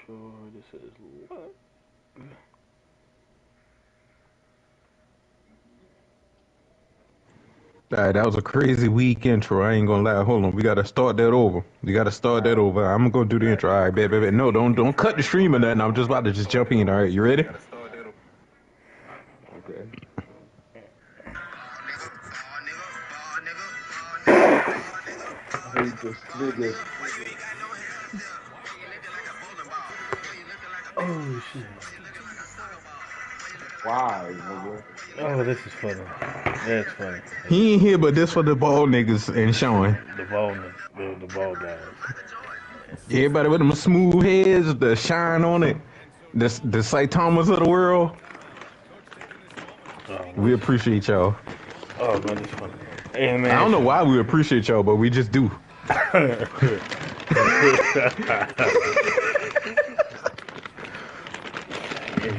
sure this is what. All right, that was a crazy week intro. I ain't gonna lie. Hold on, we gotta start that over. You gotta start that over. I'm gonna do the intro. All right, bet. No, don't cut the stream or nothing. I'm just about to just jump in. All right, you ready? Okay. I hate this nigga. Oh shit. Why, nigga? Oh, this is funny. That's funny. He ain't here, but this for the ball niggas and Sean. The ball guys. Everybody with them smooth heads, the shine on it, the Saitamas of the world. Oh, We appreciate y'all. oh man, this is funny. Hey man. I don't know why we appreciate y'all, but we just do. As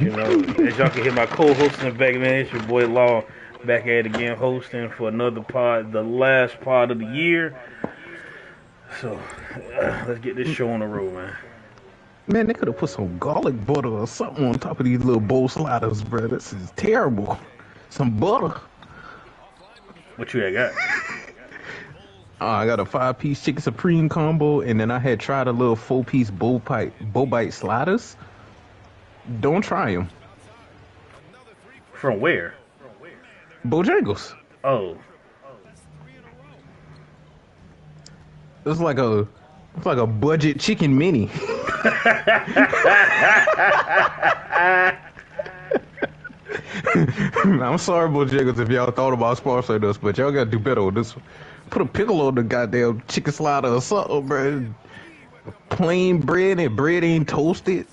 you know, as y'all can hear my co-host in the back, man, it's your boy Law back at it again, hosting for another pod, the last pod of the year. So, let's get this show on the road, man. Man, they could have put some garlic butter or something on top of these little bowl sliders, bro. This is terrible. Some butter. What you got? I got a 5-piece chicken supreme combo, and then I had tried a little 4-piece bow bite sliders. Don't try them. From where? Bojangles. Oh. It's like a budget chicken mini. I'm sorry, Bojangles, if y'all thought about sponsoring us, but y'all gotta do better with this one. Put a pickle on the goddamn chicken slider or something, bro. Plain bread and bread ain't toasted.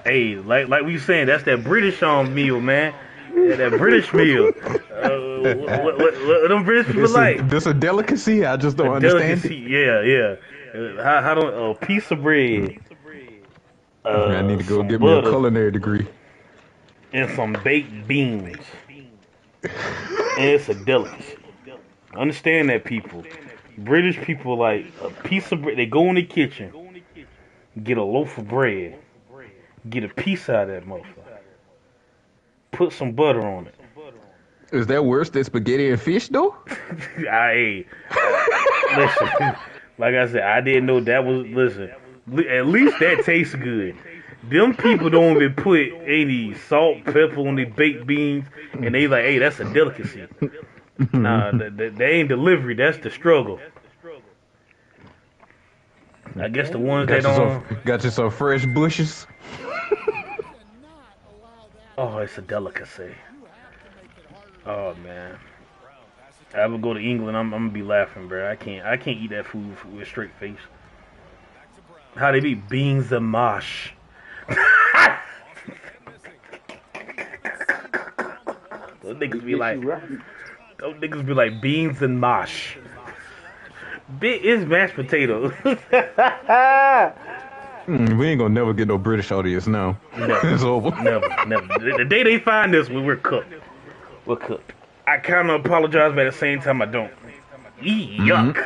Hey, like we saying, that's that British meal, man. Yeah, that British meal. What them British people like? This a delicacy? I just don't understand Delicacy, yeah. How don't a piece of bread? I need to go get butter, me a culinary degree. And some baked beans. And it's a delicacy. Understand that, people. British people like a piece of bread. They go in the kitchen, get a loaf of bread, get a piece out of that motherfucker, put some butter on it. Is that worse than spaghetti and fish, though? Listen, like I said, I didn't know that was, listen, at least that tastes good. Them people don't even put any salt, pepper on their baked beans, and they like, hey, that's a delicacy. Nah, they ain't delivery, that's the struggle. I guess the ones that don't... Got you some fresh bushes? Oh, it's a delicacy. Oh, man. I ever go to England, I'm gonna be laughing, bro. I can't eat that food with a straight face. How they be beans and mash. Those niggas be like beans and mash. Bit is mashed potatoes. We ain't gonna never get no British audience now. Never, it's over. Never. The day they find us, we're cooked. We're cooked. I kind of apologize, but at the same time, I don't. Yuck.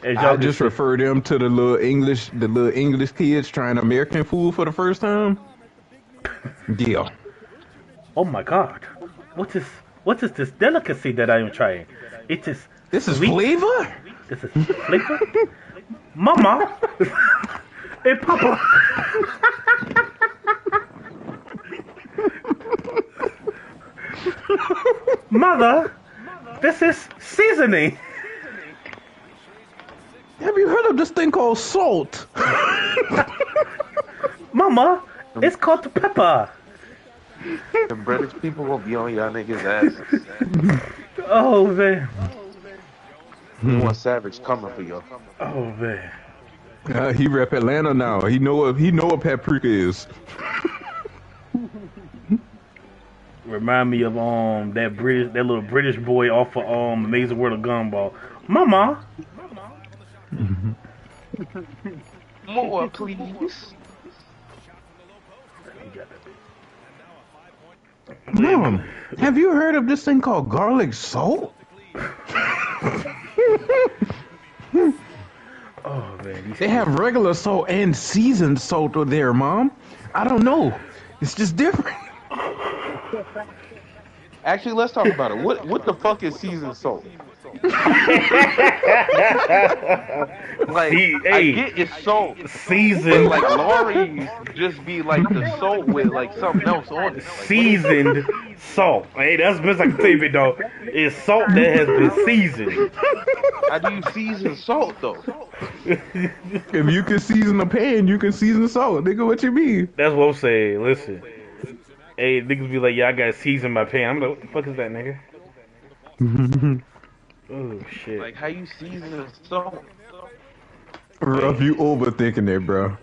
I just refer them to the little English kids trying American food for the first time. Yeah. Oh my God. What is this delicacy that I am trying? This is flavor? This is flavor? Mama! Hey, Papa! Mother! This is seasoning! Have you heard of this thing called salt? Mama! It's called pepper! The British people gonna be on y'all niggas' asses. Oh, man. You want Savage coming for you. Oh, man. He rep Atlanta now. He know what paprika is. Remind me of that little British boy off of Amazing World of Gumball. Mama. More, please. Mom, have you heard of this thing called garlic salt? Oh Oh man, these They have regular salt and seasoned salt over there, Mom. I don't know. It's just different. Actually, let's talk about it. What the fuck is seasoned salt? Like, See, I hey, get it's salt, but seasoned, like Lori's just be like the salt with like something else on it. Like, what is it? seasoned salt. Hey, that's the best I can tell you, dog. It's salt that has been seasoned. How do you season salt though? If you can season a pan, you can season salt. Nigga, what you mean? That's what I'm saying. Listen, hey, niggas be like, yeah, I gotta season my pan. I'm like, what the fuck is that, nigga? Oh shit. Like, how you season salt? Rough, you overthinking it, bro.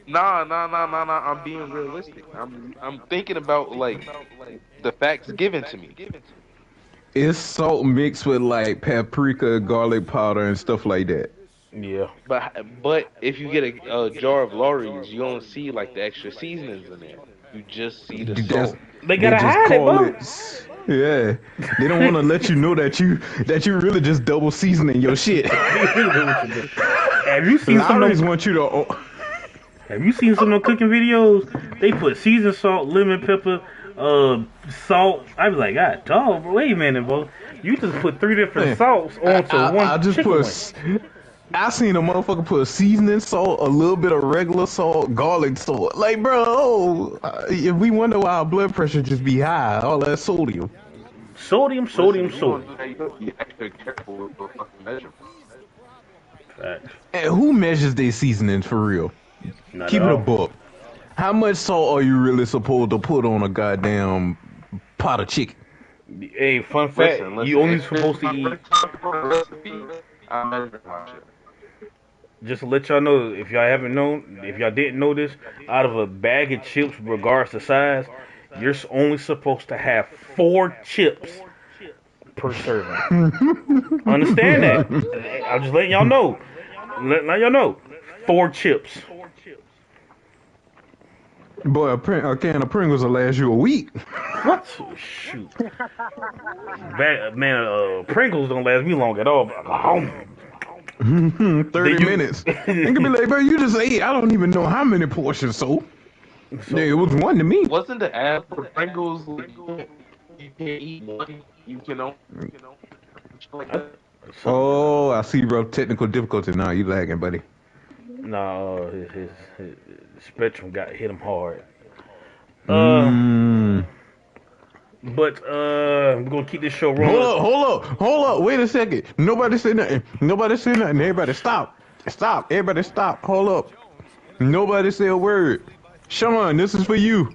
Nah. I'm being realistic. I'm thinking about like the facts given to me. It's salt mixed with like paprika, garlic powder, and stuff like that. Yeah. But if you get a jar of Lorry's, you don't see like the extra seasonings in there. You just see the That's, salt. They they gotta just hide it, call bro. it. Yeah, they don't want to let you know that you really just double seasoning your shit. Have you seen some of Lowry's them? want you to. Have you seen some of them cooking videos? They put seasoned salt, lemon pepper, salt. I was like, God, dog, bro, wait a minute, bro. You just put 3 different Man, salts onto one I just chicken put. wing. I seen a motherfucker put seasoning salt, a little bit of regular salt, garlic salt. Like, bro, if we wonder why our blood pressure just be high, all that sodium. Sodium. Listen, you gonna do that, you gotta be extra careful with the fucking measurements. Facts. And who measures their seasonings for real? Not Keep at it a all. buck. How much salt are you really supposed to put on a goddamn pot of chicken? Hey, fun fact, Listen, you only if supposed to my eat, first time for a recipe, I measure my shit. just to let y'all know, if y'all haven't known, if y'all didn't know this, out of a bag of chips, regards to size, you're only supposed to have 4 chips per serving. Understand that. I'm just letting y'all know. Let y'all know. 4 chips. Boy, a can of Pringles will last you a week. What? Shoot. Man, Pringles don't last me long at all. 30 Did you- minutes. And can be like, bro, you just ate, I don't even know how many portions, so. Yeah, it was one to me. Wasn't the ad for Pringles like, you can't eat one, you can only like that? Oh, I see, bro. Technical difficulty now. You lagging, buddy. No, his spectrum hit him hard. Mm. But we're gonna keep this show rolling. Hold up. Wait a second. Nobody say nothing. Everybody stop. Everybody stop. Hold up. Nobody say a word. Sean, this is for you.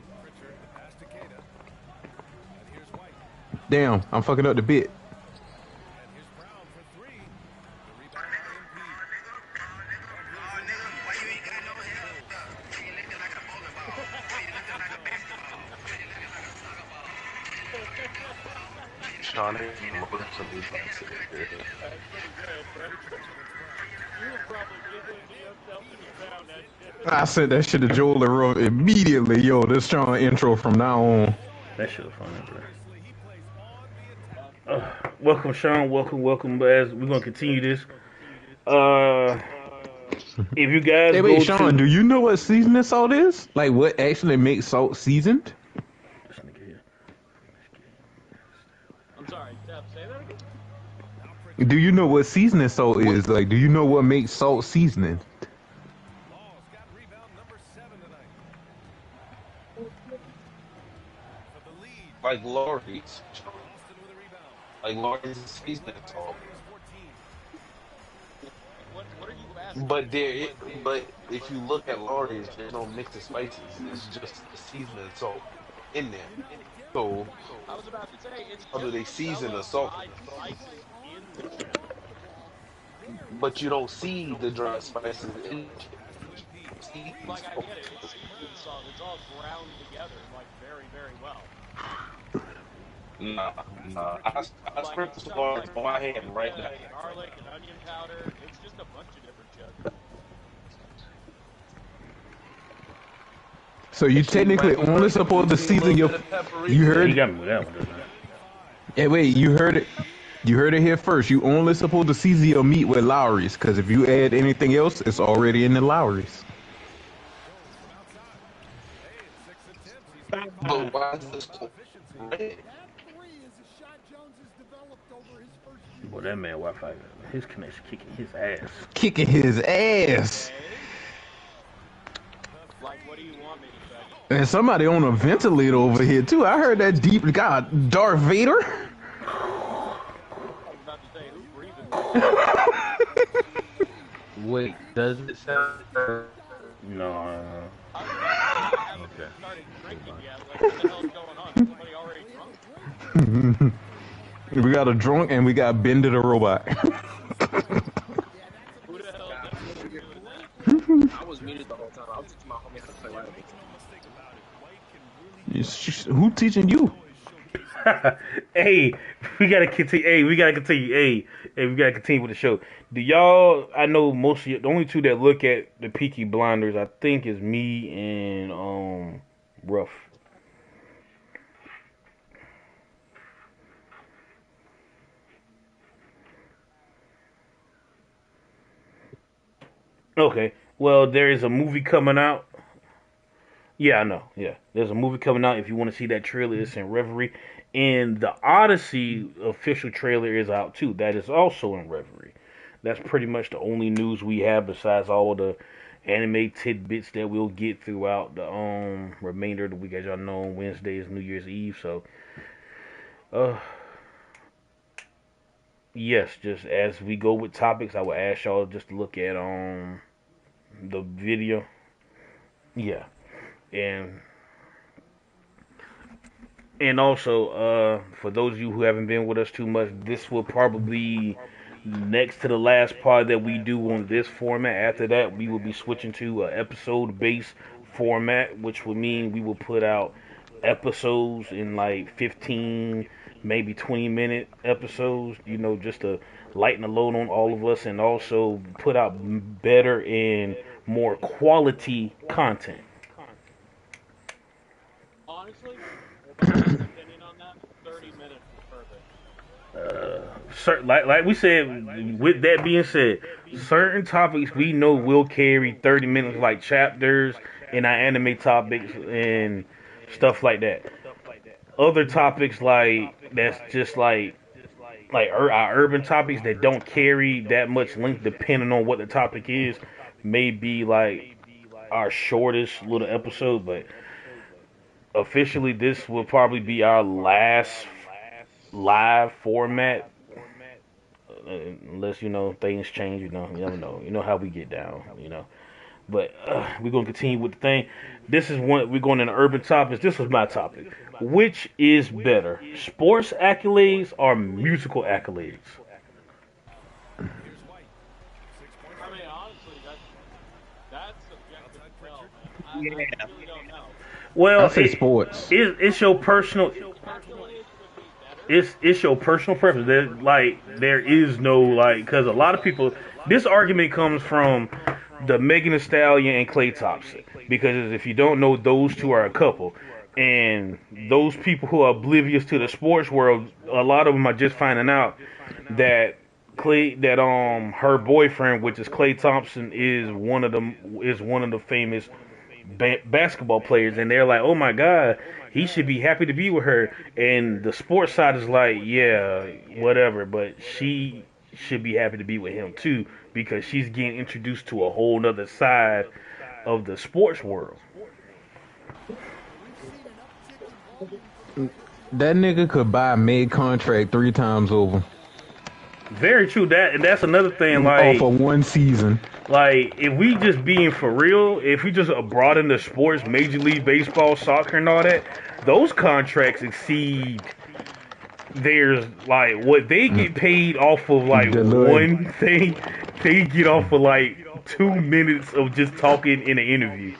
Damn, I'm fucking up the bit. Sean, I sent that shit to Joel and Ruff immediately. Yo, this Sean intro from now on. That shit was funny, bro. Welcome, Sean. Welcome. But as we're gonna continue this, if you guys Hey, go wait, Sean, to do you know what seasoning salt is? Like, what actually makes salt seasoned? This nigga here. I'm sorry, Deb, say that again? Do you know what seasoning salt is? Like, do you know what makes salt seasoning? like Lori's. Like Lori's is seasoning salt. What are you asking? But if you look at Lori's, there's no mix of spices. It's just the seasoning salt in there. So I was about to say it's how do they just season the vanilla salt? dried spices in the But you don't see the dry spices in it. See? like I get it, it's seasoned salt. It's all ground together like very, very well. Nah. I Like sprinkle it's some stuff water like on my hand right now. garlic and onion powder. It's just a bunch of different shit. So you technically only supposed to season your. You heard He it. got me with that one. Doesn't Hey, wait, you heard it. You heard it here first. You only supposed to season your meat with Lowry's, because if you add anything else, it's already in the Lowry's. But why is this so red? Well, that man Wi-Fi, his connection kicking his ass. Kicking his ass. Like, what do you want me to say? And somebody on a ventilator over here too. I heard that deep. God, Darth Vader. I was about to say, who's breathing? Wait, does it sound? No. I haven't started drinking yet. Like, what the hell's going on? Is somebody already drunk? We got a drunk and we got Bender the robot. Who the hell is doing that? I was muted the whole time. I was teaching my homie how to play right. Who teaching you? Hey, we gotta continue. Hey, we gotta continue. Hey, we gotta continue with the show. Do y'all? I know most of you. The only two that look at the Peaky Blinders, I think, is me and Ruff. Okay. Well, there is a movie coming out. Yeah, I know. Yeah, there's a movie coming out. If you want to see that trailer, it's in Reverie. And the Odyssey official trailer is out too. That is also in Reverie. That's pretty much the only news we have besides all the anime tidbits that we'll get throughout the remainder of the week. As y'all know, Wednesday is New Year's Eve, so yes, just as we go with topics, I will ask y'all just to look at the video. Yeah. And also, for those of you who haven't been with us too much, this will probably be next to the last part that we do on this format. After that, we will be switching to an episode-based format, which will mean we will put out episodes in like 15, maybe 20-minute episodes, just to lighten the load on all of us and also put out better and more quality content. Honestly, if I have an opinion on that, 30 minutes is perfect. Like we said, with that being said, certain topics we know will carry 30 minutes, like chapters and our anime topics and stuff like that. Other topics that's just like our urban topics that don't carry that much length, depending on what the topic is, may be like our shortest little episode. But officially, this will probably be our last live format, unless things change. You never know. You know how we get down. But we're gonna continue with the thing. This is one we're going into urban topics. This was my topic. Which is better, sports accolades or musical accolades? I mean, honestly, that's subjective as well, man. I really don't know. Well, I say sports. It's your personal. Personally, it would be better. It's your personal preference. There is no because a lot of people. This argument comes from the Megan Thee Stallion and Klay Thompson, because if you don't know, those two are a couple, and those people who are oblivious to the sports world, a lot of them are just finding out that her boyfriend, which is Klay Thompson, is one of the famous basketball players, and they're like, oh my god, he should be happy to be with her. And the sports side is like, yeah, whatever, but she should be happy to be with him too, because she's getting introduced to a whole nother side of the sports world. That nigga could buy a mid contract 3 times over. Very true. That's another thing. All for one season. Like, if we just being for real, if we just broaden the sports, Major League Baseball, soccer, and all that, those contracts exceed theirs. Like, what they get paid off of, one thing, they get off of, 2 minutes of just talking in an interview.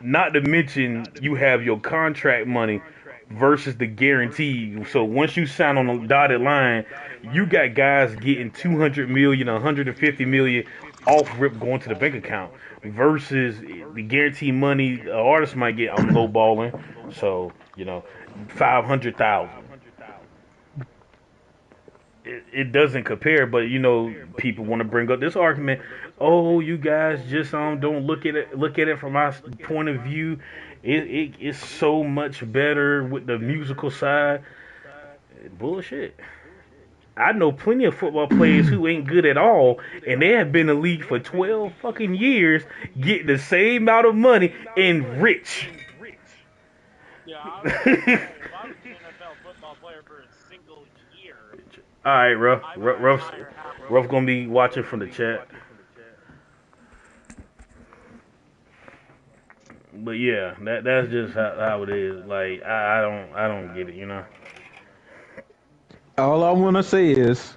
Not to mention, you have your contract money versus the guarantee. So once you sign on the dotted line, you got guys getting 200 million, 150 million off rip going to the bank account, versus the guarantee money the artist might get. I'm low balling, so 500,000. it doesn't compare. But you know, people want to bring up this argument. Oh, you guys just don't look at it from my point of view. It's so much better with the musical side. Bullshit. I know plenty of football players who ain't good at all, and they have been in the league for 12 fucking years, getting the same amount of money and rich. Yeah, I was an NFL football player for a single year. All right, Ruff gonna be watching from the chat. But yeah, that's just how it is. Like I don't get it, you know. All I want to say is,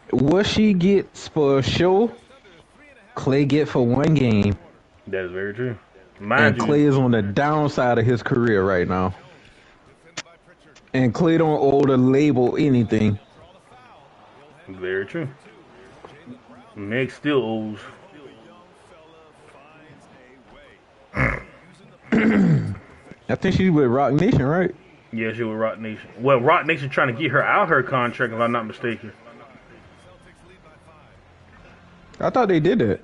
what she gets for a show, Clay get for one game. That is very true. And Clay is on the downside of his career right now. And Clay don't owe the label anything. Very true. Meg still owes. I think she's with Rock Nation, right? Yeah, she with Rock Nation. Well, Rock Nation trying to get her out her contract, if I'm not mistaken. I thought they did that.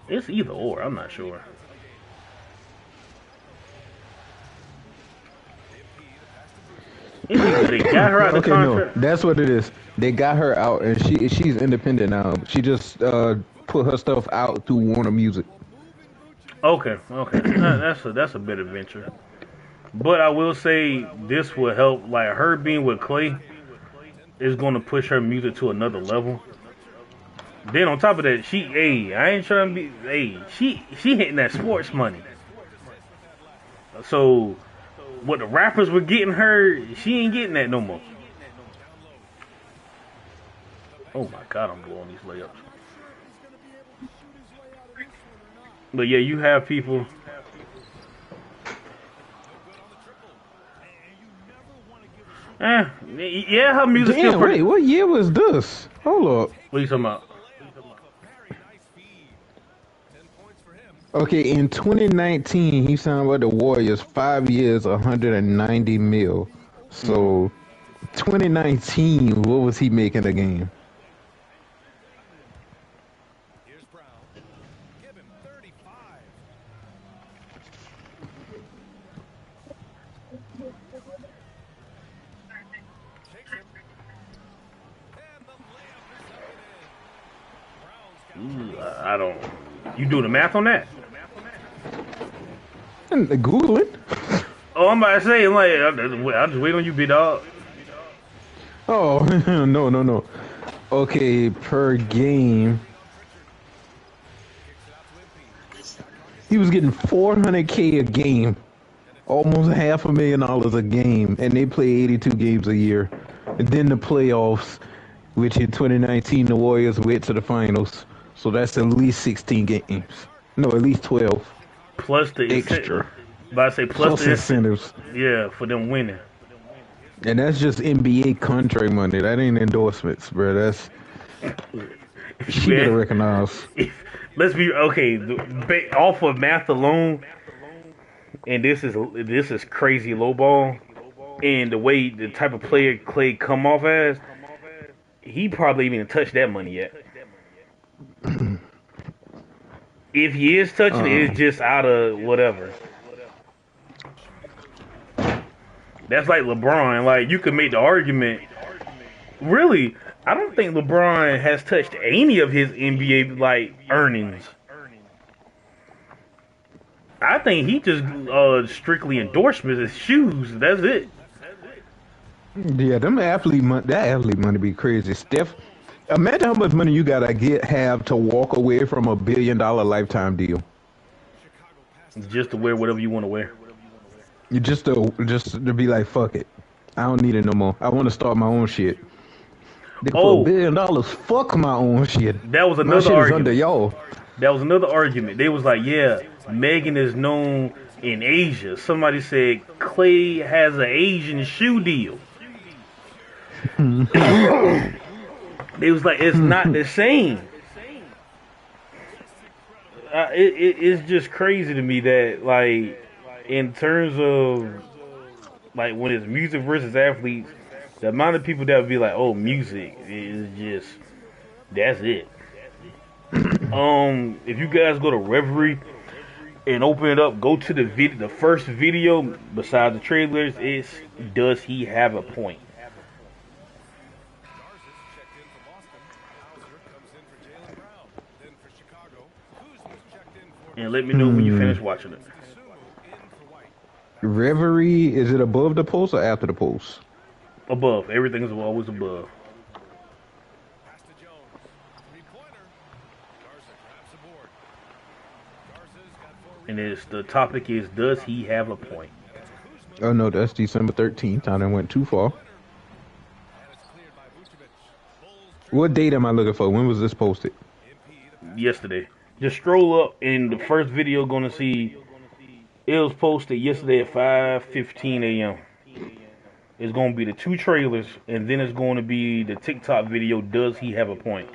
It's either or. I'm not sure. It's either they got her out of the contract. No, that's what it is. They got her out, and she's independent now. She just put her stuff out through Warner Music. Okay. That's a bit of venture. But I will say this will help. Like her being with Clay is going to push her music to another level. Then on top of that, I ain't trying to be, she hitting that sports money. So what the rappers were getting her, she ain't getting that no more. Oh my God, I'm blowing these layups. But yeah, you have people. Yeah, her music. Damn, wait, what year was this? Hold up. What are you talking about? Okay, in 2019, he signed with the Warriors, 5 years, 190 mil. So, 2019, what was he making a game? I don't. You do the math on that? Google it. Oh, I'm about to say, I'll just wait on you, big dog. Oh, no. Okay, per game. He was getting $400K a game. Almost $500,000 a game. And they play 82 games a year. And then the playoffs, which in 2019, the Warriors went to the finals. So that's at least 16 games. No, at least 12. Plus the extra. But I say plus the incentives. Yeah, for them winning. And that's just NBA contract money. That ain't endorsements, bro. That's she gotta recognize. Let's be okay. Off of math alone, and this is crazy lowball. And the way the type of player Clay come off as, he probably even touched that money yet. If he is touching it, it's just out of whatever. That's like LeBron. Like, you could make the argument. Really, I don't think LeBron has touched any of his NBA like earnings. I think he just strictly endorsements, his shoes. That's it. Yeah, that athlete money be crazy. Steph, imagine how much money you gotta have to walk away from $1 billion lifetime deal. Just to wear whatever you want to wear. You just to be like, fuck it, I don't need it no more. I want to start my own shit. For $1 billion, fuck my own shit. That was my another shit argument. Is under y'all. That was another argument. They was like, yeah, Megan is known in Asia. Somebody said Clay has an Asian shoe deal. They was like, it's not the same. it's just crazy to me that like in terms of like when it's music versus athletes, the amount of people that would be like, oh, music is just that's it. If you guys go to Reverie and open it up, go to the first video besides the trailers. It's does he have a point? And let me know when you finish watching it. Reverie, is it above the post or after the post? Above. Everything is always above. And the topic is, does he have a point? Oh no, that's December 13th. I done went too far. What date am I looking for? When was this posted? Yesterday. Just scroll up and the first video gonna see it was posted yesterday at 5:15 a.m. It's gonna be the 2 trailers and then it's going to be the TikTok video, does he have a point?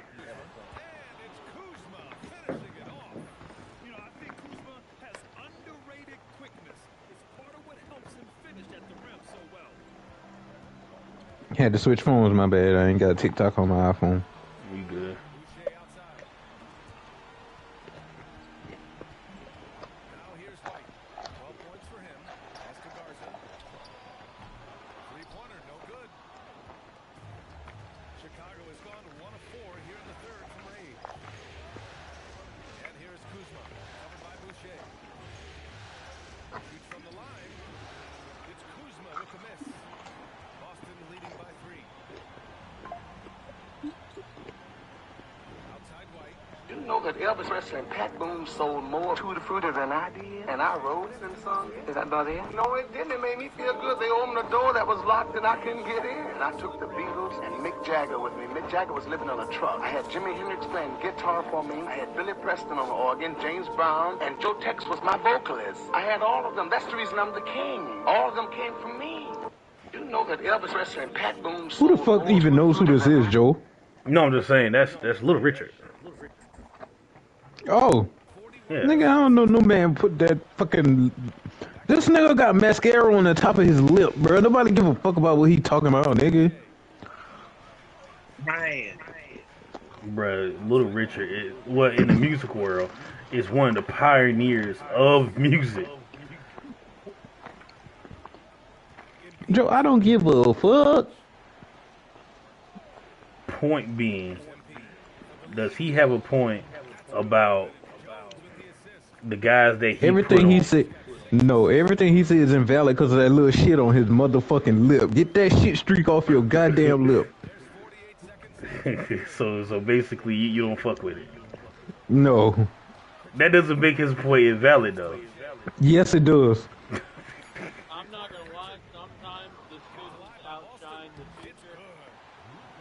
Had to switch phones, my bad. I ain't got TikTok on my iPhone. You good. You know that Elvis Presley and Pat Boone sold more Tutti Frutti than I did, and I wrote it and sung it. Is that about it? No, it didn't. It made me feel good. They opened the door that was locked and I couldn't get in. And I took the Beatles and Mick Jagger with me. Mick Jagger was living on a truck. I had Jimi Hendrix playing guitar for me. I had Billy Preston on the organ, James Brown, and Joe Tex was my vocalist. I had all of them. That's the reason I'm the king. All of them came from me. You know that Elvis Presley and Pat Boone sold Who the fuck even knows who this is, Joe? No, I'm just saying that's Little Richard. Oh, Yeah. nigga, I don't know no man put that fucking. This nigga got mascara on the top of his lip, bro. Nobody give a fuck about what he talking about, nigga. Man. Bruh, Little Richard, in the music world, is one of the pioneers of music. Joe, I don't give a fuck. Point being, does he have a point about the guys that he Everything put he on? said. No, everything he said is invalid because of that little shit on his motherfucking lip. Get that shit streak off your goddamn lip. so basically, you don't fuck with it. No. That doesn't make his point invalid, though. Yes, it does. I'm not gonna lie, sometimes the students outshine the teacher.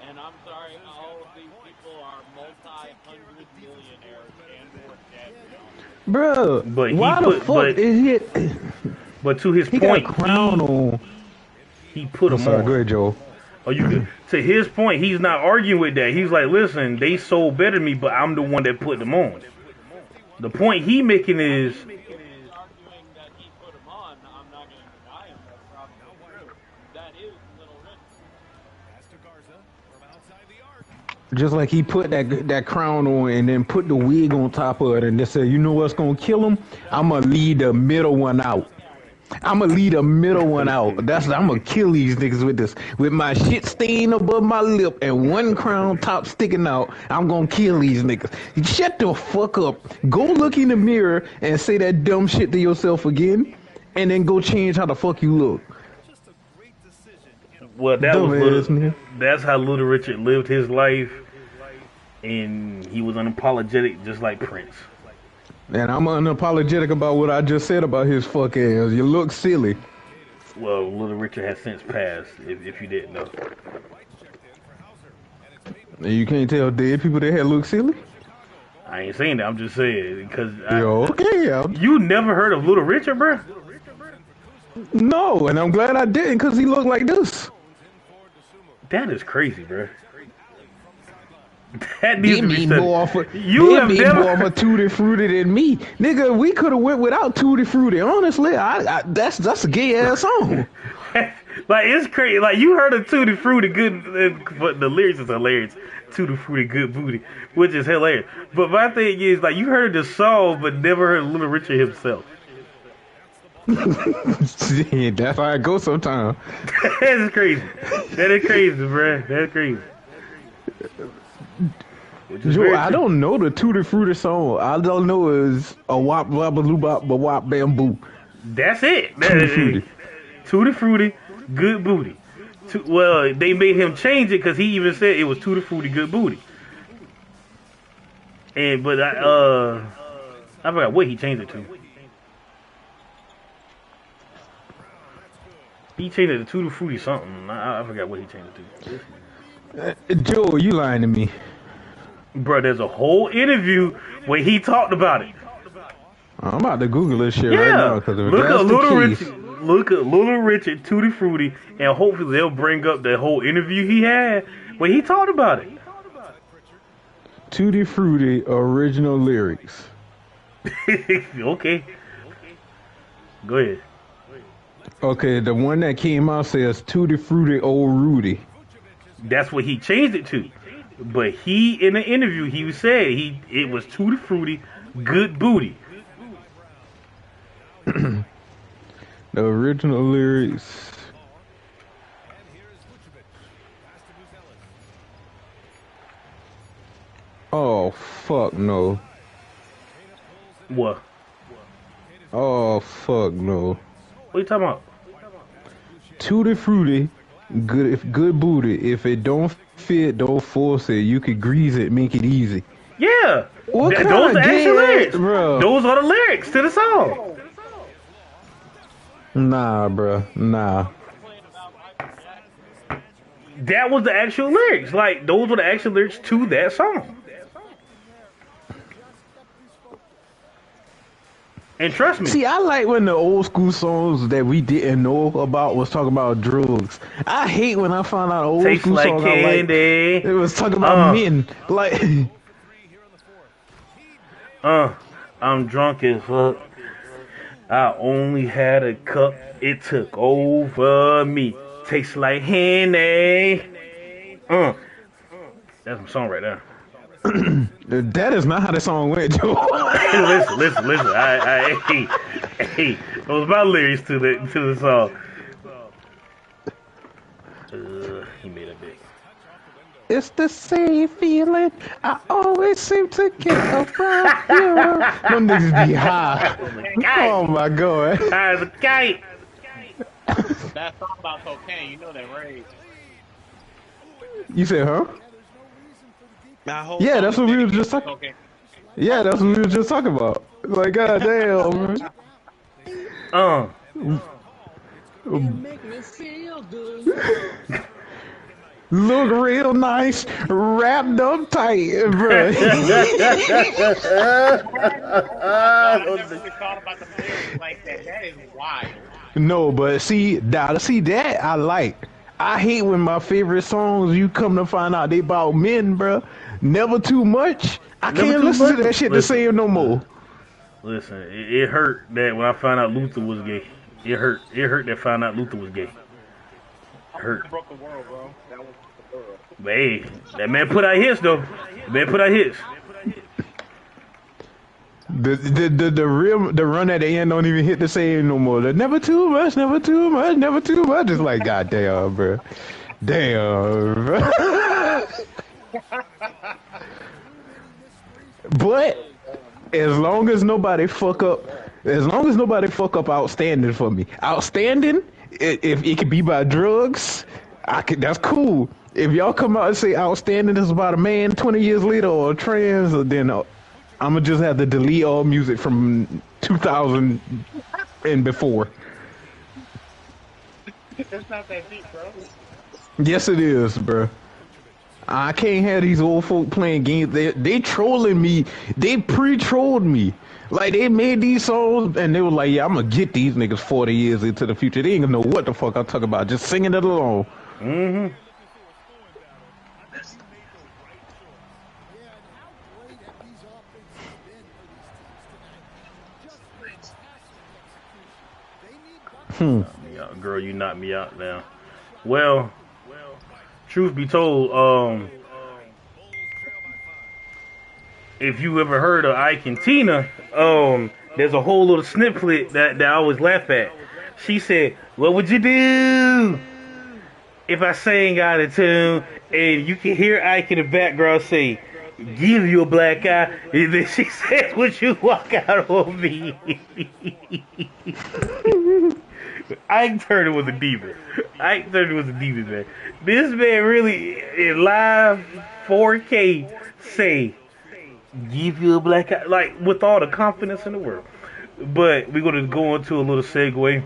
And I'm sorry, all of these people are multi-hundred millionaires and more dead. Bruh, But he why put- the fuck but- is it? But to his He point, got a crown on. he put I'm him sorry, on. go ahead, Joe. Oh, you good? To his point, he's not arguing with that. He's like, listen, they sold better than me, but I'm the one that put them on. The point he making is, Arguing that he put him on, I'm not gonna deny him, that's probably true. That is Little Rich. Just like he put that crown on and then put the wig on top of it and just said, you know what's gonna kill him? I'm gonna leave the middle one out. I'm gonna leave the middle one out. I'm gonna kill these niggas with this. With my shit stain above my lip and one crown top sticking out, I'm gonna kill these niggas. Shut the fuck up. Go look in the mirror and say that dumb shit to yourself again, and then go change how the fuck you look. well, that was Dumbass, Little, nigga. that's how Little Richard lived his life, and he was unapologetic, just like Prince. And I'm unapologetic about what I just said about his fuck ass. You look silly. Well, Little Richard has since passed, if you didn't know. And you can't tell dead people that had look silly? I ain't saying that. I'm just saying because Yo, okay, you never heard of Little Richard, bro? no, and I'm glad I didn't because he looked like this. That is crazy, bro. That needs They to be made studied. more off of, You they have made never- more of a Tutti Frutti than me. Nigga, we could have went without Tutti Frutti. Honestly, that's a gay ass song. Like, it's crazy. Like, you heard of Tutti Frutti good, but the lyrics is hilarious. Tutti Frutti good booty, which is hilarious. But my thing is, like, you heard the song, but never heard Little Richard himself. Shit, that's how it goes sometimes. That is crazy. That is crazy, bruh. That's crazy. Which is Joe, very I true. don't know the Tutti Frutti song. I don't know is a wop wabba loo bop ba wop bamboo. That's it. Tutti Frutti. Tutti Frutti, good booty. Well, they made him change it because he even said it was Tutti Frutti, good booty. But I forgot what he changed it to. He changed it to Tutti Frutti something. I forgot what he changed it to. Joe, you lying to me? Bro, there's a whole interview where he talked about it. I'm about to Google this shit right Yeah, now because if look that's at the Little case, Richard. Look at Little Richard, Tutti Frutti, and hopefully they'll bring up the whole interview he had where he talked about it. Tutti Frutti original lyrics. Okay. Go ahead. Okay, the one that came out says Tutti Frutti old Rudy. That's what he changed it to. But he, in the interview, he said it was Tutti Frutti, good booty. The original lyrics. Oh fuck no. What? Oh fuck no. What are you talking about? Tutti Frutti, good booty. If it don't fit, don't force it. You could grease it, make it easy. Yeah. What kind those of are gay actual ass- lyrics. bro? Those are the lyrics to the song. Nah, bruh. Nah. That was the actual lyrics. Like, those were the actual lyrics to that song. And trust me. See, I like when the old school songs that we didn't know about was talking about drugs. I hate when I find out old Tastes school like songs I like. candy. It was talking about men. Like, I'm drunk as fuck. I only had a cup. It took over me. Tastes like Henny. That's some song right there. that is not how the song went, Joe. listen. Hey, those my lyrics to the song. He made a big. It's the same feeling I always seem to get around you. Them niggas be high. Oh my god. High as a kite. That song about cocaine, you know that, right? You said, huh? Yeah, that's what we were just talking. Okay. Yeah, that's what we were just talking about. Like, goddamn, man. Make me feel good. Look real nice, wrapped up tight, bro. I never really thought about the lyrics like that. That is wild. No, but see that I like. I hate when my favorite songs you come to find out they about men, bro. Never too much. I Never can't Too listen Much? to that shit the Listen. same no more. Listen, it hurt that when I found out Luther was gay. It hurt. It hurt that I found out Luther was gay. Hurt. Broke the world, bro. That was the world. But hey, that man put out hits though. The man put out hits. The run at the end don't even hit the same no more. The never too much, never too much, never too much. It's like, goddamn, bro. Damn, bro. But as long as nobody fuck up outstanding for me. Outstanding, if it could be by drugs, that's cool. If y'all come out and say outstanding is about a man 20 years later or trans, then I'ma just have to delete all music from 2000 and before. It's not that deep, bro. Yes, it is, bro. I can't have these old folk playing games. They trolling me. They pre-trolled me. Like, they made these songs, and they were like, yeah, I'm gonna get these niggas 40 years into the future. They ain't gonna know what the fuck I'm talking about. Just singing it along. Mm-hmm. Knock me out. Girl, you knocked me out now. Well, truth be told, if you ever heard of Ike and Tina, there's a whole little snippet that I always laugh at. She said, "What would you do if I sang out of tune?" And you can hear Ike in the background say, "Give you a black eye." And then she says, "Would you walk out on me?" Ike Turner was a diva. Ike Turner was a diva, man. This man really, in live 4K, say, "Give you a black eye," like with all the confidence in the world. But we're gonna go into a little segue.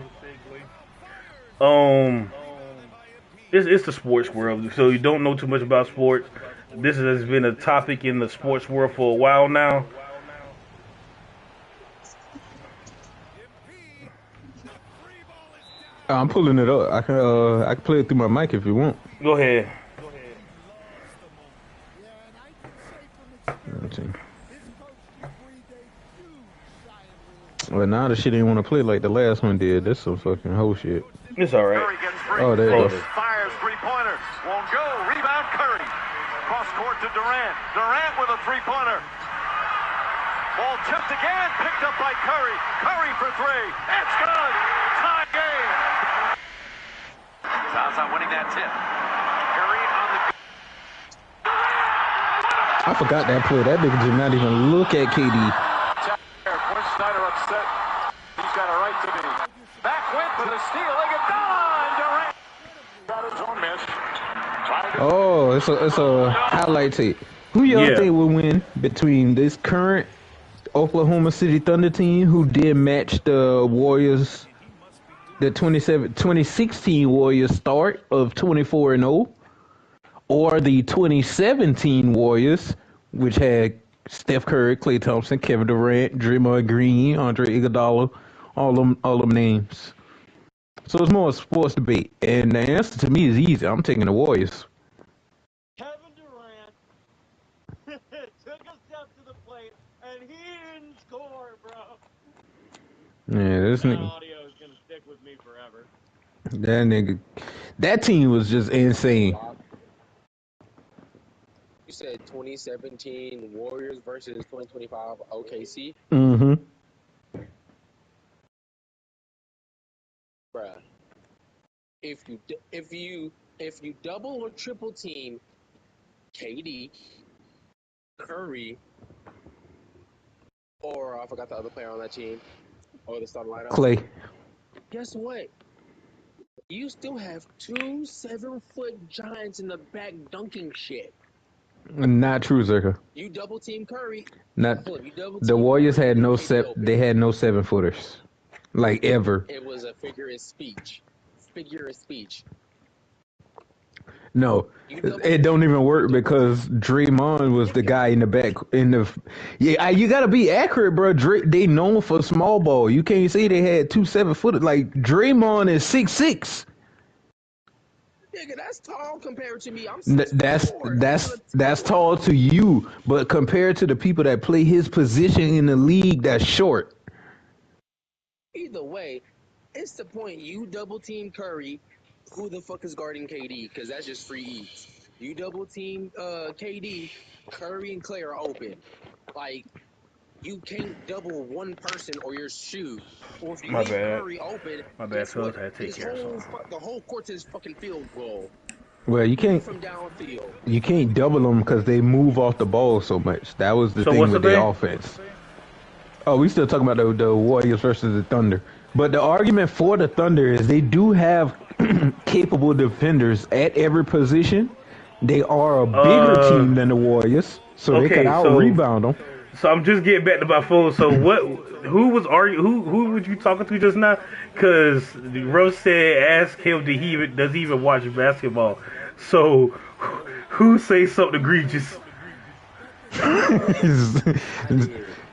It's the sports world, so you don't know too much about sports. This has been a topic in the sports world for a while now. I'm pulling it up. I can play it through my mic if you want. Go ahead. Let's see. Well, now the shit ain't want to play like the last one did. That's some fucking whole shit. It's all right. Curry gets free. Oh, there you go. Fires three-pointer. Won't go. Rebound Curry. Cross court to Durant. Durant with a three-pointer. Ball tipped again. Picked up by Curry. Curry for three. It's good. Tie game. Zaza winning that tip. Curry on the... I forgot that play. That nigga did not even look at KD. Quinn Snyder upset. He's got a right to be. Back went for the steal. They get done. Durant got his own miss. Oh, it's a highlight tape. Who y'all think will win between this current Oklahoma City Thunder team, who did match the Warriors, the 2016 Warriors start of 24-0, or the 2017 Warriors, which had Steph Curry, Klay Thompson, Kevin Durant, Draymond Green, Andre Iguodala, all them names. So it's more a sports debate, and the answer to me is easy. I'm taking the Warriors. Kevin Durant took a step to the plate, and he didn't score, bro. Yeah, this That nigga, audio is going to stick with me forever. that team was just insane. You said 2017 Warriors versus 2025 OKC. Mm-hmm. Bruh. If you double or triple team KD, Curry, or I forgot the other player on that team, or the starting lineup. Klay. Guess what? You still have 2 7-foot giants in the back dunking shit. Not true, Zerka. You double team Curry. Not Look, you double the team Warriors Curry, had no KD set. open. They had no 7-footers, like ever. It was a figure of speech. Figure of speech. No, it don't even work because Draymond was the guy in the back. You gotta be accurate, bro. They known for small ball. You can't say they had 2 7-footers. Like Draymond is 6'6". Nigga, that's tall compared to me. I'm 6'4". That's tall to you, but compared to the people that play his position in the league, that's short. Either way, it's the point. You double team Curry. Who the fuck is guarding KD? Because that's just free eats. You double team KD, Curry and Clay are open. Like, you can't double one person or your shoe. Or if you My leave bad. Curry open, My bad, guess fellas. what? I had to take His care of whole something. the whole court's his fucking field goal Well, you can't from downfield. double them because they move off the ball so much. That was the So thing what's with the their thing? offense. Oh, we still talking about the Warriors versus the Thunder. But the argument for the Thunder is they do have capable defenders at every position. They are a bigger team than the Warriors, so they okay, can out rebound them. So I'm just getting back to my phone. So who was arguing? Who were you talking to just now? Because Rose said, ask him, does he even watch basketball? So who say something egregious?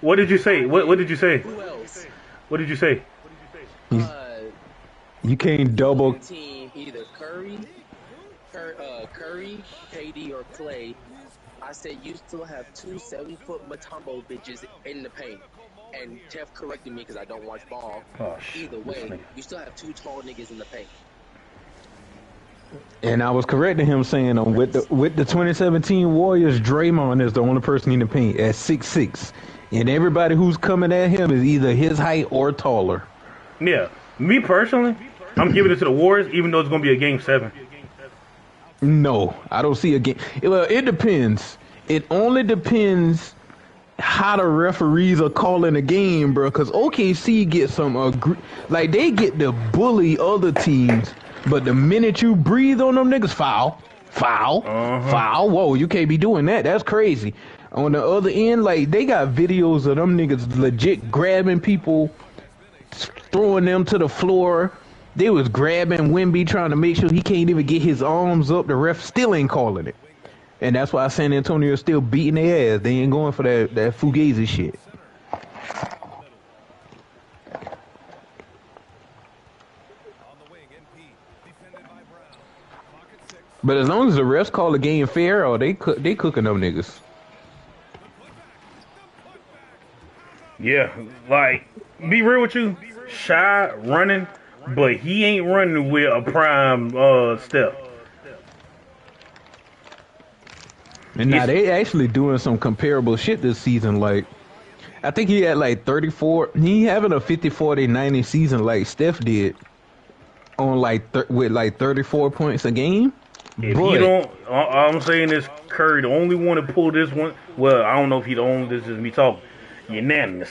What did you say? What did you say? Who else? What did you say? You can't double. Team either Curry, KD, or Clay. I said you still have 2 7-foot Matumbo bitches in the paint. And Jeff corrected me because I don't watch ball. Oh, shit. Either way, you still have 2 tall niggas in the paint. And I was correcting him saying with the 2017 Warriors, Draymond is the only person in the paint at 6'6", and everybody who's coming at him is either his height or taller. Yeah, me personally, I'm giving it to the Warriors, even though it's gonna be a game 7. No, I don't see a game. Well, it depends. It only depends how the referees are calling the game, bro. Because OKC gets some like they get to bully other teams, but the minute you breathe on them niggas, foul. Whoa, you can't be doing that. That's crazy. On the other end, like they got videos of them niggas legit grabbing people, throwing them to the floor. They was grabbing Wemby, trying to make sure he can't even get his arms up. The ref still ain't calling it. And that's why San Antonio is still beating their ass. They ain't going for that Fugazi shit. But as long as the refs call the game fair, or they cooking them niggas. Yeah, like, be real with you, Shy running, but he ain't running with a prime Steph. And now they actually doing some comparable shit this season. Like, I think he had like 34. He having a 50, 40, 90 season like Steph did on like with like 34 points a game. If he don't, all I'm saying is Curry the only one to pull this one. Well, I don't know if he the only. This is me talking. Unanimous.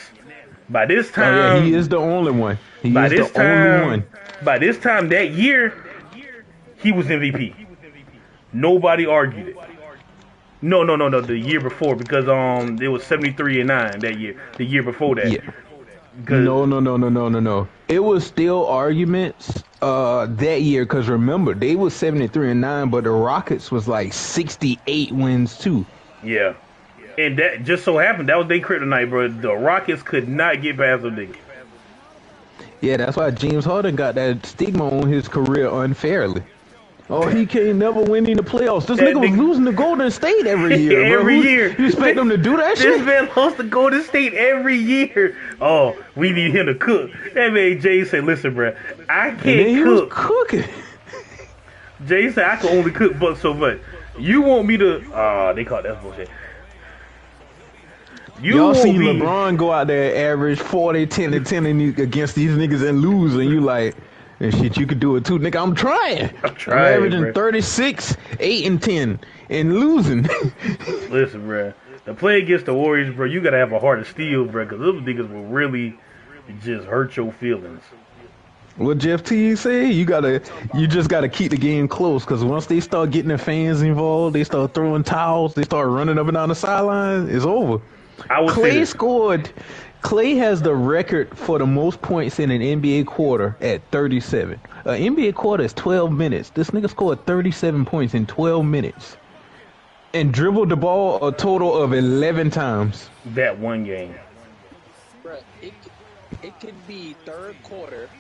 By this time, oh, yeah, he is the only one. Only one. By this time that year, he was MVP. Nobody argued it. No. The year before, because it was 73-9 that year. The year before that. Yeah. No. It was still arguments that year, because remember they was 73-9, but the Rockets was like 68 wins too. Yeah. And that just so happened that was their kryptonite, bro. The Rockets could not get past them niggas. Yeah, that's why James Harden got that stigma on his career unfairly. Oh, he can't never win in the playoffs. This nigga was losing to Golden State every year, bro. Year. You expect him to do that shit? This man lost to Golden State every year. Oh, we need him to cook. That made Jay say, listen, bro, I can't he cook. Was cooking. Jay said, I can only cook but so much. You want me to... they call that bullshit. Y'all seen LeBron go out there and average 40, 10, and 10 against these niggas and lose, and you like... And shit, you could do it too, nigga. I'm trying. I'm averaging bro. 36, 8, and 10, and losing. Listen, bro. To play against the Warriors, bro, you gotta have a heart of steel, bro, because those niggas will really just hurt your feelings. What Jeff T say? You just gotta keep the game close, because once they start getting the fans involved, they start throwing towels, they start running up and down the sideline, it's over. Clay has the record for the most points in an NBA quarter at 37. An NBA quarter is 12 minutes. This nigga scored 37 points in 12 minutes. And dribbled the ball a total of 11 times. That one game. Bruh, it could be third quarter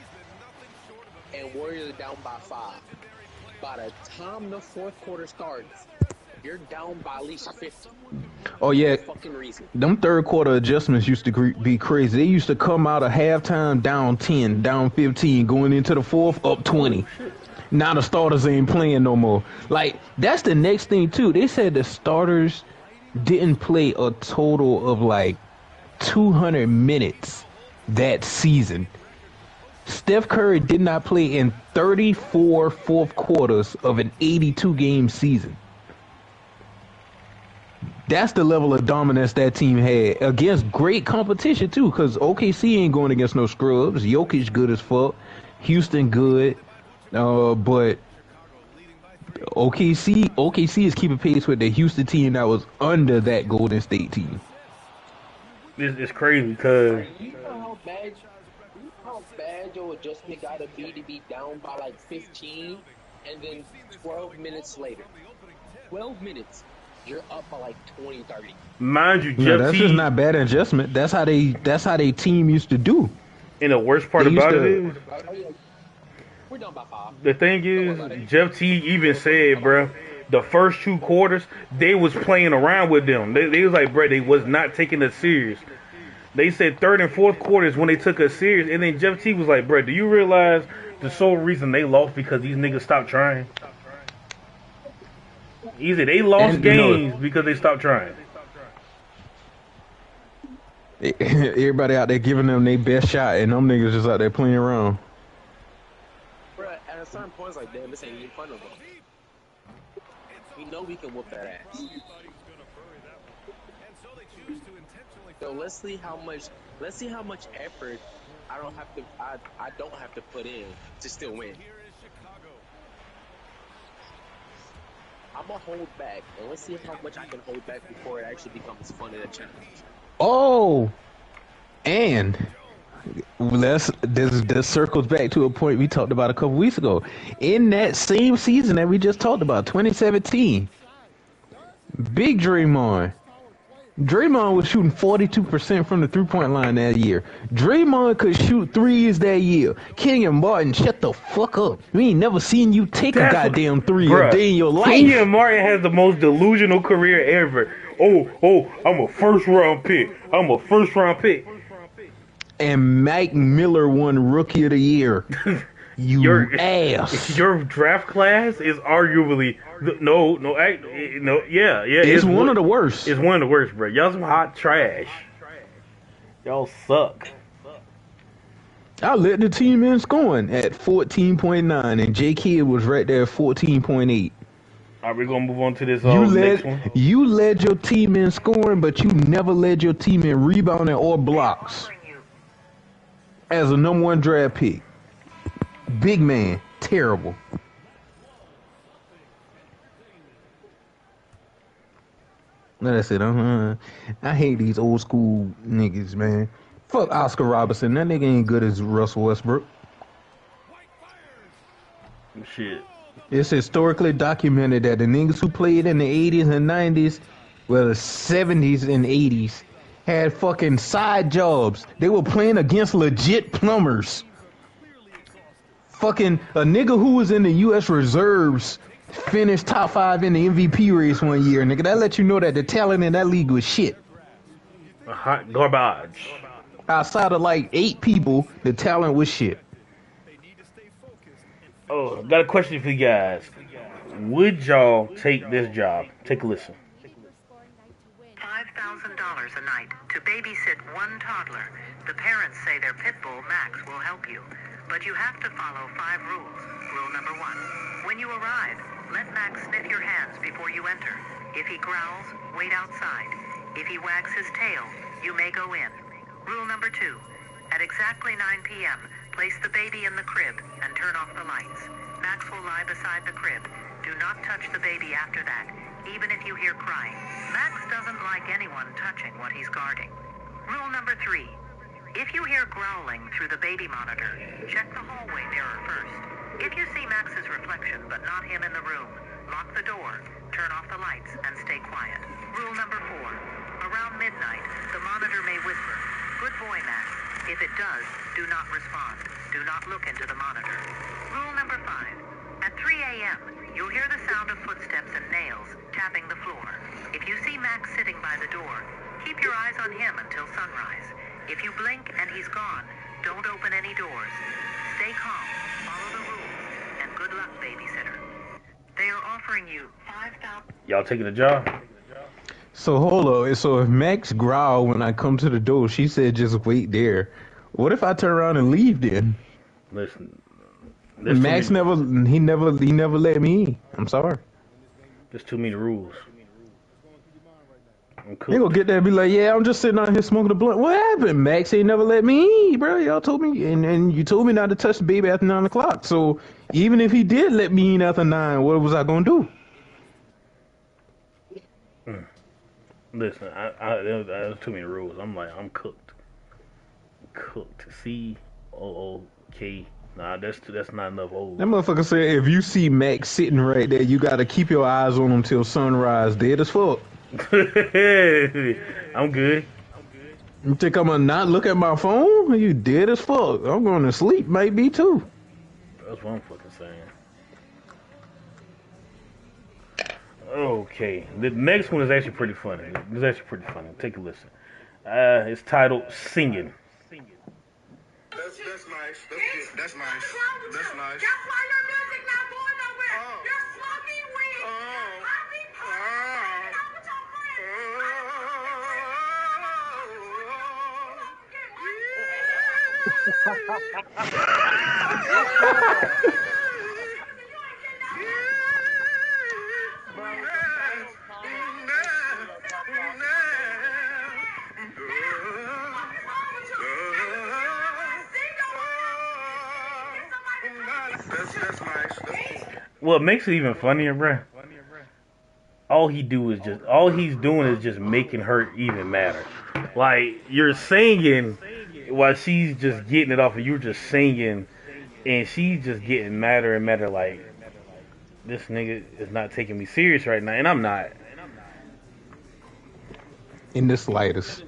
and Warriors are down by 5. By the time the fourth quarter starts, you're down by at least 50. Oh, yeah. Them third quarter adjustments used to be crazy. They used to come out of halftime down 10, down 15, going into the fourth, up 20. Now the starters ain't playing no more. Like, that's the next thing, too. They said the starters didn't play a total of, like, 200 minutes that season. Steph Curry did not play in 34 fourth quarters of an 82-game season. That's the level of dominance that team had against great competition, too, because OKC ain't going against no scrubs. Jokic good as fuck. Houston good. But OKC is keeping pace with the Houston team that was under that Golden State team. It's crazy because... You know how bad your adjustment got to be down by like 15, and then 12 minutes later. 12 minutes. You're up by like 20, 30. Mind you, Jeff that's just not bad adjustment. That's how they team used to do. And the worst part about it is, we're done by 5. the thing is, Jeff T even said, bro, the first 2 quarters they was playing around with them. They was like, bro, they was not taking it serious. They said third and fourth quarters when they took us serious, and then Jeff T was like, "Bro, do you realize the sole reason they lost because these niggas stopped trying?" He said they lost games because they stopped trying. Everybody out there giving them their best shot, and them niggas just out there playing around. Bro, at a certain point, it's like, damn, this ain't even fun no more. We know we can whoop that ass. So let's see how much effort I don't have to put in to still win. I'm gonna hold back, and let's see how much I can hold back before it actually becomes fun and a challenge. Oh, and this circles back to a point we talked about a couple weeks ago. In that same season that we just talked about, 2017, big Draymond was shooting 42% from the three-point line that year. Draymond could shoot threes that year. Kenyon Martin, shut the fuck up. We ain't never seen you take a goddamn three a day in your life. Kenyon Martin has the most delusional career ever. Oh, I'm a first-round pick. And Mike Miller won Rookie of the Year. Your ass. Your draft class is arguably It's one of the worst. It's one of the worst, bro. Y'all some hot trash. Y'all suck. I led the team in scoring at 14.9, and J. Kidd was right there at 14.8. All right, we're gonna move on to this next one. You led your team in scoring, but you never led your team in rebounding or blocks. As a number 1 draft pick. Big man. Terrible. That's it. I hate these old school niggas, man. Fuck Oscar Robertson. That nigga ain't good as Russell Westbrook. Shit. It's historically documented that the niggas who played in the 80s and 90s, well, the 70s and 80s, had fucking side jobs. They were playing against legit plumbers. Fucking a nigga who was in the U.S. reserves finished top 5 in the MVP race one year, nigga. That let you know that the talent in that league was shit. Hot garbage. Outside of like 8 people, the talent was shit. Oh, I got a question for you guys. Would y'all take this job? Take a listen. $5,000 a night to babysit one toddler. The parents say their pit bull, Max, will help you. But you have to follow 5 rules. Rule number 1. When you arrive, let Max sniff your hands before you enter. If he growls, wait outside. If he wags his tail, you may go in. Rule number 2. At exactly 9 p.m., place the baby in the crib and turn off the lights. Max will lie beside the crib. Do not touch the baby after that, even if you hear crying. Max doesn't like anyone touching what he's guarding. Rule number 3. If you hear growling through the baby monitor, check the hallway mirror first. If you see Max's reflection but not him in the room, lock the door, turn off the lights, and stay quiet. Rule number 4. Around midnight, the monitor may whisper, "Good boy, Max." If it does, do not respond. Do not look into the monitor. Rule number 5. At 3 a.m., you'll hear the sound of footsteps and nails tapping the floor. If you see Max sitting by the door, keep your eyes on him until sunrise. If you blink and he's gone, don't open any doors. Stay calm, follow the rules, and good luck, babysitter. They are offering you $5,000. Y'all taking the job? So hold on. So if Max growl when I come to the door, she said just wait there. What if I turn around and leave then? Listen. Max never let me in. I'm sorry. There's too many rules. They gonna get there and be like, yeah, I'm just sitting out here smoking a blunt. What happened? Max ain't never let me in, bro. Y'all told me, and you told me not to touch the baby after 9 o'clock. So even if he did let me in after 9, what was I gonna do? Listen, there's too many rules. I'm cooked. C-O-O-K. Nah, that's not enough old. That motherfucker said if you see Max sitting right there, you gotta keep your eyes on him till sunrise. Dead as fuck. I'm good. You think I'm gonna not look at my phone? You dead as fuck. I'm going to sleep, maybe too. That's what I'm fucking saying. Okay, the next one is actually pretty funny. Take a listen. It's titled Singing. That's nice. That's good. That's nice. That's nice. That's why your music not going nowhere. You're smoking weed. That's nice. That's cool. What makes it even funnier, bruh? All he's doing is just making her even madder. Like, you're singing while she's just getting it off, and you're just singing, and she's just getting madder and madder. Like, this nigga is not taking me serious right now, and I'm not. In the slightest.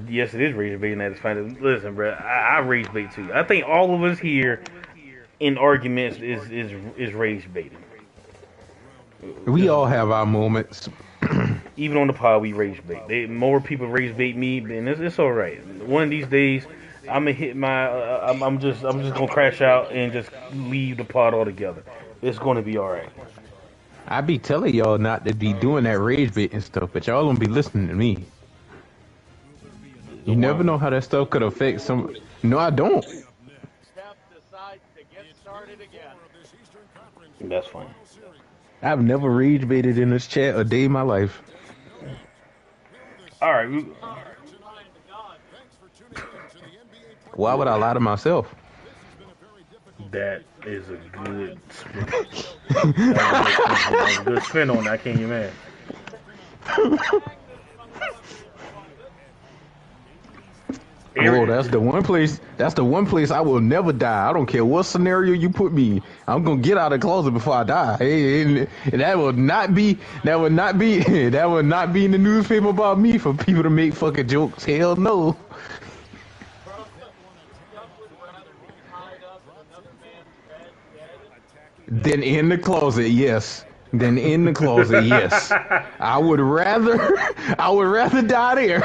Yes, it is rage baiting at its finest. Listen, bro, I rage bait too. I think all of us here in arguments is rage baiting. We all have our moments. Even on the pod, we rage bait. More people rage bait me, and it's all right. One of these days, I'm gonna hit my. I'm just gonna crash out and just leave the pod altogether. It's gonna be all right. I be telling y'all not to be doing that rage bait and stuff, but y'all don't be listening to me. You never know how that stuff could affect some. No, I don't. Steph decides to get started again. That's fine. I've never rage baited in this chat a day in my life. All right. Why would I lie to myself? That is a good spin. That's a good spin on that. I can't get mad. Oh, that's the one place. That's the one place I will never die. I don't care what scenario you put me. I'm gonna get out of the closet before I die. And that will not be. That will not be. That will not be in the newspaper about me for people to make fucking jokes. Hell no. Then in the closet, yes. Then in the closet, yes. I would rather die there.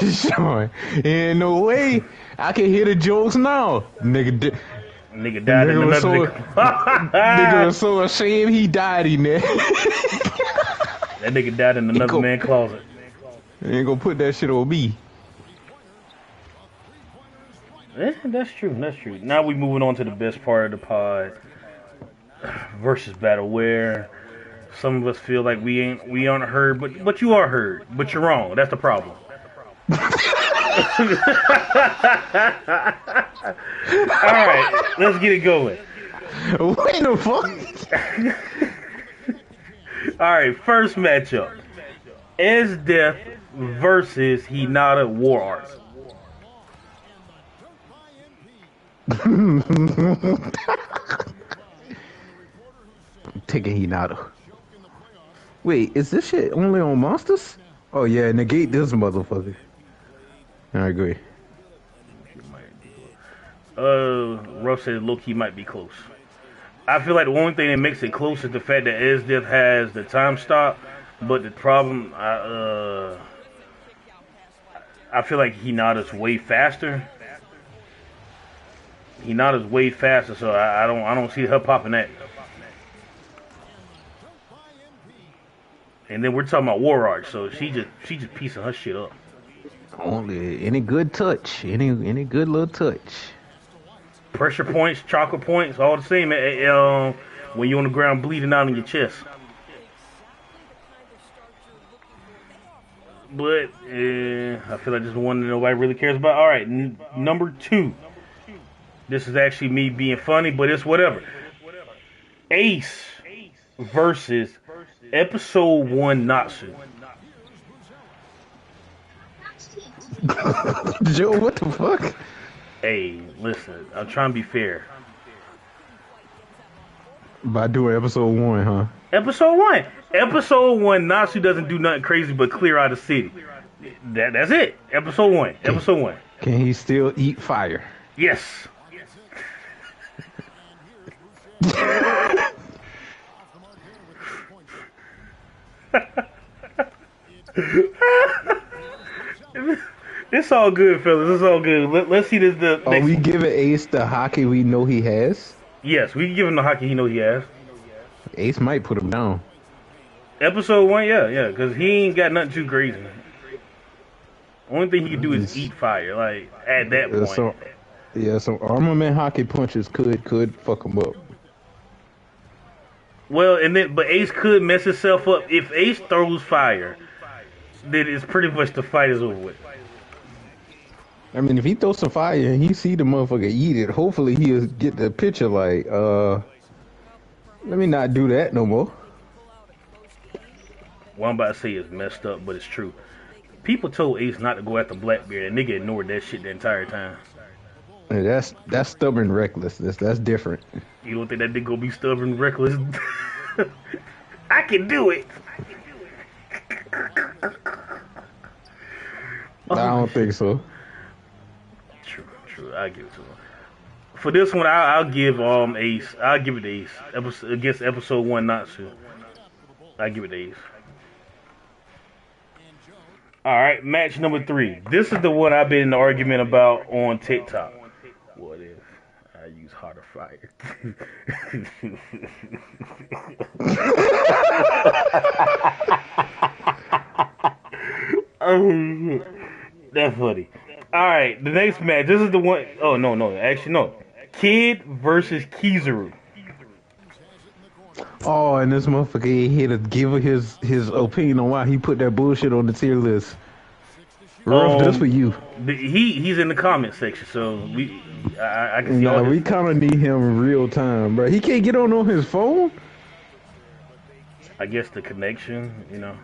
Sean, ain't no way I can hear the jokes now. Nigga died in the nigga was so ashamed he died in there. That nigga died in another man's closet. Ain't gonna put that shit on me. That's true. That's true. Now we moving on to the best part of the pod. Versus battle, where some of us feel like we aren't heard, but you are heard. But you're wrong. That's the problem. All right, let's get it going. Wait the fuck. All right, first matchup: Esdeath versus Hinata War Arts. Taking Hinata. Wait, is this shit only on Monsters? Oh yeah, negate this motherfucker. I agree. Ruff said low-key might be close. I feel like the only thing that makes it close is the fact that Esdeath has the time stop, but the problem, I feel like Hinata's way faster. Hinata's way faster, so I don't see her popping that. And then we're talking about War Arch, so she just piecing her shit up. Only any good touch, any good little touch. Pressure points, chocolate points, all the same. When you're on the ground bleeding out in your chest. But I feel like this is one that nobody really cares about. All right, number 2. This is actually me being funny, but it's whatever. Ace versus Episode 1 Natsu. Joe, what the fuck? Hey, listen, I'm trying to be fair. By doing episode 1, huh? Episode 1. Episode 1, Natsu doesn't do nothing crazy but clear out the city. That's it. Episode 1. Episode 1. Can he still eat fire? Yes. It's all good, fellas. It's all good. Let's see this. The Are we giving Ace the hockey we know he has? Yes, we can give him the hockey he knows he has. Ace might put him down. Episode 1, yeah, because he ain't got nothing too crazy. Only thing he can do is eat fire. Like at that point. So armament hockey punches could fuck him up. Well, but Ace could mess himself up if Ace throws fire. Then it's pretty much the fight is over with. I mean, if he throws some fire and he see the motherfucker eat it, hopefully he'll get the picture like, let me not do that no more. What I'm about to say is messed up, but it's true. People told Ace not to go after Blackbeard, and nigga ignored that shit the entire time. Hey, that's stubborn recklessness. That's different. You don't think that nigga gonna be stubborn reckless? I can do it. I don't think so. True. I give it to him. For this one, I'll give Ace. I'll give it to Ace. Against episode 1, Natsu. I give it to Ace. All right, match number 3. This is the one I've been in the argument about on TikTok. What if I use Heart of Fire? That's funny. All right, the next match. This is the one. Oh no. Actually, no. Kid versus Kizaru. Oh, and this motherfucker here to give his opinion on why he put that bullshit on the tier list. Ruff, this for you. He's in the comment section, so I can see all we kind of need him real time, bro. He can't get on his phone. I guess the connection, you know.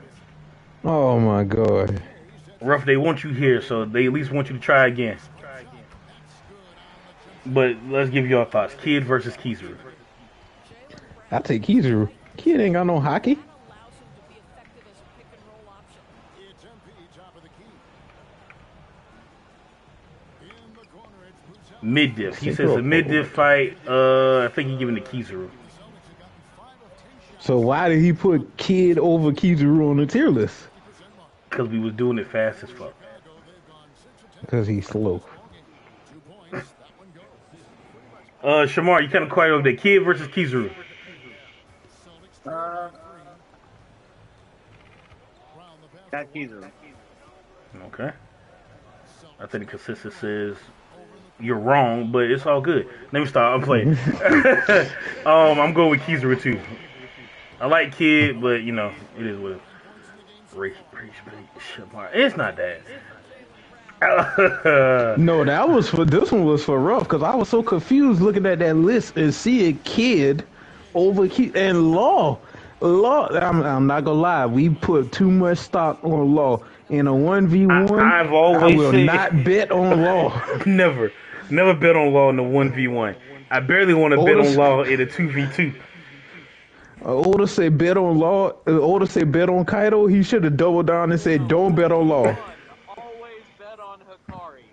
Oh my god. Ruff, they want you here, so they at least want you to try again. But let's give your thoughts. Kid versus Kizaru. I take Kizaru. Kid ain't got no hockey. Mid-diff. He says a mid-diff fight. I think he's giving the Kizaru. So why did he put Kid over Kizaru on the tier list? Because we was doing it fast as fuck. Because he's slow. Shamar, you kind of quiet over there. Kid versus Kizaru. Got Kizaru. Okay. I think the consensus says you're wrong, but it's all good. Let me stop. I'm playing. I'm going with Kizaru too. I like Kid, but you know it is what it is. It's not that. No, this one was for Ruff because I was so confused looking at that list and seeing Kid over Kid and Law. I'm not gonna lie, we put too much stock on Law in a 1v1. I've always I will said, not bet on Law. Never bet on Law in the 1v1. I barely want to bet on Law in a 2v2. Oda said bet on Law. Oda said bet on Kaido. He should have doubled down and said don't bet on Law. Always bet on Hikari,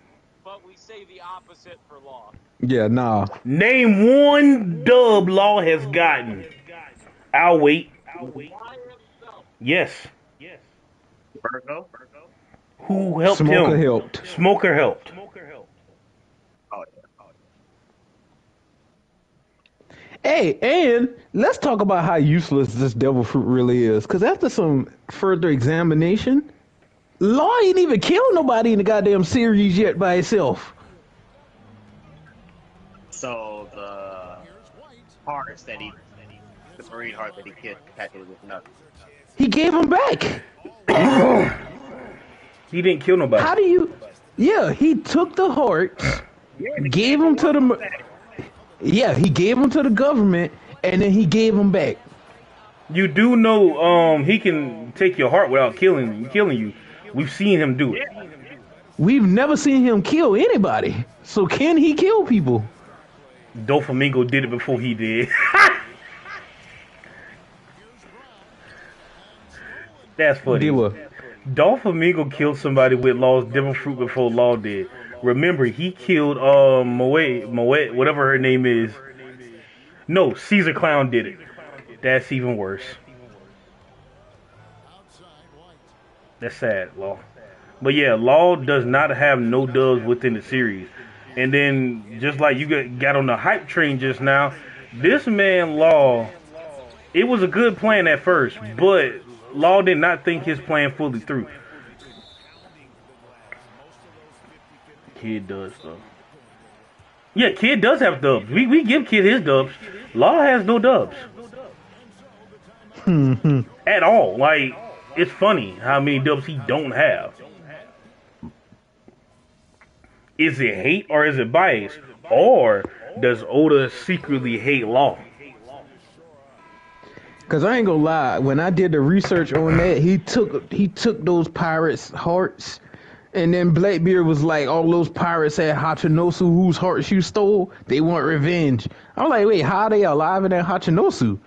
but we say the opposite for Law. Yeah, nah. Name one dub Law has gotten. I'll wait. Yes. Virgo? Who helped Smoker him? helped. Smoker helped. Oh, Hey, and let's talk about how useless this devil fruit really is. Because after some further examination, Law ain't even killed nobody in the goddamn series yet by itself. So the hearts that the marine heart that he captured with nothing. He gave them back. He didn't kill nobody. How do you? Yeah, he took the hearts, gave them to the. Yeah, he gave them to the government, and then he gave them back. You do know, he can take your heart without killing you. We've seen him do it. We've never seen him kill anybody. So can he kill people? Doflamingo did it before he did. That's funny. Doflamingo killed somebody with Law's devil fruit before Law did. Remember, he killed Moet, whatever her name is. No, Caesar Clown did it. That's even worse. That's sad, Law. But yeah, Law does not have no dubs within the series. And then, just like you got on the hype train just now, this man, Law, it was a good plan at first, but Law did not think his plan fully through. Kid does, though. Yeah, Kid does have dubs. We give Kid his dubs. Law has no dubs. At all. Like, it's funny how many dubs he don't have. Is it hate or is it bias? Or does Oda secretly hate Law? Cause I ain't gonna lie, when I did the research on that, he took those pirates' hearts, and then Blackbeard was like, all those pirates had Hachinosu whose hearts you stole. They want revenge. I'm like, wait, how are they alive in that Hachinosu?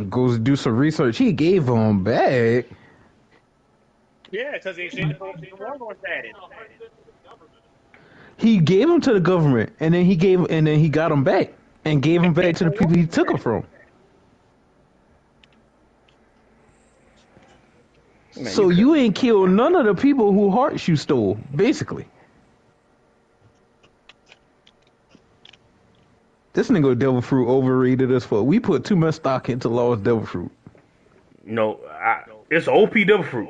Goes do some research. He gave them back. Yeah, because they exchanged the Warlord status. He gave them to the government, and then he got them back, and gave them back to the people he took them from. Man, so you ain't killed none of the people who hearts you stole, basically. This nigga Devil Fruit overrated as fuck. We put too much stock into Law's Devil Fruit. No, it's OP Devil Fruit.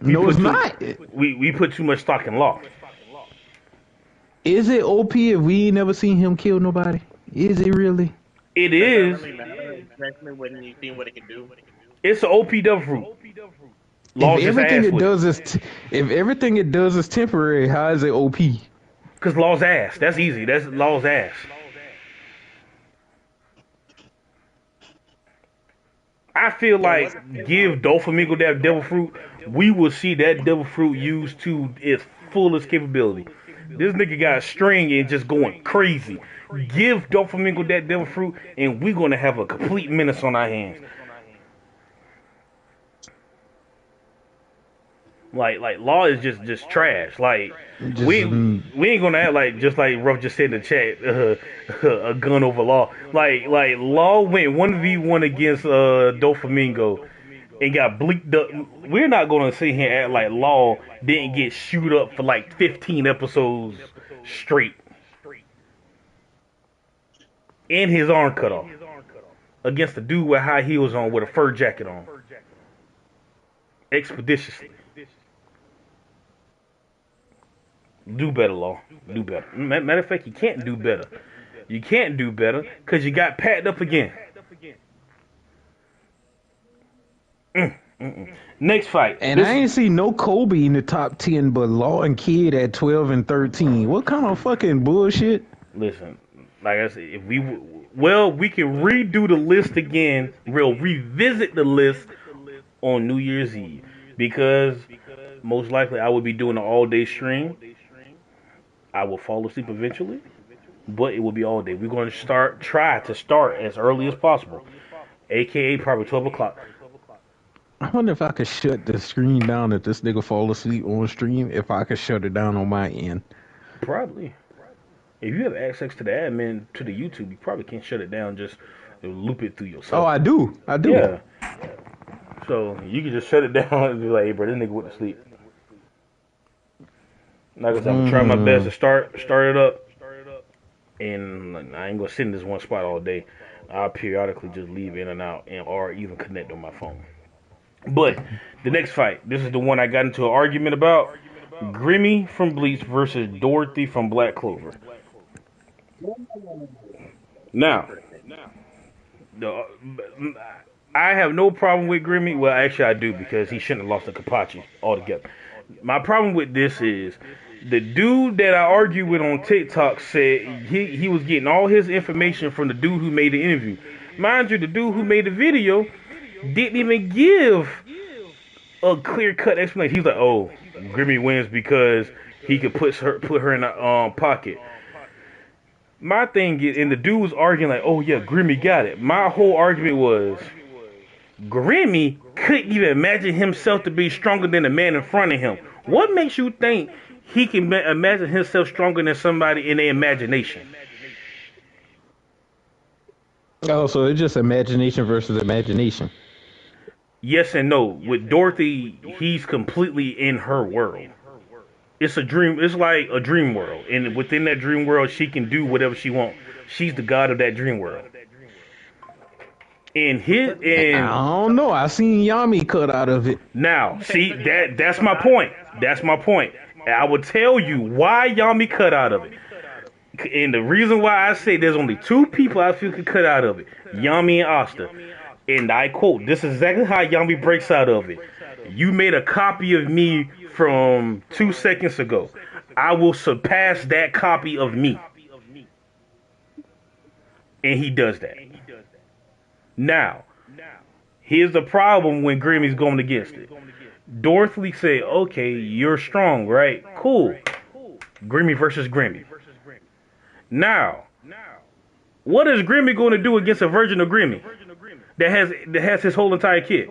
No, it's not. We put too much stock in Law. Is it OP if we ain't never seen him kill nobody? Is it really? It is. Especially when you see what it can do. It's an OP Devil Fruit. If everything it does is temporary, how is it OP? Because Law's ass. That's easy. That's Law's ass. I feel like give Doflamingo that Devil Fruit, we will see that Devil Fruit used to its fullest capability. This nigga got a string and just going crazy. Give Doflamingo that Devil Fruit, and we're gonna have a complete menace on our hands. Like Law is just trash. Like we ain't gonna act like, just like Ruff just said in the chat, a gun over Law. Like Law went 1v1 against Doflamingo and got bleaked up. We're not gonna sit here and act like Law didn't get shoot up for like 15 episodes straight, and his arm cut off against a dude with high heels on with a fur jacket on, expeditiously. Do better, Law. Do better. Matter of fact, you can't do better. You can't do better because you got packed up again. Next fight. And I ain't see no Kobe in the top 10, but Law and Kid at 12 and 13. What kind of fucking bullshit? Listen, like I said, we can redo the list again. We'll revisit the list on New Year's Eve because most likely I will be doing an all-day stream. I will fall asleep eventually, but it will be all day. We're going to try to start as early as possible, aka probably 12 o'clock. I wonder if I could shut the screen down if this nigga fall asleep on stream, if I could shut it down on my end. Probably. If you have access to the admin to the YouTube, you probably can't shut it down, just loop it through yourself. Oh, I do. Yeah. So you can just shut it down and be like, hey, bro, this nigga went to sleep. Like I said, I'm gonna try my best to start it up, and I ain't gonna sit in this one spot all day. I'll periodically just leave in and out, or even connect on my phone. But the next fight, this is the one I got into an argument about: Grimmy from Bleach versus Dorothy from Black Clover. Now, I have no problem with Grimmy. Well, actually, I do, because he shouldn't have lost to Kapachi altogether. My problem with this is the dude that I argued with on TikTok said he was getting all his information from the dude who made the interview. Mind you, the dude who made the video didn't even give a clear-cut explanation. He's like, oh, Grimmy wins because he could put her in a pocket. My thing is, and the dude was arguing like, oh yeah, Grimmy got it. My whole argument was, Grimmy couldn't even imagine himself to be stronger than the man in front of him. What makes you think he can imagine himself stronger than somebody in their imagination. Oh, so it's just imagination versus imagination. Yes and no. With Dorothy, he's completely in her world. It's a dream. It's like a dream world, and within that dream world, she can do whatever she wants. She's the god of that dream world. And I don't know. I seen Yami cut out of it. Now, see that's my point. That's my point. I will tell you why Yami cut out of it. And the reason why I say there's only two people I feel could cut out of it, Yami and Asta. And I quote, this is exactly how Yami breaks out of it. You made a copy of me from 2 seconds ago. I will surpass that copy of me. And he does that. Now, here's the problem when Grimmy's going against it. Dorothy said, okay, you're strong, right? Cool. Grimmy versus Grimmy. Now, what is Grimmy going to do against a version of Grimmy that has his whole entire kit?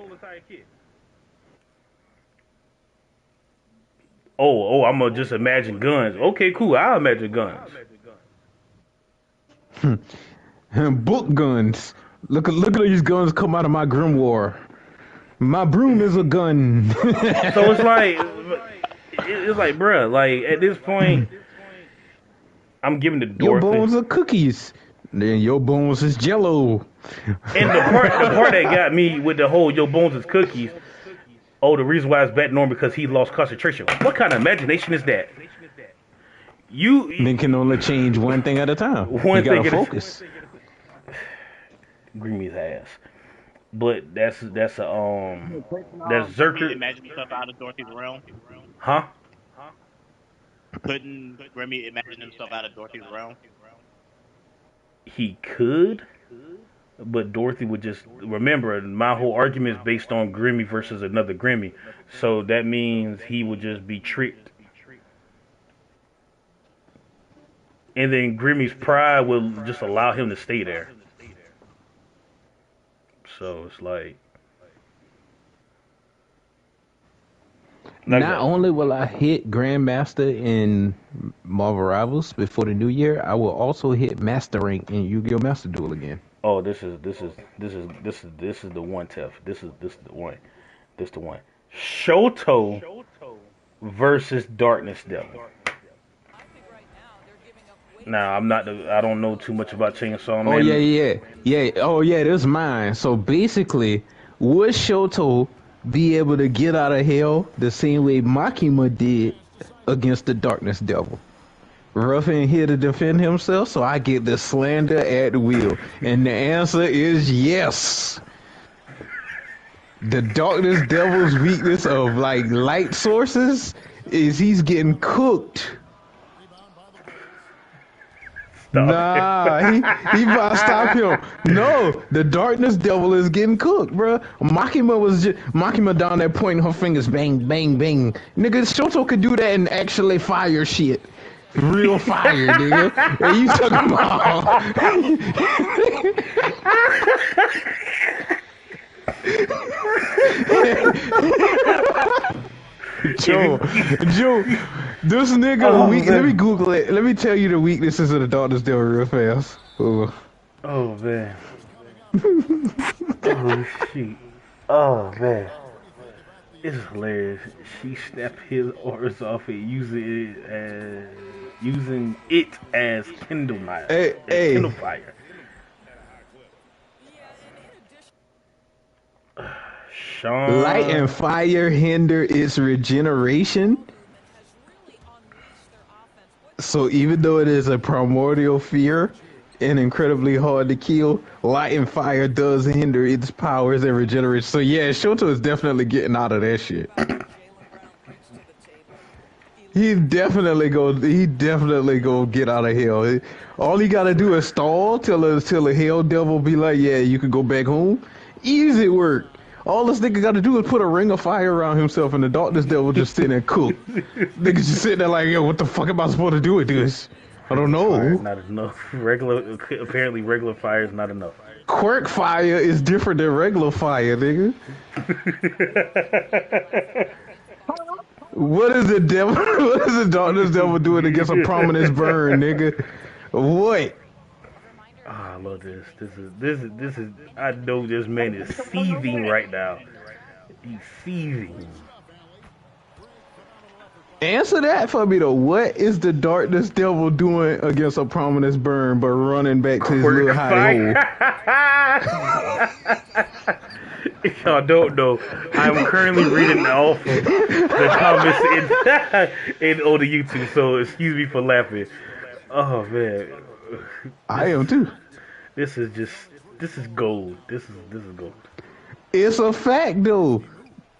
Oh, I'm gonna just imagine guns. Okay, cool. I'll imagine guns. Book guns. Look at these guns come out of my grimoire. My broom is a gun. So it's like, bruh, like at this point, I'm giving the Dorothy. Your bones are cookies. Then your bones is Jello. And the part that got me with the whole your bones is cookies. Oh, the reason why it's bad norm because he lost concentration. What kind of imagination is that? Then can only change one thing at a time. You gotta focus. Grimmy's ass. But that's Zerker. Imagine himself out of Dorothy's realm. Huh? Couldn't Grimmy imagine himself out of Dorothy's realm? He could, but Dorothy would just remember. My whole argument is based on Grimmy versus another Grimmy, so that means he would just be tricked, and then Grimmy's pride will just allow him to stay there. So it's like. Not only will I hit Grandmaster in Marvel Rivals before the new year, I will also hit Master Rank in Yu-Gi-Oh! Master Duel again. Oh, this is the one, Tef. This is the one. This the one. Shoto versus Darkness Devil. Now I don't know too much about Chainsaw Man. Oh yeah. Oh yeah, this is mine. So basically, would Shoto be able to get out of hell the same way Makima did against the Darkness Devil? Ruffin here to defend himself, so I get the slander at will. And the answer is yes. The Darkness Devil's weakness of like light sources is he's getting cooked. Nah, he about to stop him. No, the Darkness Devil is getting cooked, bro. Makima down there pointing her fingers, bang, bang, bang. Nigga, Shoto could do that and actually fire shit. Real fire, nigga. What you talking about? Joe, this nigga, let me Google it. Let me tell you the weaknesses of the Darkness Devil real fast. Oh man. Oh shit. Oh man. It's hilarious. She snapped his orders off and using it as Kindle fire. Kindle fire. Sean. Light and fire hinder its regeneration. So even though it is a primordial fear and incredibly hard to kill, light and fire does hinder its powers and regeneration. So yeah, Shoto is definitely getting out of that shit. He definitely go get out of hell. All he gotta do is stall till the hell devil be like, yeah, you can go back home. Easy work. All this nigga gotta do is put a ring of fire around himself and the Darkness Devil just sitting there cooked. Nigga just sitting there like, yo, what the fuck am I supposed to do with this? I don't know. Fire, not enough. Apparently regular fire is not enough. Quirk fire is different than regular fire, nigga. What is the devil? What is the darkness devil doing against a prominence burn, nigga? What? Oh, I love this. This is. I know this man is seething right now. He's seething. Answer that for me though. What is the darkness devil doing against a prominence burn but running back to his little hidey hole? Y'all don't know. I'm currently reading off of the comments on the YouTube, so excuse me for laughing. Oh man, I am too. This is gold. This is gold. It's a fact though.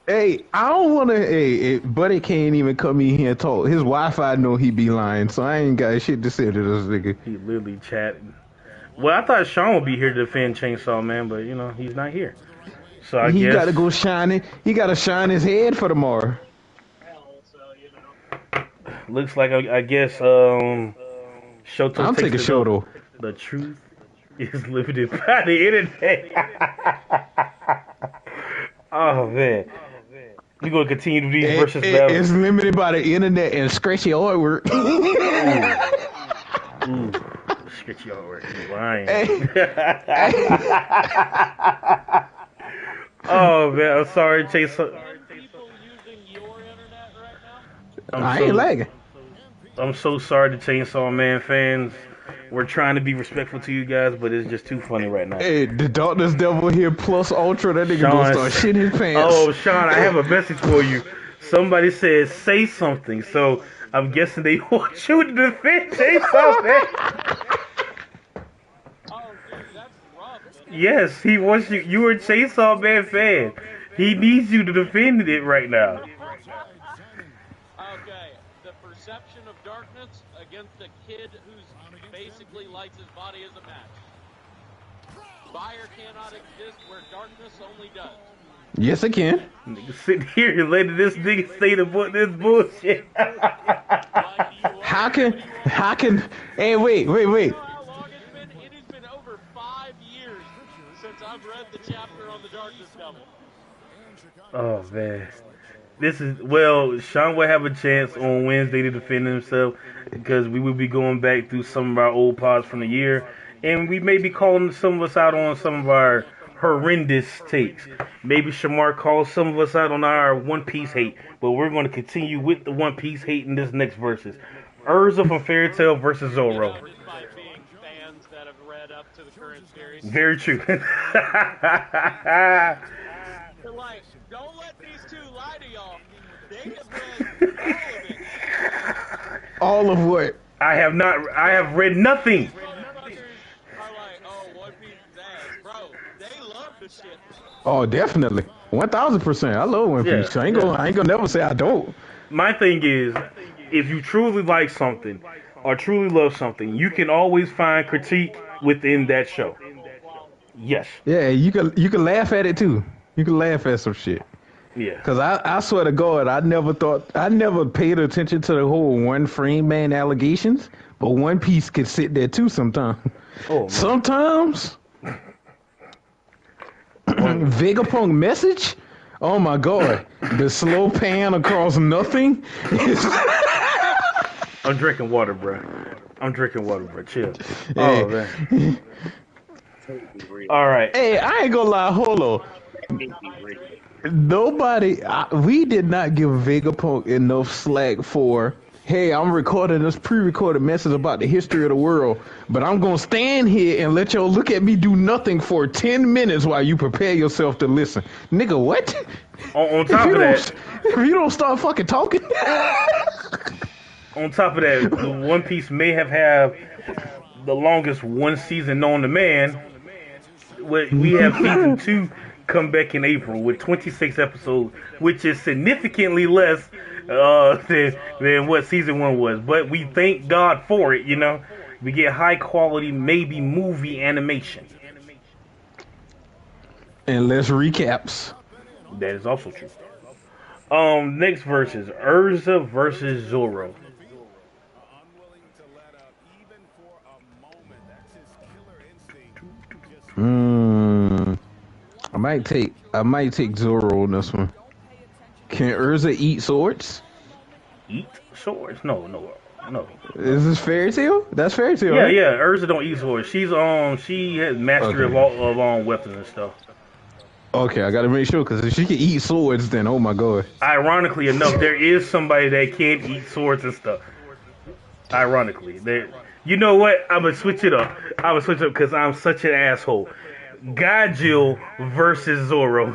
Hey, I don't want to. Hey, Buddy can't even come in here and talk. His Wi-Fi know he be lying, so I ain't got shit to say to this nigga. He literally chatting. Well, I thought Sean would be here to defend Chainsaw Man, but you know he's not here. So I guess he got to go shining. He got to shine his head for tomorrow. Looks like I guess Shoto. I'll take a Shoto. The truth is limited by the internet. Oh man. We're going to continue to do these versus battles. It's limited by the internet and scratchy artwork. Ooh. Scratchy artwork. You're lying. Oh, man. I'm sorry, Chase. I ain't lagging. I'm so sorry to Chainsaw Man fans. We're trying to be respectful to you guys, but it's just too funny right now. Hey, the Darkness Devil here plus Ultra, that nigga gonna start shitting his pants. Oh, Sean, I have a message for you. Somebody said, say something. So I'm guessing they want you to defend Chainsaw Man. Yes, he wants you. You're a Chainsaw Man fan. He needs you to defend it right now. Okay, the perception of darkness against a kid who's basically lights his body as a match. Fire cannot exist where darkness only does. Yes, it can. Nigga sitting here and letting this nigga say this bullshit. How can, hey, wait. It has been over 5 years since I've read the chapter on the Darkness Devil. Oh, man. Sean will have a chance on Wednesday to defend himself because we will be going back through some of our old pods from the year, and we may be calling some of us out on some of our horrendous takes. Maybe Shamar calls some of us out on our One Piece hate, but we're going to continue with the One Piece hate in this next versus. Urza from Fairy Tail versus Zoro. Despite being fans that have read up to the current series. Very true. Like, don't let these two lie to y'all. They have read all of it. All of what? I have not. I have read nothing. Oh, definitely. 1,000%. I love One Piece. I ain't gonna never say I don't. My thing is, if you truly like something or truly love something, you can always find critique within that show. Yes. Yeah, you can laugh at it too. You can laugh at some shit. Yeah. Cause I swear to God, I never paid attention to the whole One Frame Man allegations, but One Piece could sit there too sometimes. Oh, sometimes. Vegapunk message? Oh my God. The slow pan across nothing? I'm drinking water, bro. Chill. Hey. Oh, man. All right. Hey, I ain't gonna lie. Hold on. We did not give Vegapunk enough slack for, hey, I'm recording this pre-recorded message about the history of the world, but I'm going to stand here and let y'all look at me do nothing for 10 minutes while you prepare yourself to listen. Nigga, what? On top of that, if you don't start fucking talking. On top of that, the One Piece may have the longest one season known to man. We have season 2 come back in April with 26 episodes, which is significantly less than what season 1 was. But we thank God for it, you know. We get high quality, maybe movie animation. And less recaps. That is also true. Next versus Urza versus Zoro. I might take Zoro on this one. Can Urza eat swords? eat swords? No. Is this Fairy Tail? That's Fairy Tail. Yeah, right? yeah. Urza don't eat swords. She has mastery of all weapons and stuff. Okay, I gotta make sure because if she can eat swords, then oh my god. Ironically enough, there is somebody that can eat swords and stuff. Ironically, you know what? I'm gonna switch it up. Because I'm such an asshole. Gajil versus Zoro.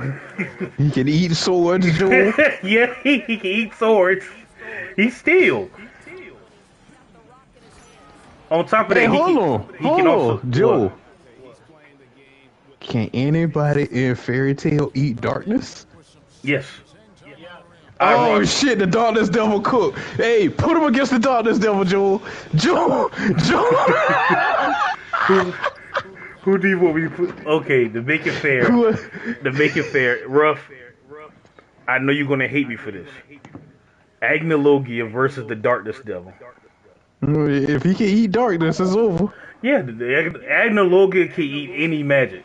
He can eat swords, Joel. Yeah, he can eat swords. He steal. On top of that, hold he can also on, Joel. Can anybody in Fairy Tail eat darkness? Yes. Oh shit, the Darkness Devil cook. Hey, put him against the Darkness Devil, Joel. Joel. Who do you want me to put? Okay, to make it fair, Rough. I know you're gonna hate me for this. Agnologia versus the Darkness Devil. If he can eat darkness, it's over. Yeah, the Agnologia can eat any magic.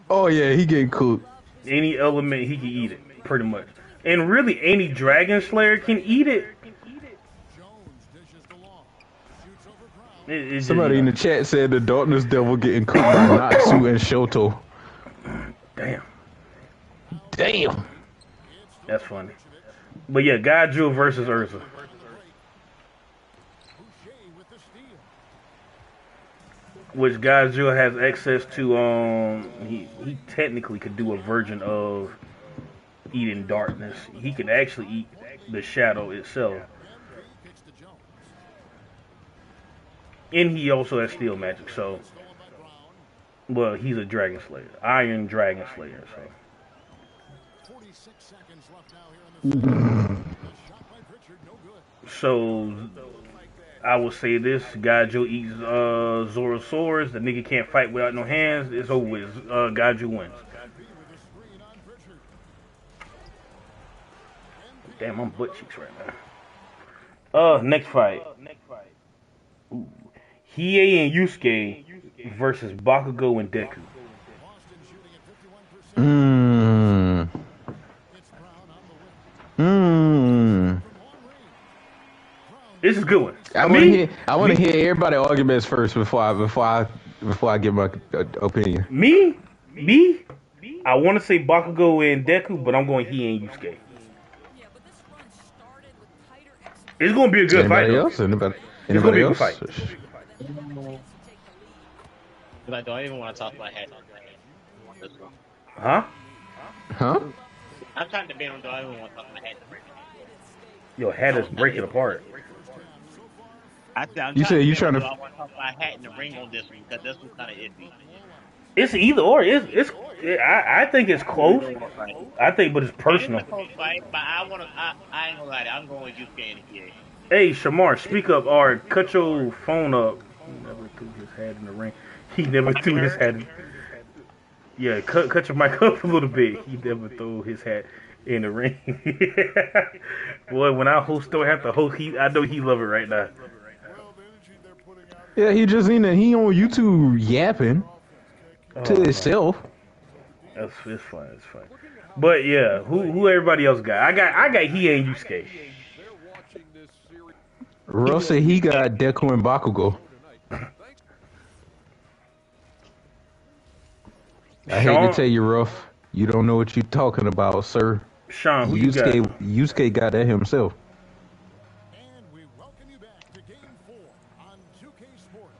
Oh yeah, he getting cooked. Any element, he can eat it, pretty much. And really, any Dragon Slayer can eat it. Somebody in the chat said the Darkness Devil getting cooked by Natsu and Shoto. Damn. That's funny. But yeah, Gajul versus Urza. Which Gajul has access to, he technically could do a version of eating darkness. He can actually eat the shadow itself. And he also has steel magic, so, well, he's a Dragon Slayer. Iron Dragon Slayer, so. I will say this: Gajul eats Zoro's swords. The nigga can't fight without no hands. It's over with. Gajul wins. Damn, I'm butt cheeks right now. Next fight. Ooh. Hiei and Yusuke versus Bakugo and Deku. This is a good one. I want to hear everybody's arguments first before I give my opinion. Me? I want to say Bakugo and Deku, but I'm going Hiei and Yusuke. It's going to be a good fight. It's going to be a good fight. But do I even want to talk about head? Huh? I'm trying to debate on do I even want to talk about head? Your head is breaking apart. You said you trying to. I want to talk about hat in the ring on this one because this one's kind of iffy. It's either or. I think it's close. I think, but it's personal. It's a close fight, but I ain't gonna lie. I'm going with Yusuke and Hiei. Hey, Shamar, speak up or cut your phone up. He never threw his hat in the ring. He never threw his hat in. Yeah, cut your mic up a little bit. He never threw his hat in the ring. Boy, when I host, don't have to host. I know he love it right now. Yeah, he just he on YouTube yapping to himself. It's fine. It's fine. But yeah, who everybody else got? I got Hiei and Yusuke. Russ said he got Deku and Bakugo. I hate to tell you, Ruff, you don't know what you're talking about, sir. Sean, who you got? Yusuke got that himself. And we welcome you back to Game 4 on 2K Sports.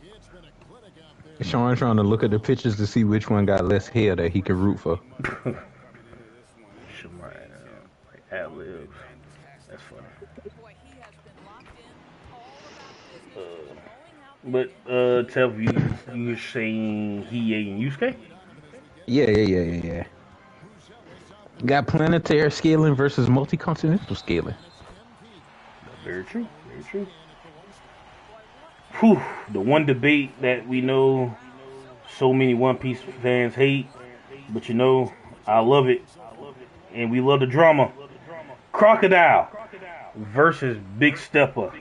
It's been a clinic out there. Sean's trying to look at the pictures to see which one got less hair that he can root for. Like ad-libs. That's funny. But Tev, you were saying Hiei and Yusuke? Yeah. Got planetary scaling versus multi-continental scaling. Very true. Whew, the one debate that we know so many One Piece fans hate, but I love it, and we love the drama. Crocodile versus Big Stepper,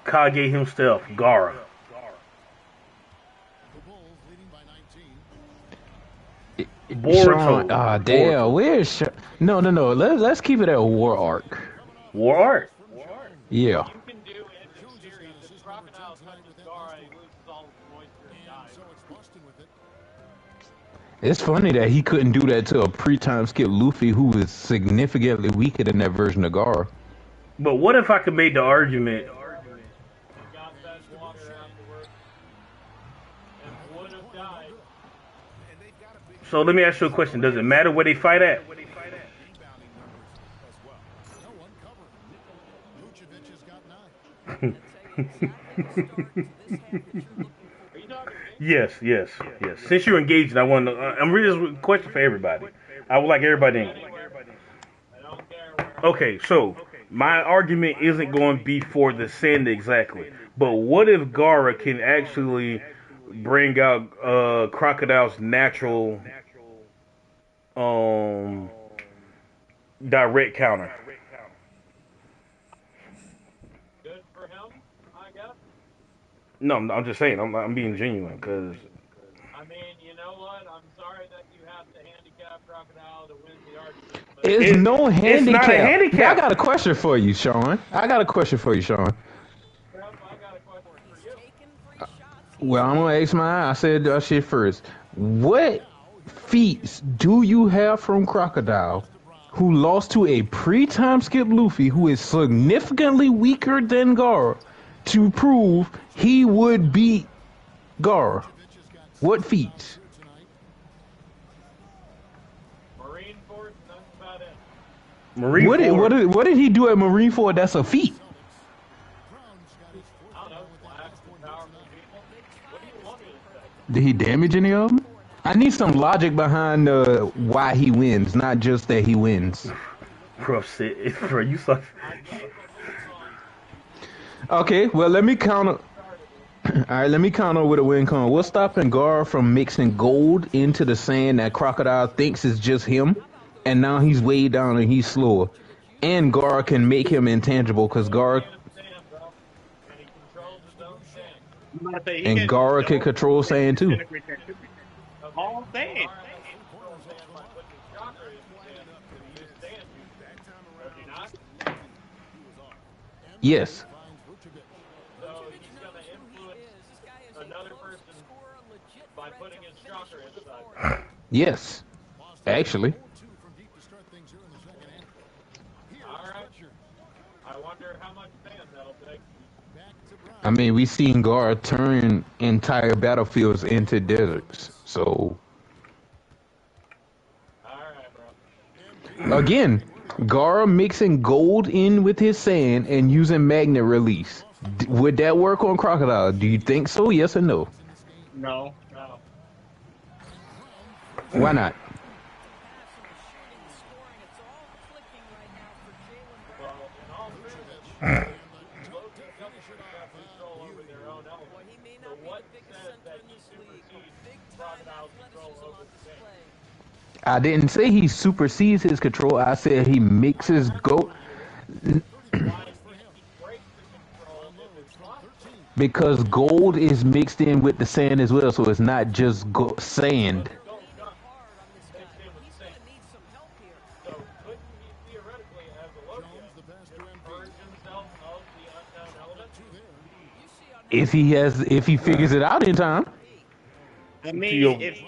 Kage himself, Gaara. Boruto. Damn. Where's No. Let's keep it at War Arc. War art. Yeah. You can do in the series if Crocodile touches Gara, he loses all his moisture and dies. It's funny that he couldn't do that to a pre-time skip Luffy who was significantly weaker than that version of Gara. But what if I could make the argument? He got fed water afterwards and would have died. So let me ask you a question. Does it matter where they fight at? Yes. Since you're engaged, I want to. I'm reading this question for everybody. I would like everybody in. Okay, so my argument isn't going to be for the sand exactly, but what if Gara can actually bring out Crocodile's natural direct counter? Good for him, I guess. No, I'm just saying. I'm being genuine because. I mean, you know what? I'm sorry that you have to handicap Crocodile to win the argument. It's no handicap. It's not a handicap. I got a question for you, Sean. Well, I'm gonna ask mine. I said that shit first. What feats do you have from Crocodile, who lost to a pre-time skip Luffy, who is significantly weaker than Gara, to prove he would beat Gara? What feats? Marine Force, that's about it. What did he do at Marine Ford that's a feat? I don't know, blast and powerful people. What do you want me to say? Did he damage any of them? I need some logic behind why he wins, not just that he wins. Bro, you suck. Okay, well, let me counter. Alright, let me counter with a win con. What's stopping Gara from mixing gold into the sand that Crocodile thinks is just him? And now he's way down and he's slower. And Gara can make him intangible because Gara... And Gara can control sand too. All sand. Yes. So he's going to influence another person by putting his shocker inside. Yes. Actually. Alright. I wonder how much sand that'll take. I mean, we've seen Gara turn entire battlefields into deserts. So... Again, Gara mixing gold in with his sand and using magnet release. Would that work on Crocodile? Do you think so? Yes or no? No. Why not? I didn't say he supersedes his control. I said he mixes gold. Because gold is mixed in with the sand as well, so it's not just sand. If he figures it out in time. I mean, if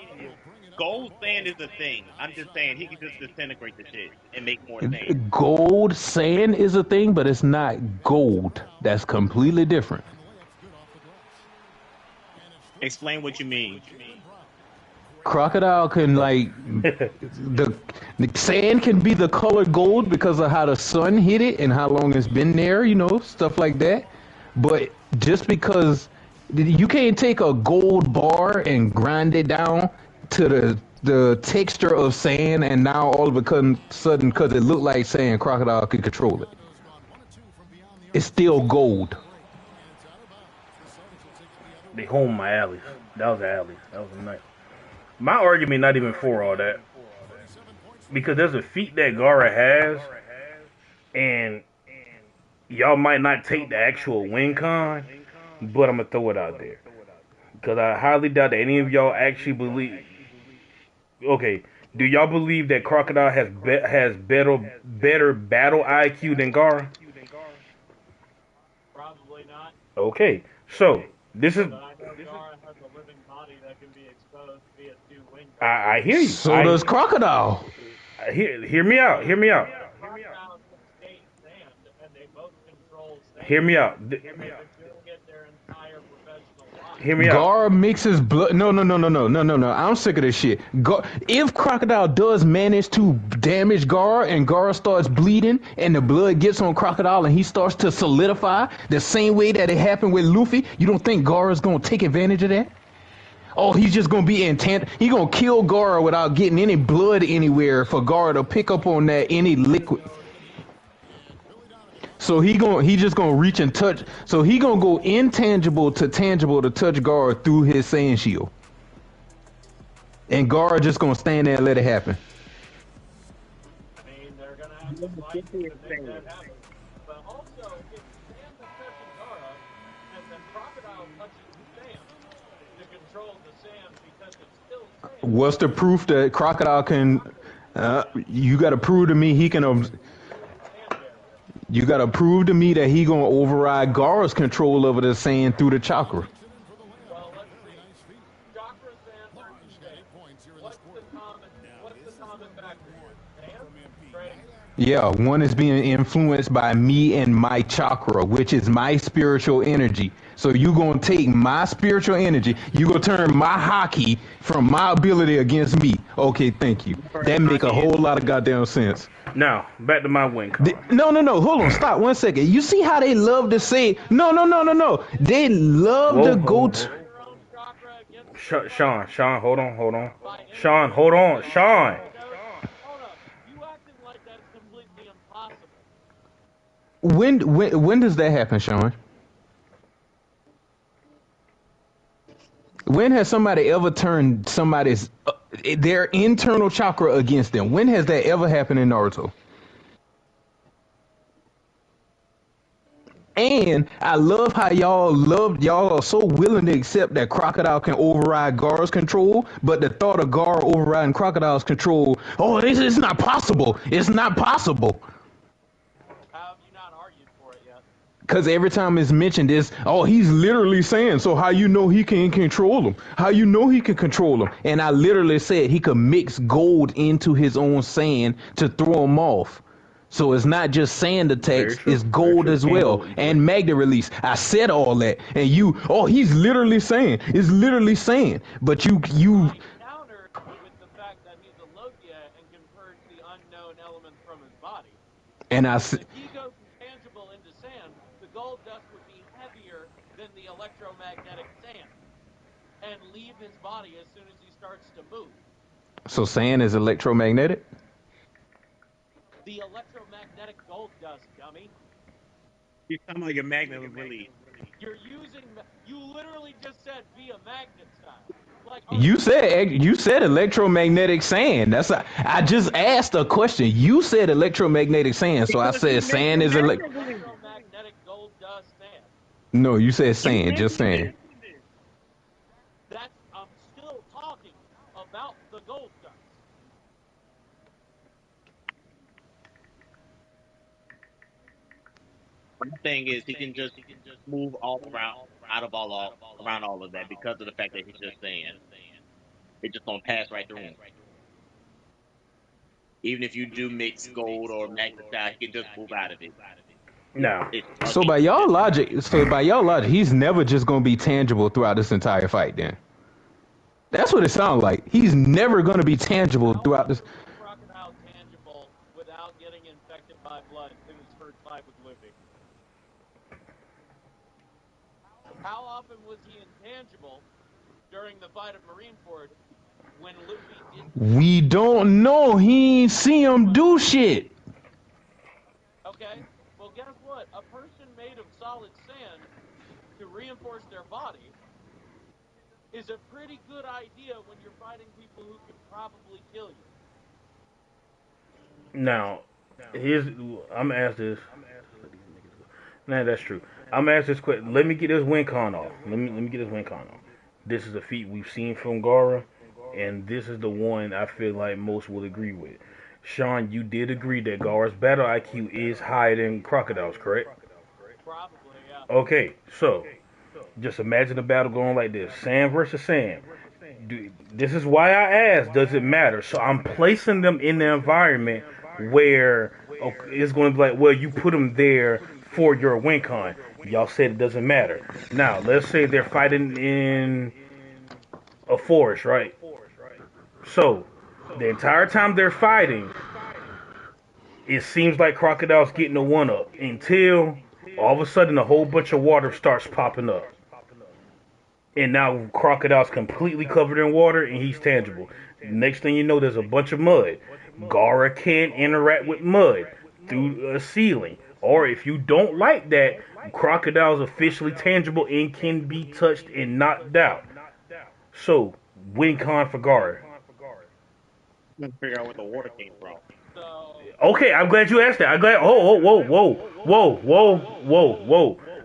gold sand is a thing, I'm just saying he can just disintegrate the shit and make more sand. Gold sand is a thing, but it's not gold. That's completely different. Explain what you mean. Crocodile can the sand can be the color gold because of how the sun hit it and how long it's been there, stuff like that. But just because you can't take a gold bar and grind it down to the texture of sand, and now all of a sudden, because it looked like sand, Crocodile could control it. It's still gold. They home my alleys. That was an alley. That was a nice. My argument not even for all that, because there's a feat that Gara has, and y'all might not take the actual win con, but I'm gonna throw it out there because I highly doubt that any of y'all actually believe. Okay, Do y'all believe that Crocodile has better battle IQ than Gara? Probably not. Okay, so this is. But I know Gara has a living body that can be exposed via 2 wing. I hear you. So does Crocodile. Hear me out. Hear me out. Crocodile can skate sand, and they both control sand. Hear me out. And they've been doing it their entire professional life. Hear me out. Gar mixes blood. No. I'm sick of this shit. If Crocodile does manage to damage Gar and Gar starts bleeding and the blood gets on Crocodile and he starts to solidify the same way that it happened with Luffy, you don't think Gar is going to take advantage of that? Oh, he's just going to be intent. He's going to kill Gar without getting any blood anywhere for Gar to pick up on that any liquid. So he just gonna reach and touch. So he gonna go intangible to tangible to touch Gar through his sand shield, and Gar just gonna stand there and let it happen. I mean, they're gonna have to fight to make that happen. But also, if Sand is touching Gara, and then Crocodile touches the sand to control the sand because it's still sand. What's the proof that Crocodile can? You gotta prove to me he can. You gotta prove to me that he gonna override Gar's control over the sand through the chakra. Well, let's see. Chakra, sand, versus sand. What's the common factor? Sand? Trading? Yeah, one is being influenced by me and my chakra, which is my spiritual energy. So you gonna take my spiritual energy, you gonna turn my hockey from my ability against me. Okay, thank you. That make a whole lot of goddamn sense. Now, back to my win. No. Hold on. Stop 1 second. You see how they love to say, no. They love to go to. Sean, hold on. Sean, hold on. Sean. You acting like that's completely impossible. When does that happen, Sean? When has somebody ever turned somebody's their internal chakra against them? When has that ever happened in Naruto? And I love how y'all are so willing to accept that Crocodile can override Gar's control, but the thought of Gar overriding Crocodile's control, it's not possible. It's not possible. How have you not argued for it yet? Because every time it's mentioned he's literally saying, so how you know he can control him? How you know he can control him? And I literally said he could mix gold into his own sand to throw him off. So it's not just sand attacks, it's gold as well. And Magna release. I said all that. And he's literally saying. It's literally saying. But you countered with the fact that he's a Logia and can purge the unknown elements from his body. And I said, if he goes from tangible into sand, the gold dust would be heavier than the electromagnetic sand and leave his body as soon as he starts to move. So sand is electromagnetic? The electromagnetic gold dust, dummy. You sound like a magnet release. You literally just said via magnet style. Like, you said electromagnetic sand. I just asked a question. You said electromagnetic sand, so I said sand is electromagnetic gold dust sand. No, you said sand, just sand. I'm still talking about the gold dust. The thing is, he can just move all around all of that because of the fact that he's just saying it just gonna pass right through him. Even if you do mix gold or magnetite, he can just move out of it. No. So by y'all logic, he's never just gonna be tangible throughout this entire fight. Then that's what it sounds like. He's never gonna be tangible throughout this. Crocodile tangible without getting infected by blood in his first fight with Luffy. How often was he intangible during the fight of Marineford when Luffy did? We don't know. He ain't see him do shit. Okay, well guess what? A person made of solid sand to reinforce their body is a pretty good idea when you're fighting people who could probably kill you. Now, I'm gonna ask this. Nah, that's true. I'm gonna ask this question. Let me get this win con off. Let me get this win con off. This is a feat we've seen from Gara. and this is the one I feel like most will agree with. Sean, you did agree that Gar's battle IQ is higher than Crocodile's, correct? Probably, yeah. Okay, so just imagine the battle going like this: Sam versus Sam. This is why I asked, does it matter? So I'm placing them in the environment where it's going to be like, well, you put them there for your win con. Y'all said it doesn't matter. Now, let's say they're fighting in a forest, right? So the entire time they're fighting, it seems like Crocodile's getting a one up until all of a sudden a whole bunch of water starts popping up. And now Crocodile's completely covered in water and he's tangible. Next thing you know, there's a bunch of mud. Gara can interact with mud through a ceiling. Or if you don't like that, Crocodile's officially tangible and can be touched and knocked out. So, win con for Gara. Let's figure out where the water came from. Okay, I'm glad you asked that. I'm glad. Whoa.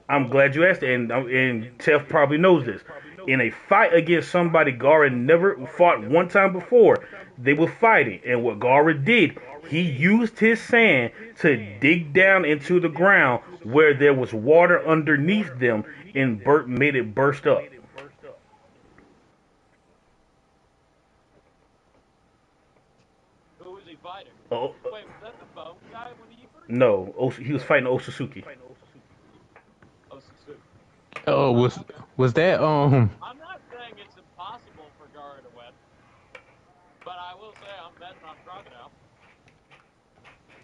I'm glad you asked that, and Tef probably knows this. In a fight against somebody Gara never fought one time before, they were fighting, and what Gara did, he used his sand to dig down into the ground where there was water underneath them, and made it burst up. Who was he fighting? Oh, Wait, was that the bone guy when he first? no, he was fighting Osasuke. Oh, was that I'm not saying it's impossible for Gara to win, but I will say I'm betting on Crocodile.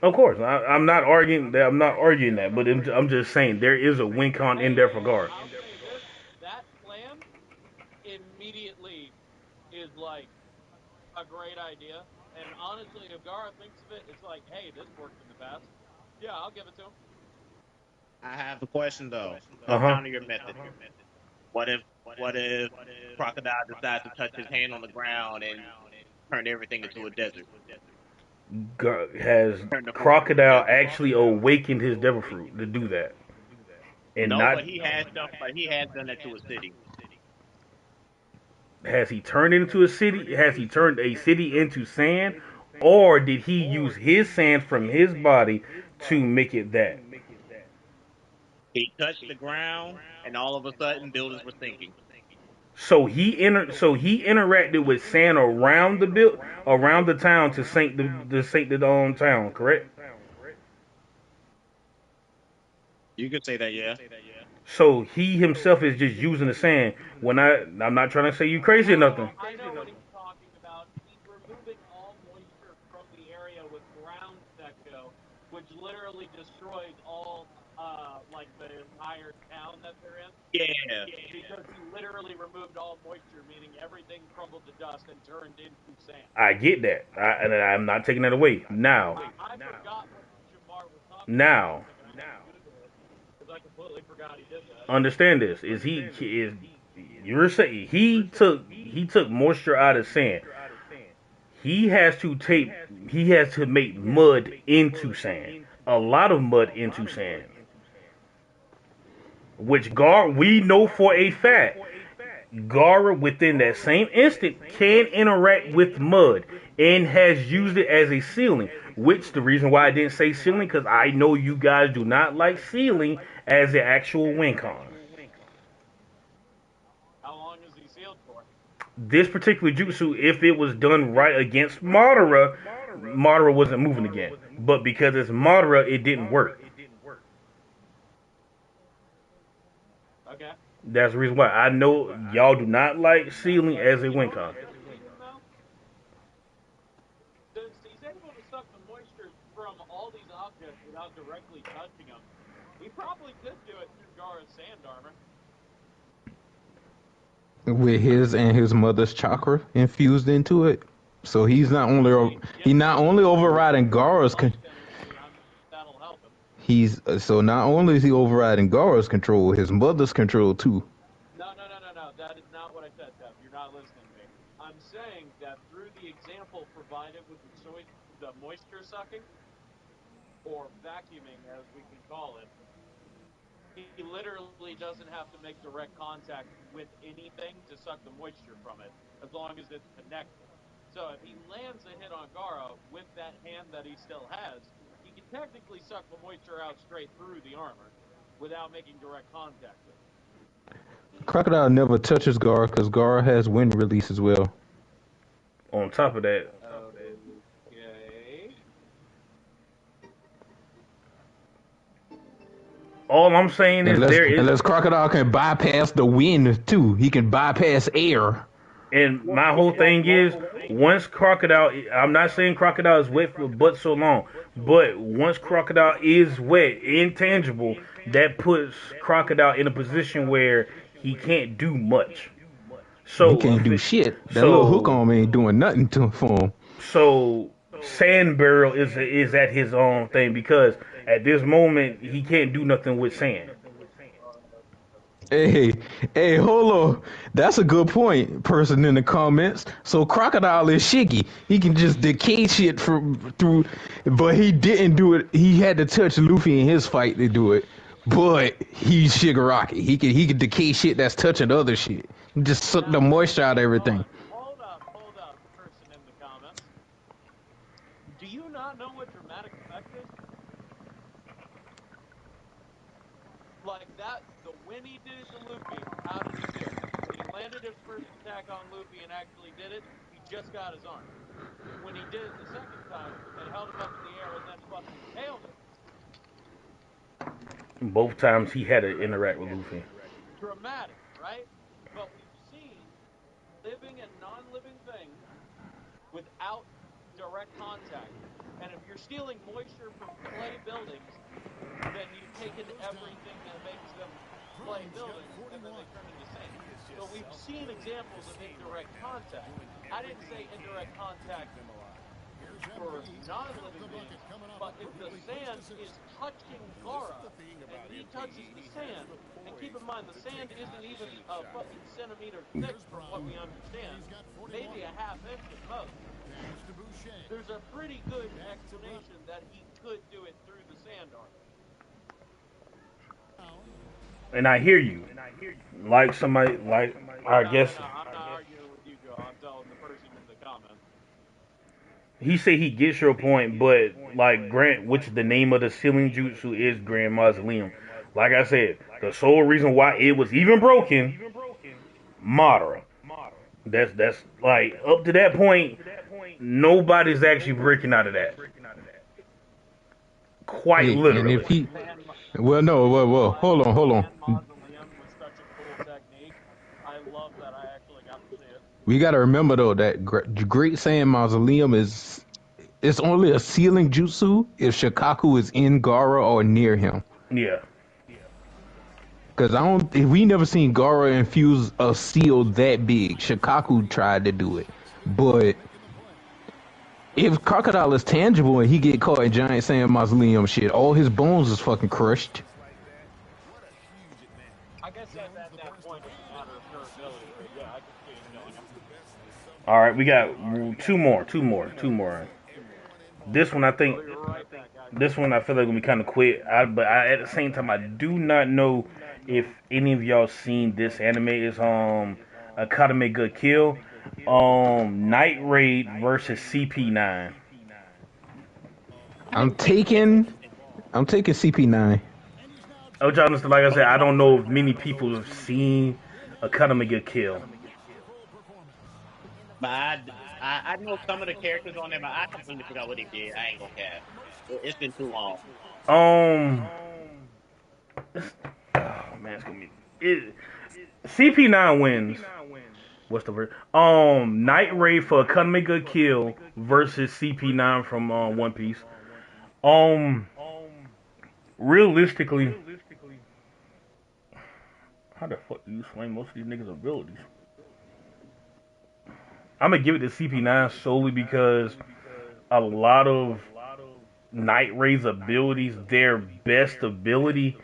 Of course, I'm not arguing that. I'm not arguing that, but I'm just saying there is a win con in there for Gara. I'll say this: that plan immediately is like a great idea, and honestly, if Gara thinks of it, it's like, hey, this worked in the past. Yeah, I'll give it to him. I have a question though. Uh-huh. Counter your method. What if Crocodile decides to touch his hand on the ground and turn everything into a desert? Has Crocodile actually awakened his devil fruit to do that? And no, not but he has done that to a city. Has he turned into a city? Has he turned a city into sand? Or did he use his sand from his body to make it that? He touched the ground, and all of a sudden, buildings were sinking. So he interacted with sand around the town to sink the town, correct? You could say that, yeah. So he himself is just using the sand. I'm not trying to say you crazy or nothing. I know what he's talking about. He's removing all moisture from the area with ground secco, which literally destroys all, like the entire town that they're in. Yeah. Because he literally removed all moisture, meaning everything crumbled to dust and turned into sand. I get that, and I'm not taking that away. Now, I forgot what Jamar was talking now, about. Because I completely forgot he did that. understand this: you're saying he took moisture out of sand. He has to make mud into sand, a lot of mud into sand, which we know for a fact. Gara, within that same instant, can interact with mud and has used it as a ceiling. Which the reason why I didn't say ceiling, because I know you guys do not like ceiling as the actual win con. How long is he sealed for? This particular jutsu, if it was done right against Madara wasn't moving again. But because it's Madara, it didn't work. Okay. That's the reason why. I know y'all do not like ceiling as a win con. He's able to suck the moisture from all these objects without directly touching them. He probably could do it through Gara's sand armor. with his and his mother's chakra infused into it? So he's not only overriding Gara's That'll help him. so not only is he overriding Gara's control, his mother's control too. No. That is not what I said, Jeff. You're not listening to me. I'm saying that through the example provided with the moisture sucking, or vacuuming as we can call it, he literally doesn't have to make direct contact with anything to suck the moisture from it, as long as it's connected. So if he lands a hit on Gara with that hand that he still has, he can technically suck the moisture out straight through the armor without making direct contact with it. Crocodile never touches Gara because Gara has wind release as well. On top of that, Okay. all I'm saying is Unless Crocodile can bypass the wind too. He can bypass air. And my whole thing is, once Crocodile, I'm not saying Crocodile is wet for but so long, but once Crocodile is wet, intangible, that puts Crocodile in a position where he can't do much. So he can't do shit. That little hook on me ain't doing nothing for him. So Sand Barrel is at his own thing because at this moment he can't do nothing with sand. Hey, hold on. That's a good point, person in the comments. So Crocodile is Shiggy. He can just decay shit through, but he didn't do it. He had to touch Luffy in his fight to do it. But he's Shigaraki. He can decay shit that's touching other shit. He just suck the moisture out of everything. Hold up, person in the comments. Do you not know what dramatic effect is? Like that, when he did it to Luffy, how did he do it? When he landed his first attack on Luffy and actually did it, he just got his arm. When he did it the second time, it held him up in the air and then fucking nailed it. Both times he had to interact with Luffy. Dramatic, right? But we've seen living and non-living things without direct contact. And if you're stealing moisture from clay buildings, then you've taken everything that makes them clay buildings and then they turn into sand. So we've seen examples of indirect contact. I didn't say indirect contact for non-living beings, but if the sand is touching Gara and he touches the sand, and keep in mind the sand isn't even a fucking centimeter thick from what we understand, maybe a half inch at most. There's a pretty good explanation that he could do it through the sand armor. And I hear you. Like somebody, like, I guess. I'm not arguing with you, Joe. I'm telling the person in the comments. He said he gets your point, but like Grant, which the name of the sealing jutsu is Grand Mausoleum. Like I said, the sole reason why it was even broken, Madara. That's like up to that point, nobody's actually breaking out of that. Quite literally. And if he, well, hold on. We gotta remember though that Great Sand Mausoleum it's only a sealing jutsu if Shikaku is in Gara or near him. Yeah. Cause we never seen Gara infuse a seal that big. Shikaku tried to do it, but if Crocodile is tangible and he get caught in Giant Sand Mausoleum shit, all his bones is fucking crushed. I guess at that point it's a matter of durability, but yeah, I can see it going. All right, we got two more. This one I think, this one I feel like gonna be kind of quick. But at the same time, I do not know if any of y'all seen this anime. It's Akademe Good Kill, Night Raid versus CP9. I'm taking CP9. Oh, Jonathan, like I said, I don't know if many people have seen Akademe Good Kill. But I know some of the characters on there, but I completely forgot what he did. I ain't gonna care. It's been too long. Oh man, it's gonna be CP9 wins. What's the word? Night Raid for Akademe Good Kill versus CP9 from One Piece. Realistically, how the fuck do you explain most of these niggas' abilities? I'm gonna give it to CP9 solely because a lot of Night Raid's abilities, their best ability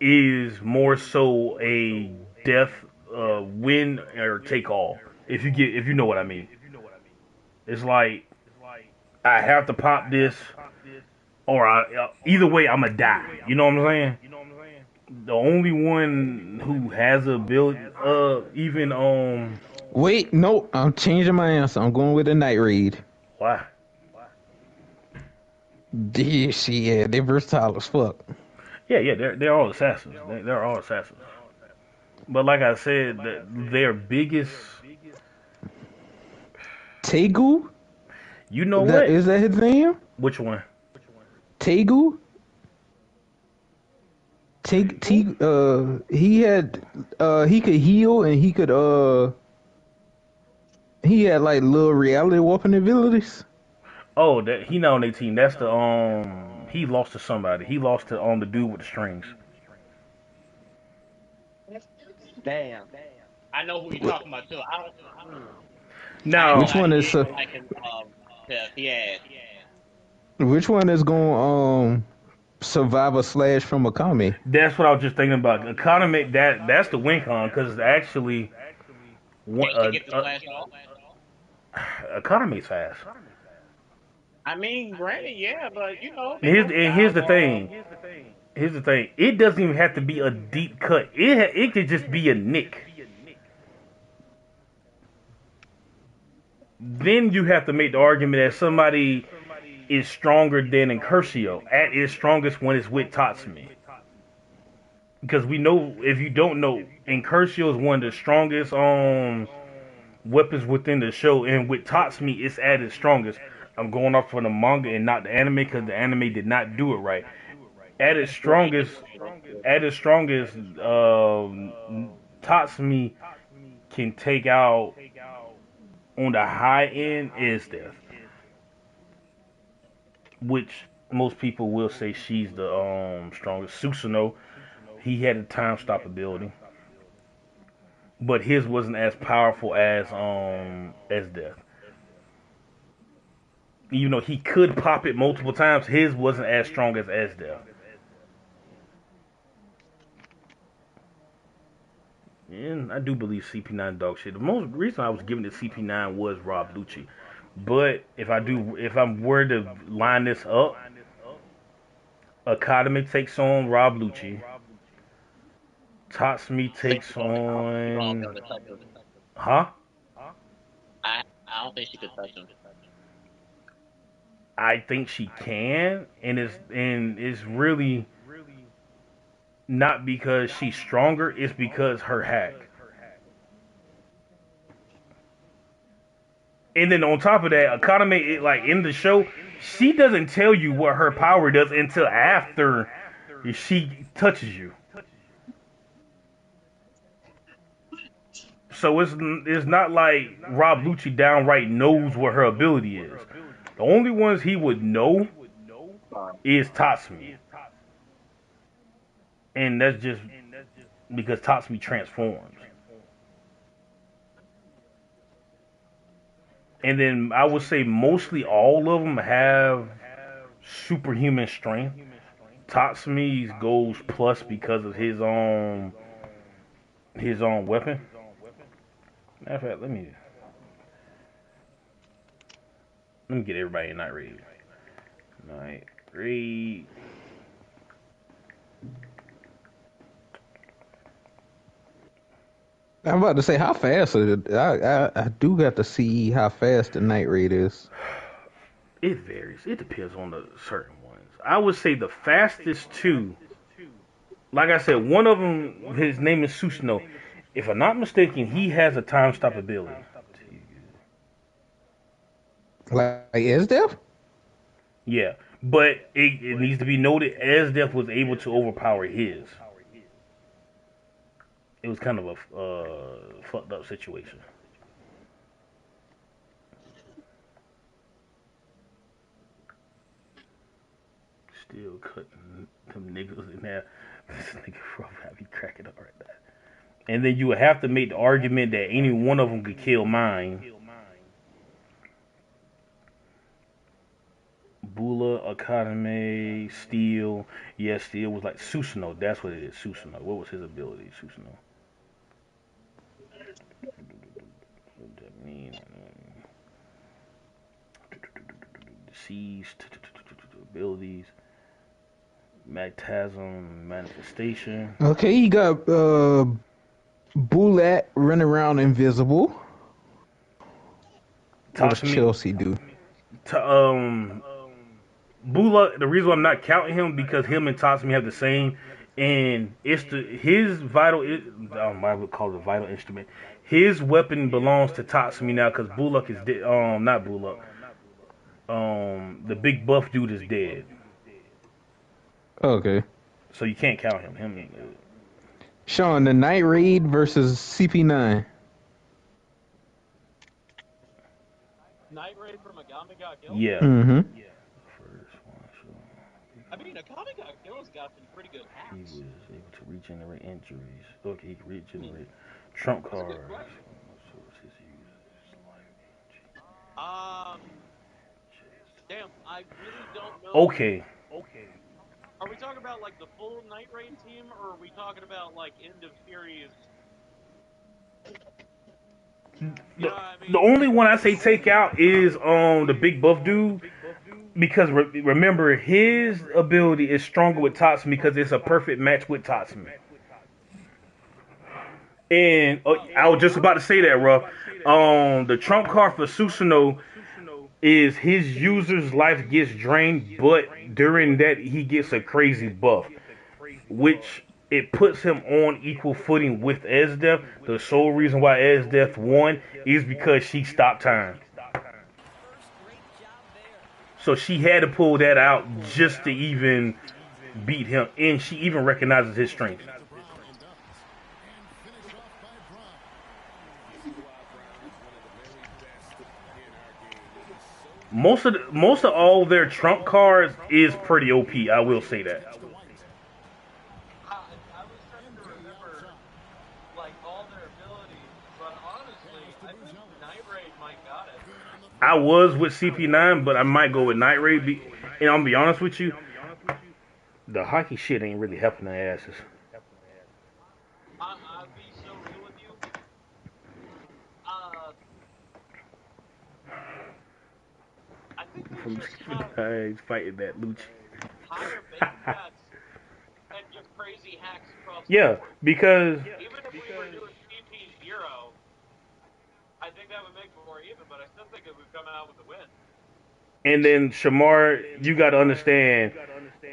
is more so a death, win or take all. If you know what I mean. It's like I have to pop this, or either way I'ma die. You know what I'm saying? The only one who has a ability, even Wait, no, I'm changing my answer. I'm going with the Night Raid. why? Yeah, they versatile as fuck. Yeah, they're all assassins. They're all assassins. But like I said, their biggest. Tegu? You know That what? is that his name? Which one? Tegu? He had he could heal and he had like little reality warping abilities. Oh, that he not on their team. That's the he lost to somebody. He lost to the dude with the strings. Damn. I know who you're talking about too. I ain't Now, gonna Which lie, one he is ain't like his yeah. which one is going survivor slash from Akame? that's what I was just thinking about. Economy, that's the win con because actually, one, Can't she get the slash off? economy's fast. I mean, granted, yeah, but you know, they Here's go and here's down the thing. Here's the thing. It doesn't even have to be a deep cut. It could just be a nick. Then you have to make the argument that somebody is stronger than Incursio at its strongest when it's with Tatsumi. Because we know, if you don't know, Incursio is one of the strongest weapons within the show, and with Tatsumi, it's at its strongest. I'm going off from the manga and not the anime because the anime did not do it right. At its strongest, Tatsumi can take out on the high end is death, which most people will say she's the strongest. Susanoo, he had a time stop ability, but his wasn't as powerful as death. Even though he could pop it multiple times, his wasn't as strong as death. And I do believe CP9 dog shit. The most reason I was giving it CP9 was Rob Lucci. But if I'm were to line this up, Academy takes on Rob Lucci. Tatsumi I think takes she gonna be on, able to touch him. huh? I don't think she could touch him. I think she can, and it's really not because she's stronger. It's because her hack. And then on top of that, Akadame, like in the show, she doesn't tell you what her power does until after she touches you. So it's not like Rob Lucci downright knows what her ability is. The only ones he would know is Tatsumi, and that's just because Tatsumi transforms. And then I would say mostly all of them have superhuman strength. Tatsumi's goes plus because of his own weapon. Matter of fact, let me get everybody in Night Raid. Night Raid. I'm about to say how fast is it? I do got to see how fast the Night Raid is. It varies. It depends on the certain ones. I would say the fastest two. Like I said, one of them, his name is Susanoo. If I'm not mistaken, he has a time stop ability. Like Esdeath? Yeah, but it needs to be noted, Esdeath was able to overpower his. It was kind of a fucked up situation. Still cutting them niggas in there. This nigga Rob had me cracking up right now. And then you would have to make the argument that any one of them could kill mine. Bula, Akadame, Steel. Yeah, Steel was like Susanoo. That's what it is, Susanoo. What was his ability, Susanoo? What does that mean? Deceased abilities. Mactasm manifestation. Okay, you got Bulat running around invisible. What does Toss me. Chelsea do? Bula. The reason why I'm not counting him because him and Totsumi have the same, and it's his vital. I would call it a vital instrument. His weapon belongs to Totsumi now because Bullock is dead. Not Bullock. The big buff dude is dead. Okay. So you can't count him. Sean, the Night Raid versus CP9. Night Raid from Agami got killed? Yeah. Mm-hmm. I mean, Agami got killed got some pretty good hacks. He was able to regenerate injuries. Okay, he can regenerate trump cards. Damn, I really don't know. Okay. Are we talking about like the full Night Raid team, or are we talking about like end of series? The only one I say take out is the big buff dude because remember his ability is stronger with Totsumi because it's a perfect match with Totsumi. And I was just about to say that, Ruff. The trump card for Susanoo is his user's life gets drained, but during that he gets a crazy buff, which it puts him on equal footing with Esdeath. The sole reason why Esdeath won is because she stopped time. So she had to pull that out just to even beat him, and she even recognizes his strength. Most of all their trump cards is pretty OP. I will say that. I was trying to remember like all their abilities, but honestly, I think Night Raid might got it. I was with CP9, but I might go with Night Raid. And I'm gonna be honest with you, the hockey shit ain't really helping their asses. I'll be so real with you. I think From they just have CP9 fighting that Lucci. higher base stats and just crazy hacks across the Yeah, board. because Even if we were doing CP0, I think that would make it more even, but I still think it would come out with a win. and then Shamar, you got to understand,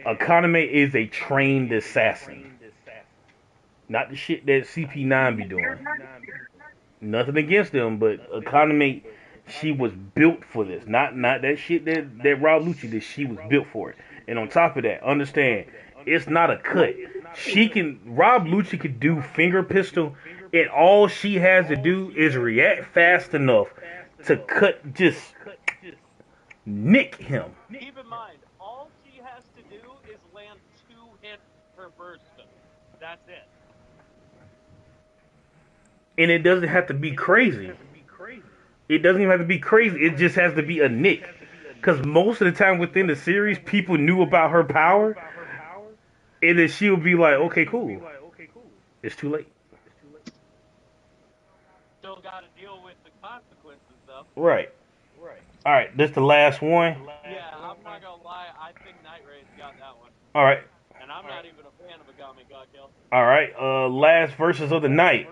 Economy is a trained assassin. Not the shit that CP9 be doing. Nothing against them, but Economy, she was built for this. Not that shit that Rob Lucci did. She was built for it. And on top of that, understand, it's not a cut. Rob Lucci could do finger pistol, and all she has to do is react fast enough to just nick him. Keep in mind, all she has to do is land 2 hits per burst. That's it. And it doesn't have to be crazy. It doesn't even have to be crazy. It just has to be a nick. Because most of the time within the series, people knew about her power. And then she would be like, okay, cool. It's too late. Still got to deal with the consequences, though. Right. All right, this the last one. Yeah, I'm not going to lie. I think Night Raid's got that one. All right. And I'm not even a fan of Agami got killed. All right. Last verses of the night.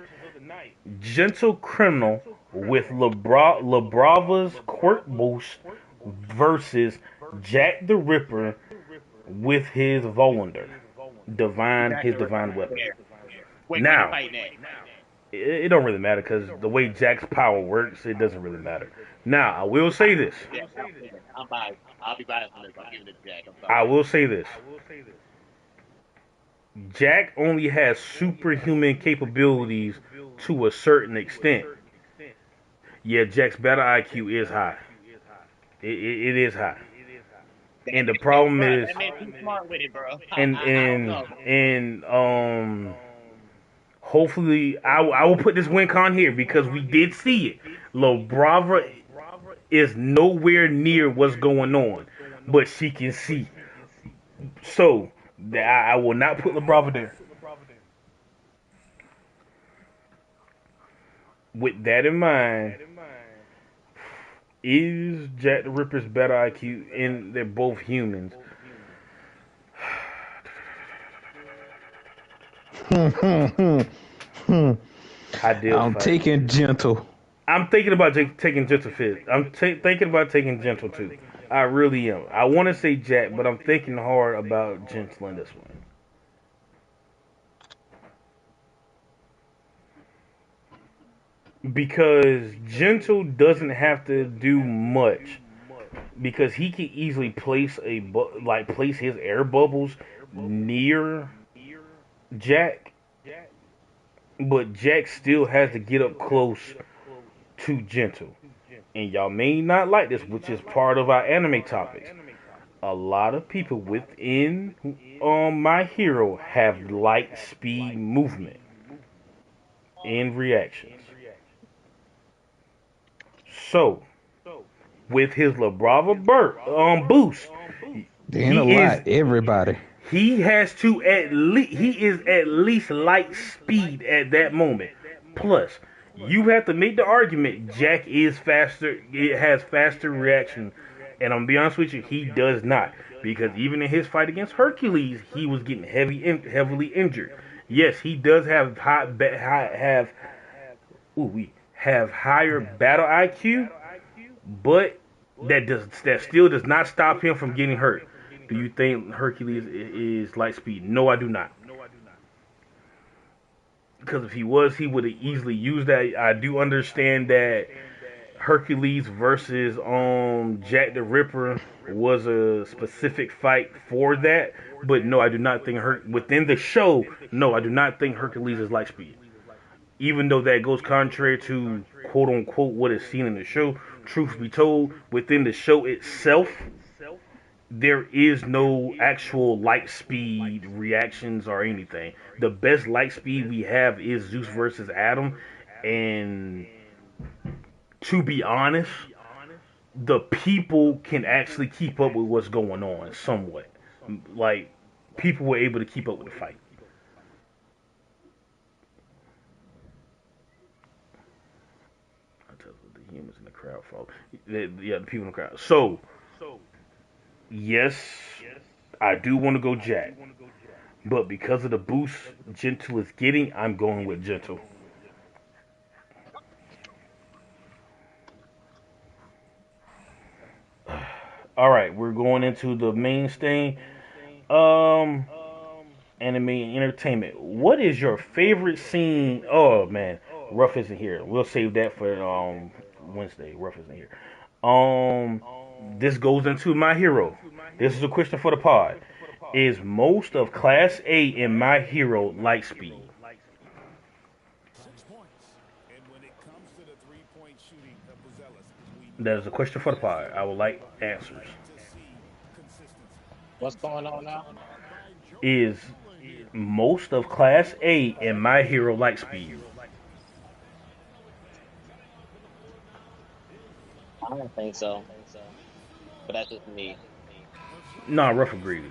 Gentle Criminal with Labrava's Quirk Boost versus Jack the Ripper with his Volander. His divine weapon. Now, it don't really matter because the way Jack's power works, it doesn't really matter. Now, I will say this. Yeah, I'm biased. I'll be biased on this. I'm giving it to Jack. I'm sorry. I will say this. Jack only has superhuman capabilities to a certain extent. Yeah, Jack's battle IQ is high. It is high. And the problem is, that man too smart with it, bro. and hopefully I will put this win con here because we did see it. Labrava is nowhere near what's going on, but she can see. So I will not put Labrava there. With that in mind, is Jack the Ripper's better IQ? And they're both humans. Ideal I'm fight. taking Gentle. I'm thinking about taking Gentle fifth. I'm thinking about taking Gentle too. I really am. I want to say Jack, but I'm thinking hard about Gentle in this one. Because Gentle doesn't have to do much, because he can easily place place his air bubbles near Jack, but Jack still has to get up close to Gentle. And y'all may not like this, which is part of our anime topics. A lot of people within My Hero have light speed movement in reactions. So, with his LaBrava boost, Ain't a lot. Everybody. he has to he is at least light speed at that moment. Plus, you have to make the argument Jack is faster. It has faster reaction, and I'm gonna be honest with you, he does not, because even in his fight against Hercules, he was getting heavily injured. Yes, he does have have higher battle IQ, but that still does not stop him from getting hurt. Do you think Hercules is light speed? No, I do not. Because if he was, he would have easily used that. I do understand that Hercules versus Jack the Ripper was a specific fight for that, but no, I do not think within the show. No, I do not think Hercules is light speed. Even though that goes contrary to quote unquote what is seen in the show, truth be told, within the show itself, there is no actual light speed reactions or anything. The best light speed we have is Zeus versus Adam, and to be honest, the people can actually keep up with what's going on somewhat. Like, people were able to keep up with the fight. The humans in the crowd fall. Yeah, the people in the crowd. So, yes, I do want to go Jack, but because of the boost Gentle is getting, I'm going with Gentle. All right, we're going into the mainstay, anime and entertainment. What is your favorite scene? Oh man, Ruff isn't here. We'll save that for Wednesday. Ruff isn't here. This goes into My Hero. This is a question for the pod. Is most of Class A in My Hero light speed? 6 points. And when it comes to the three-point shooting of the Zealots, That is a question for the pod. I would like answers. What's going on now? Is most of Class A in My Hero light speed? I don't think so. But that's just me. Nah, Ruff agrees.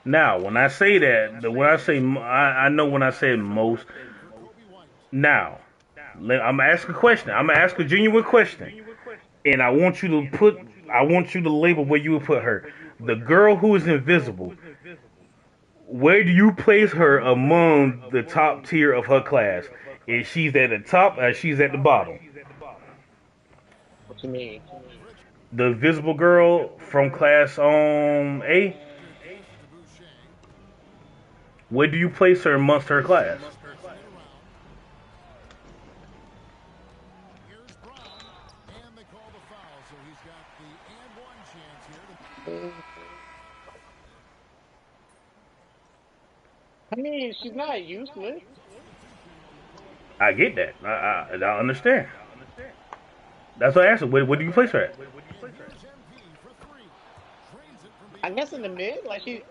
Now, when I say that, I know when I say most. Now, I'm gonna ask a question. I'm gonna ask a genuine question, and I want you to label where you would put her. The girl who is invisible. Where do you place her among the top tier of her class? Is she's at the top or she's at the bottom? What you mean? The invisible girl from class A. Where do you place her amongst her class? I mean, she's not useless. I get that. I understand. That's what I asked her. Where do you place her at? I guess in the mid, like she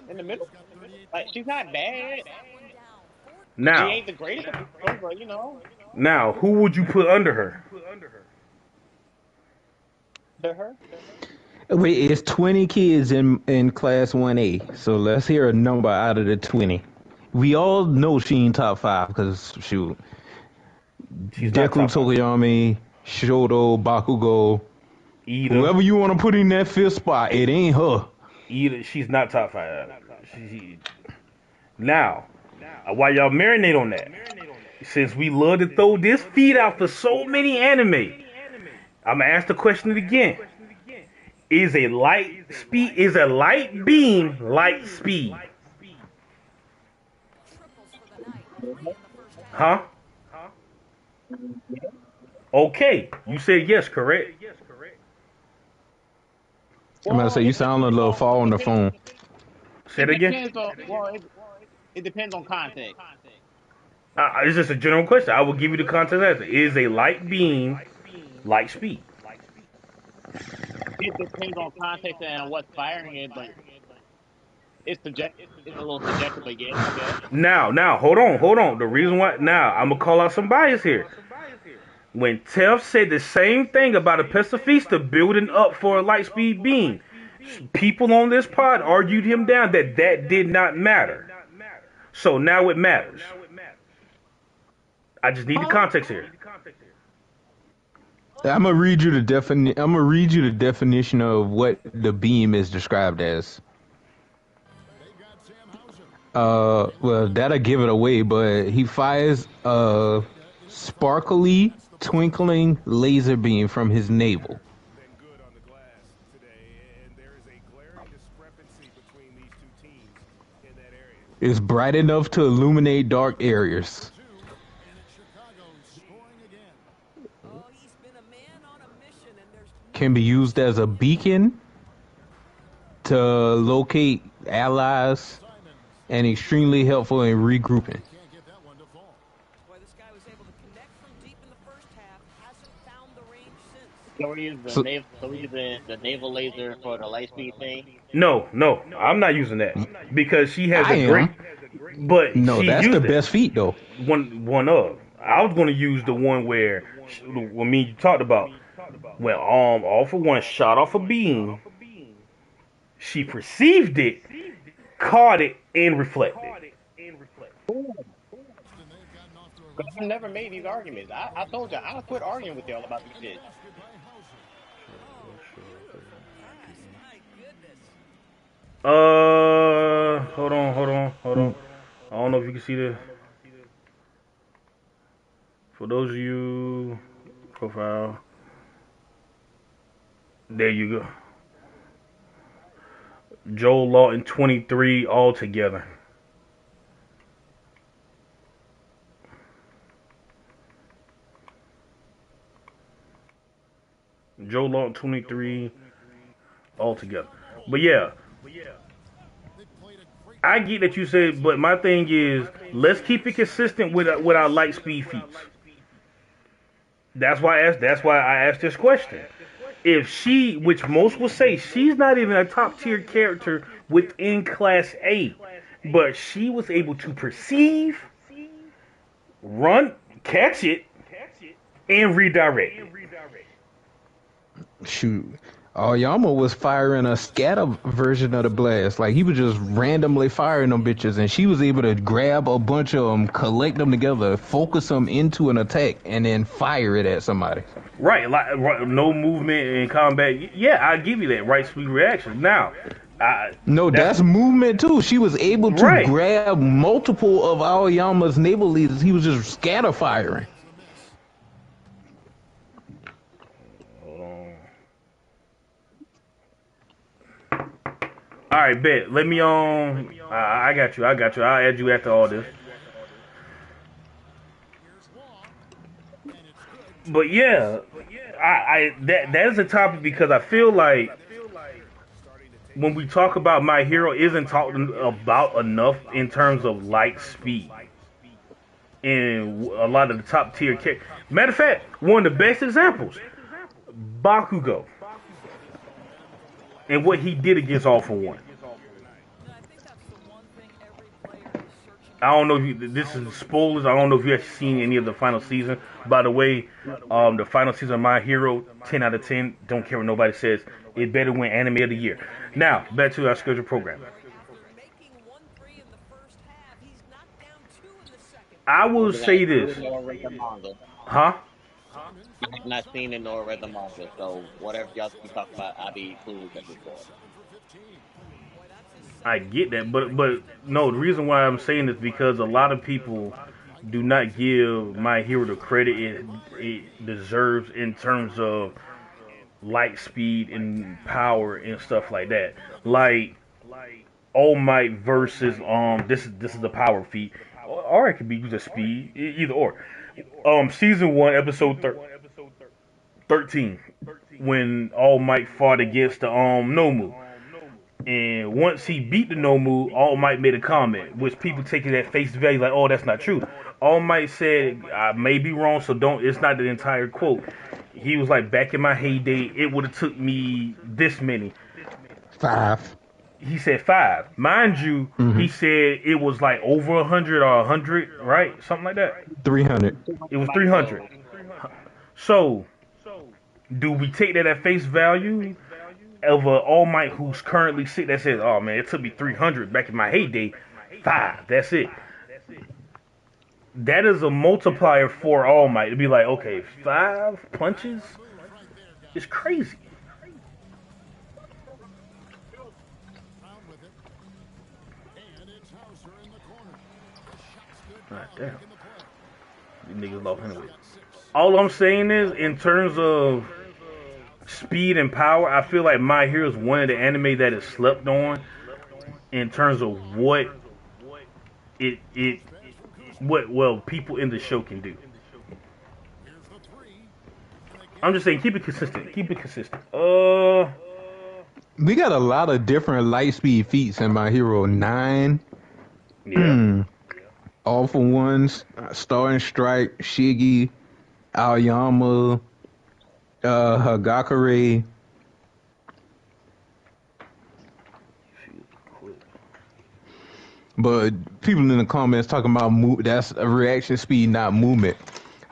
in the middle. Like she's not bad. Now, she ain't the greatest, but you know. Now, who would you put under her? To her. Wait, it's 20 kids in Class 1A. So let's hear a number out of the 20. We all know she ain't top 5 because shoot. Deku Tokoyami, Shoto, Bakugo, Ida. Whoever you want to put in that 5th spot, it ain't her. Ida, she's not top 5. Now, while y'all marinate on that, since we love to throw this feed out for so many anime, I'm gonna ask the question again. Is a light beam light speed? Huh? Okay, you said yes, correct? I'm gonna say you sound a little far on the phone. Say it again. It depends on context. It's just a general question. I will give you the context answer. Is a light beam light speed? It depends on context and what's firing it, but it's subjective. It's a little subjective, but yes, I guess. Now, hold on. The reason why, now, I'm going to call out some bias here. When Tef said the same thing about a pacifista building up for a light speed beam, people on this pod argued him down that did not matter. So now it matters. I just need the context here. I'm gonna read you the definition of what the beam is described as. Well, that'll give it away, but he fires a sparkly, twinkling laser beam from his navel. It's bright enough to illuminate dark areas. Can be used as a beacon to locate allies and extremely helpful in regrouping. So we use the naval laser for the light speed thing? No, I'm not using that because she has a great. But no, that's the best feat though. One of. I was going to use the one where when me and you talked about. When all for one shot off a beam, she perceived it, caught it, and reflected. I never made these arguments. I told you I'll quit arguing with y'all about these shit. Hold on. I don't know if you can see the. For those of you, profile. There you go. Joel Lawton 23 altogether. Joel Lawton 23 altogether. But yeah. I get that you said, but my thing is, let's keep it consistent with our light speed feats. That's why I asked this question. If she, which most will say, she's not even a top tier character within Class A, but she was able to perceive, run, catch it, and redirect it. Shoot. Aoyama was firing a scatter version of the blast. Like, he was just randomly firing them bitches, and she was able to grab a bunch of them, collect them together, focus them into an attack, and then fire it at somebody. Right, like no movement in combat. Yeah, I give you that. Right speed reaction. Now, that's movement too. She was able to grab multiple of Aoyama's naval leaders. He was just scatter firing. All right, bet. Let me I got you. I'll add you after all this. But yeah, that is a topic because I feel like when we talk about My Hero, isn't talking about enough in terms of light speed. And a lot of the top tier characters. Matter of fact, one of the best examples, Bakugo. And what he did against All For One. I don't know if this is spoilers. I don't know if you actually seen any of the final season. By the way, the final season of My Hero, 10 out of 10. Don't care what nobody says. It better win Anime of the Year. Now, back to our scheduled program. I will say this. Huh? I've not seen it nor read the manga, so whatever y'all be talking about, I'll be clueless at this point. I get that, but no. The reason why I'm saying this because a lot of people do not give My Hero the credit it deserves in terms of light speed and power and stuff like that. Like All Might versus this is the power feat, or it could be just speed, either or. Season 1, episode 13, when All Might fought against the Nomu. And once he beat the Nomu, All Might made a comment, which people take it at face value, like, oh, that's not true. All Might said, I may be wrong, so don't. It's not the entire quote. He was like, back in my heyday, it would have took me this many. 5. He said 5. Mind you, he said it was like over 100 or 100, right? Something like that. 300. It was 300. So, do we take that at face value? Of All Might who's currently sick that says, oh man, it took me 300 back in my heyday. 5, that's it. That is a multiplier for All Might. It'd be like, okay, 5 punches? It's crazy. God damn. These niggas lost anyway. All I'm saying is, in terms of speed and power, I feel like My Hero is one of the anime that is slept on in terms of what people in the show can do. I'm just saying, keep it consistent. Keep it consistent. We got a lot of different light speed feats in My Hero 9. Yeah. All for Ones, Star and Strike, Shiggy, Aoyama, Hagakure. But people in the comments talking about that's a reaction speed, not movement.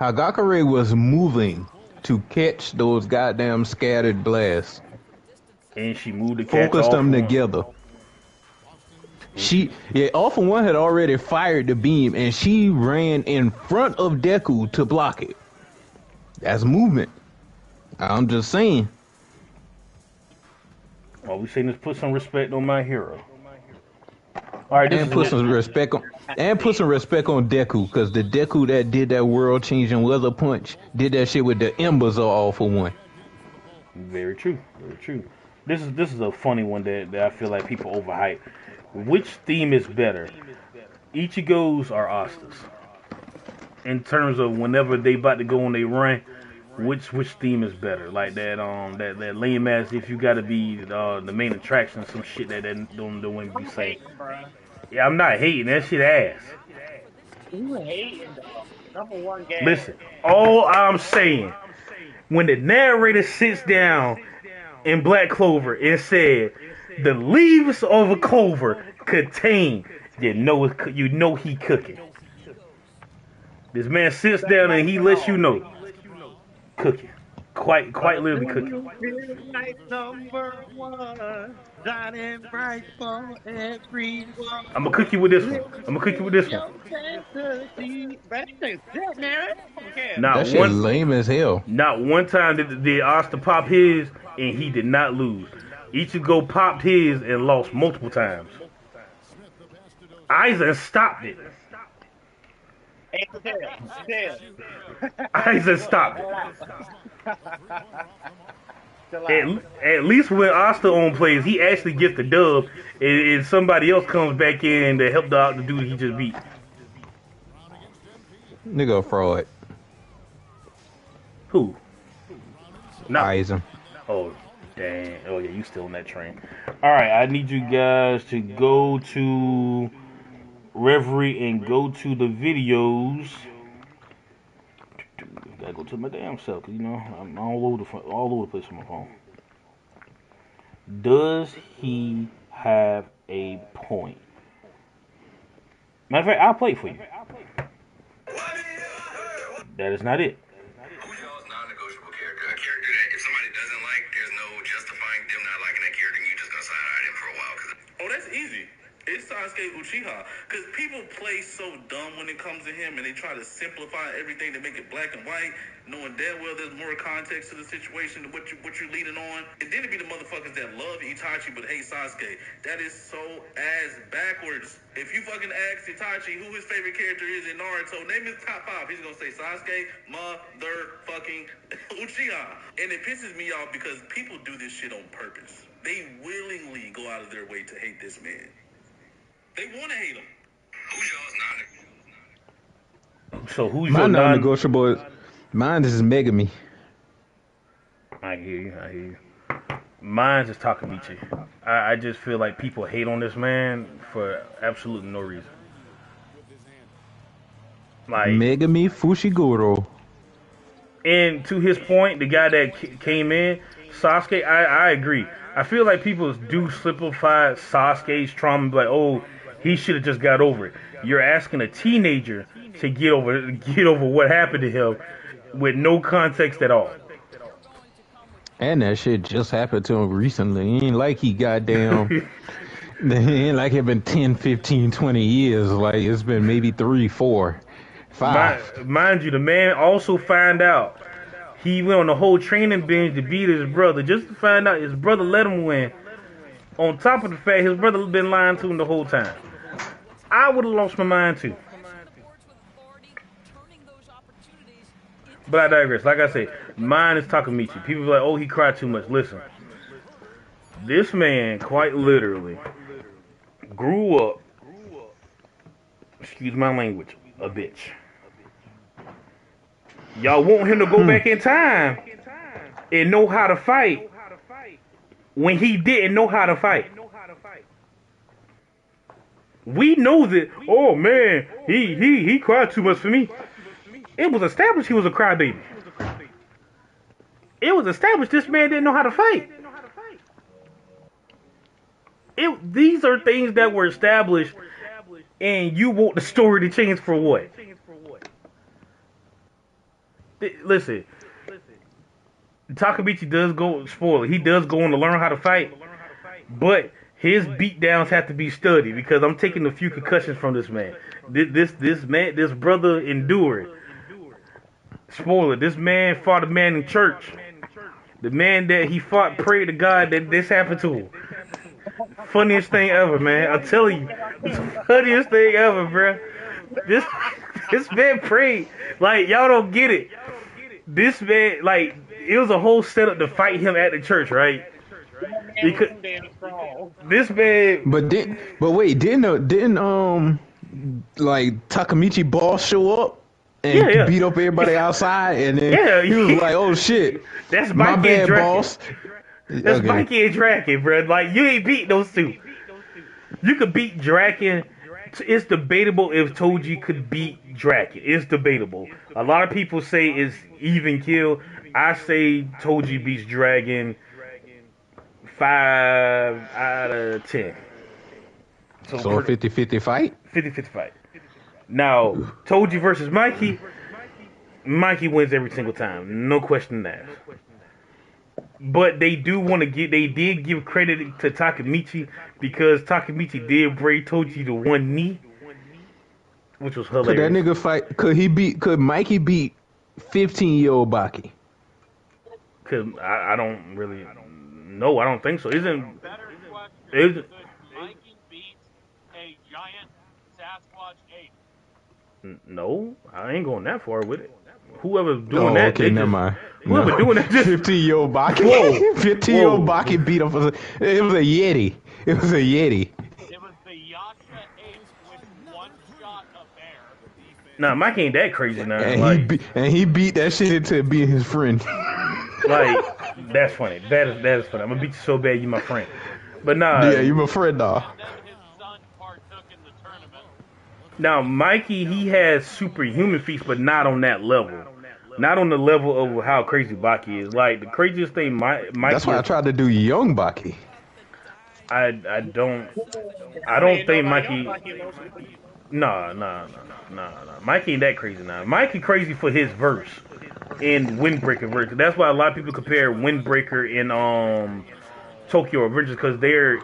Hagakure was moving to catch those goddamn scattered blasts. And she moved to catch focused All them for One. together. All for One had already fired the beam, and she ran in front of Deku to block it. That's movement. I'm just saying. All we saying is put some respect on My Hero. All right, and put some respect on Deku, because the Deku that did that world changing weather punch did that shit with the embers of All for One. Very true. Very true. This is a funny one that I feel like people overhype. Which theme is better, Ichigo's or Asta's? In terms of whenever they about to go on their run, which theme is better? Like that that lame ass if you gotta be the main attraction, some shit that don't women be saying. Yeah, I'm not hating, that shit ass. You hating, dog. Number one game. Listen, all I'm saying, when the narrator sits down in Black Clover and said, the leaves of a clover contain, you know he cooking. This man sits down and he lets you know, cooking. Quite literally cooking. Number one, shining bright for everyone. I'm gonna cook you with this one. That shit lame as hell. Not one time did Asta pop his and he did not lose. Ichigo popped his and lost multiple times. Aizen stopped it. Aizen stopped it. At least when Asta on plays, he actually gets the dub, and somebody else comes back in to help the dude he just beat. Nigga, fraud. Who? Not Aizen. Oh, dang. Oh, yeah, you still on that train. All right, I need you guys to go to Reverie and go to the videos. Gotta go to my damn self, cause I'm all over the place on my phone. Does he have a point? Matter of fact, I'll play it for you. That is not it. Who's y'all's non-negotiable character? A character that if somebody doesn't like, there's no justifying them not liking that character, and you just gonna side-eye them for a while. Oh, that's easy. It's Sasuke Uchiha. Because people play so dumb when it comes to him, and they try to simplify everything to make it black and white, knowing damn well there's more context to the situation than what you're leaning on. And then it be the motherfuckers that love Itachi but hate Sasuke. That is so ass backwards. If you fucking ask Itachi who his favorite character is in Naruto, name his top 5. He's gonna say Sasuke, motherfucking Uchiha. And it pisses me off because people do this shit on purpose. They willingly go out of their way to hate this man. They want to hate him. Who's y'all's So who's My your non-negotiable is mine is Megami. I hear you. Mine's is Takamichi. I just feel like people hate on this man for absolutely no reason. Like, Megami Fushiguro. and to his point, the guy that came in, Sasuke, I agree. I feel like people do simplify Sasuke's trauma, like, oh, he should have just got over it. You're asking a teenager to get over what happened to him with no context at all. And that shit just happened to him recently. It ain't like he goddamn... it ain't like it been 10, 15, 20 years. Like, it's been maybe 3, 4, 5. Mind you, the man also found out he went on the whole training binge to beat his brother, just to find out his brother let him win. On top of the fact his brother been lying to him the whole time. I would have lost my mind too. But I digress. Like I said, mine is Takamichi. People be like, oh, he cried too much. Listen, this man quite literally grew up, excuse my language, a bitch. Y'all want him to go back in time and know how to fight when he didn't know how to fight. We know that, oh man, he cried too much for me. It was established he was a crybaby. It was established this man didn't know how to fight. These are things that were established, and you want the story to change for what? Listen, Takamichi does go, spoiler, he does go on to learn how to fight, but his beatdowns have to be studied because I'm taking a few concussions from this man. This brother endured. Spoiler, this man fought a man in church. The man that he fought prayed to God that this happened to him. Funniest thing ever, man. I'm telling you. It's the funniest thing ever, bro. This man prayed. Like, y'all don't get it. This man, like, it was a whole setup to fight him at the church, right? Because this man. But wait, didn't like Takamichi boss show up and beat up everybody outside, and then he was like, "Oh shit, that's my Mikey bad, and Draken. boss." That's Mikey and Draken, bro. Like, you ain't beat those two. You could beat Draken. It's debatable if Toji could beat Draken. It's debatable. A lot of people say it's even kill. I say Toji beats Dragon 5 out of 10. So a 50-50 fight? 50-50 fight. Now, Toji versus Mikey. Mikey wins every single time. No question asked. But they did give credit to Takamichi because Takamichi did break Toji to one knee, which was hilarious. Could that nigga fight? Could Mikey beat 15-year-old Baki? I don't really know. I don't think so. Mikey beats a giant Sasquatch ape. No, I ain't going that far with it. Whoever's doing that, okay, never mind. Whoever doing that, just 15-year-old Baki. 15-year-old Baki beat up. It was a Yeti. It was a Yeti. It was the Yasha ape with one shot a bear. Nah, Mike ain't that crazy now. And he beat that shit into being his friend. Like, that's funny. That is funny. I'm gonna beat you so bad, you my friend. But nah. Yeah, you my friend, dog. Now, Mikey, he has superhuman feats, but not on that level. Not on the level of how crazy Baki is. Like, the craziest thing, Mikey. That's why I tried to do young Baki. I don't think Mikey. Nah. Mikey ain't that crazy now. Mikey crazy for his verse in Windbreaker verse. That's why a lot of people compare Windbreaker and Tokyo Revengers because they're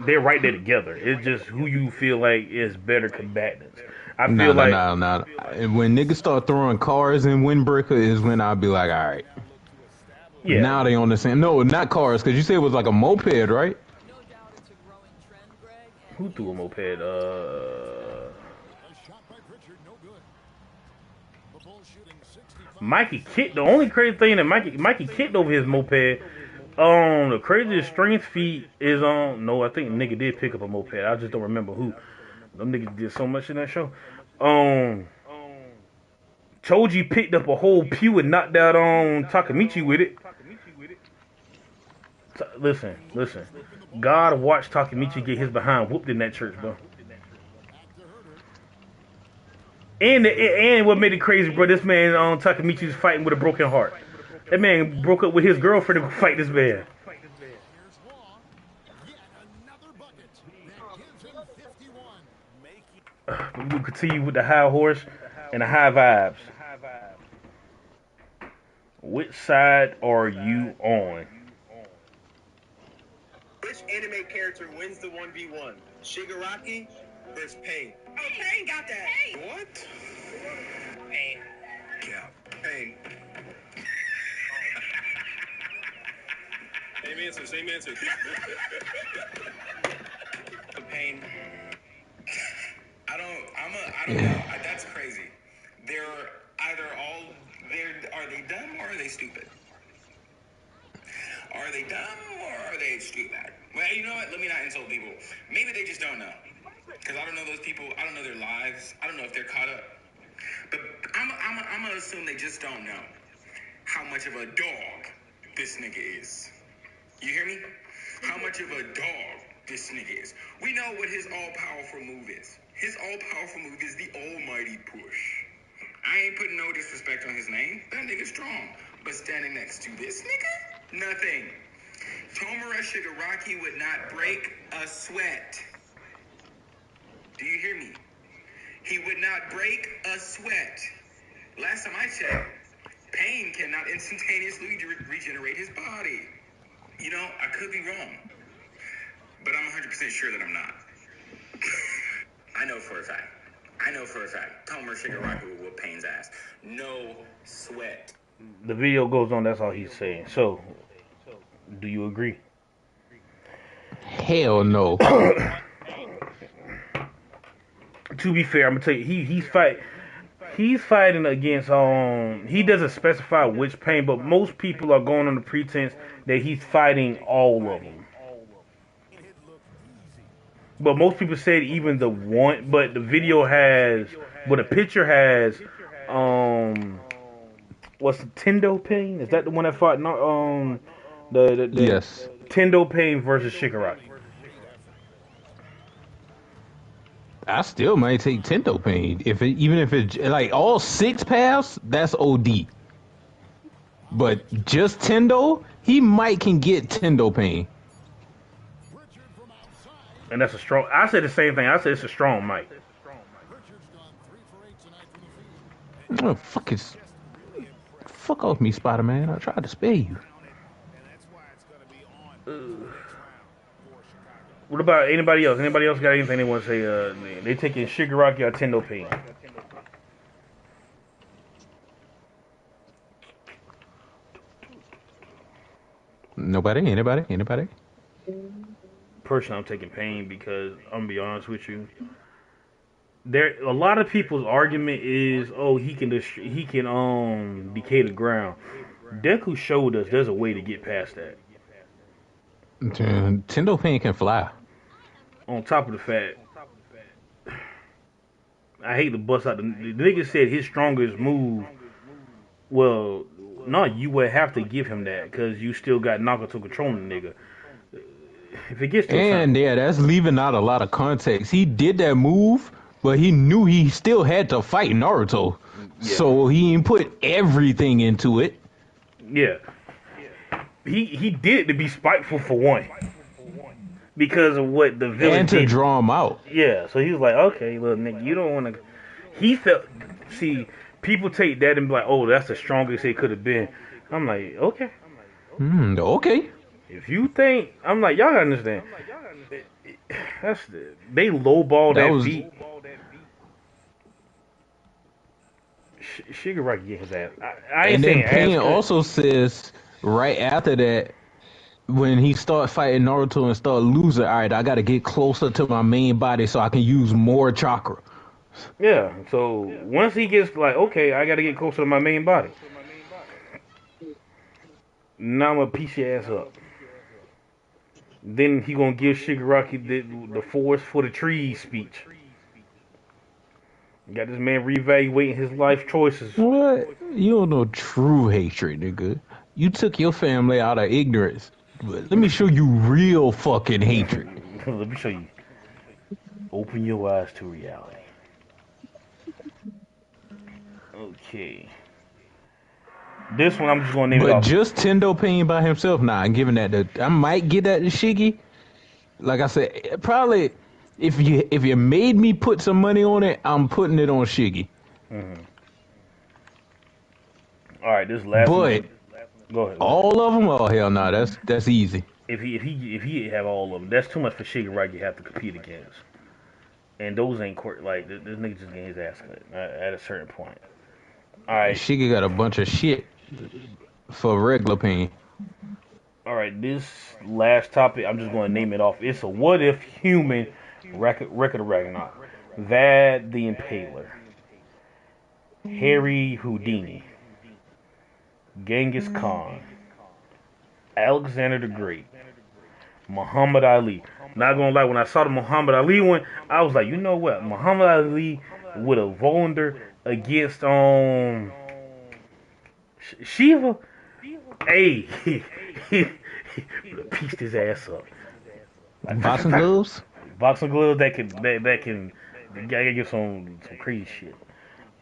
they're right there together. It's just who you feel like is better combatants. I Nah, feel nah, like nah, nah. And when niggas start throwing cars in Windbreaker is when I'll be like, all right. Yeah. Now they on the same. No, not cars, because you said it was like a moped, right? Who threw a moped? Mikey kicked. The only crazy thing that Mikey kicked over his moped. The craziest strength feat is on. No, I think nigga did pick up a moped. I just don't remember who. Them niggas did so much in that show. Choji picked up a whole pew and knocked out on Takamichi with it. Listen. God watched Takamichi get his behind whooped in that church, bro. And what made it crazy, bro, this man on Takamichi was fighting with a broken heart. That man broke up with his girlfriend to fight this man. We'll continue with the high horse and the high vibes. Which side are you on? Which anime character wins the 1v1? Shigaraki versus Pain. Oh, Pain got that. Pain. What? Pain. Yeah, Pain. Same answer. Pain. I don't know. That's crazy. They're either are they dumb or are they stupid? Are they dumb or are they stupid? Well, you know what? Let me not insult people. Maybe they just don't know. Because I don't know those people. I don't know their lives. I don't know if they're caught up. But I'm going to assume they just don't know how much of a dog this nigga is. You hear me? How much of a dog this nigga is. We know what his all-powerful move is. His all-powerful move is the almighty push. I ain't putting no disrespect on his name. That nigga's strong. But standing next to this nigga? Nothing. Tomura Shigaraki would not break a sweat. Do you hear me? He would not break a sweat. Last time I checked, Pain cannot instantaneously regenerate his body. You know, I could be wrong. But I'm 100% sure that I'm not. I know for a fact. Tomura Shigaraki will whoop Pain's ass. No sweat. The video goes on, that's all he's saying. So, do you agree? Hell no. To be fair, I'm gonna tell you, he's fighting against he doesn't specify which Pain, but most people are going on the pretense that he's fighting all of them. But most people said even the one, but the video has, but the picture has, what's the Tendo Pain? Is that the one that fought? The Yes. Tendo Pain versus Shigaraki. I still might take Tendo Pain. Even if it's like all 6 paths, that's OD. But just Tendo, he might can get Tendo Pain. And that's a strong. I said the same thing. I said it's a strong mic. Oh, fuck off me, Spider-Man. I tried to spare you. What about anybody else? Anybody else got anything they want to say? They taking Shigaraki or Tendo Pain? Nobody? Anybody? Personally, I'm taking Pain because I'm gonna be honest with you. A lot of people's argument is, he can decay the ground. Deku showed us there's a way to get past that. Tendo Pain can fly. On top of the fact, I hate to bust out the nigga said his strongest move. Well, no, you would have to give him that because you still got Nagato controlling the nigga. If it gets to that's leaving out a lot of context. He did that move, but he knew he still had to fight Naruto, so he didn't put everything into it. Yeah, he did it to be spiteful for one, because of what the villain and to did. Draw him out. Yeah, so he was like, okay, little nigga, you don't want to. He felt. See, people take that and be like, oh, that's the strongest it could have been. I'm like, okay. Okay. If you think, I'm like, y'all gotta understand. They lowball That that was beat. Shigaraki get his ass. I ain't And then saying ass Pain cut. also says right after that, when he start fighting Naruto and start losing, all right, I got to get closer to my main body so I can use more chakra. Yeah. So once he gets like, okay, I got to get closer to my main body. Now I'm gonna piece your ass up. Then he gonna give Shigaraki the forest for the trees speech. Got this man reevaluating his life choices. What? You don't know true hatred, nigga. You took your family out of ignorance. But let me show you real fucking hatred. Let me show you. Open your eyes to reality. Okay. This one I'm just gonna name it But off. just Tendo Pain by himself, nah, I'm giving that to. I might get that to Shiggy. Like I said, probably if you made me put some money on it, I'm putting it on Shiggy. Mm-hmm. All right, this last But one. Go ahead. all of them, oh hell no, that's easy. If he have all of them, that's too much for Shigaraki to have to compete against. And those ain't court. Like this nigga just getting his ass cut at a certain point. All right. Shiggy got a bunch of shit for regular Pain. All right, this last topic, I'm just going to name it off. It's a what if human record of Ragnarok. Vad the Impaler, Harry Houdini, Genghis Khan, Alexander the Great, Muhammad Ali. Not gonna lie, when I saw the Muhammad Ali one, I was like, you know what? Muhammad Ali with a Volnder against Shiva. Hey, he pieced his ass up. Boxing gloves? Boxing gloves that can gotta give some crazy shit.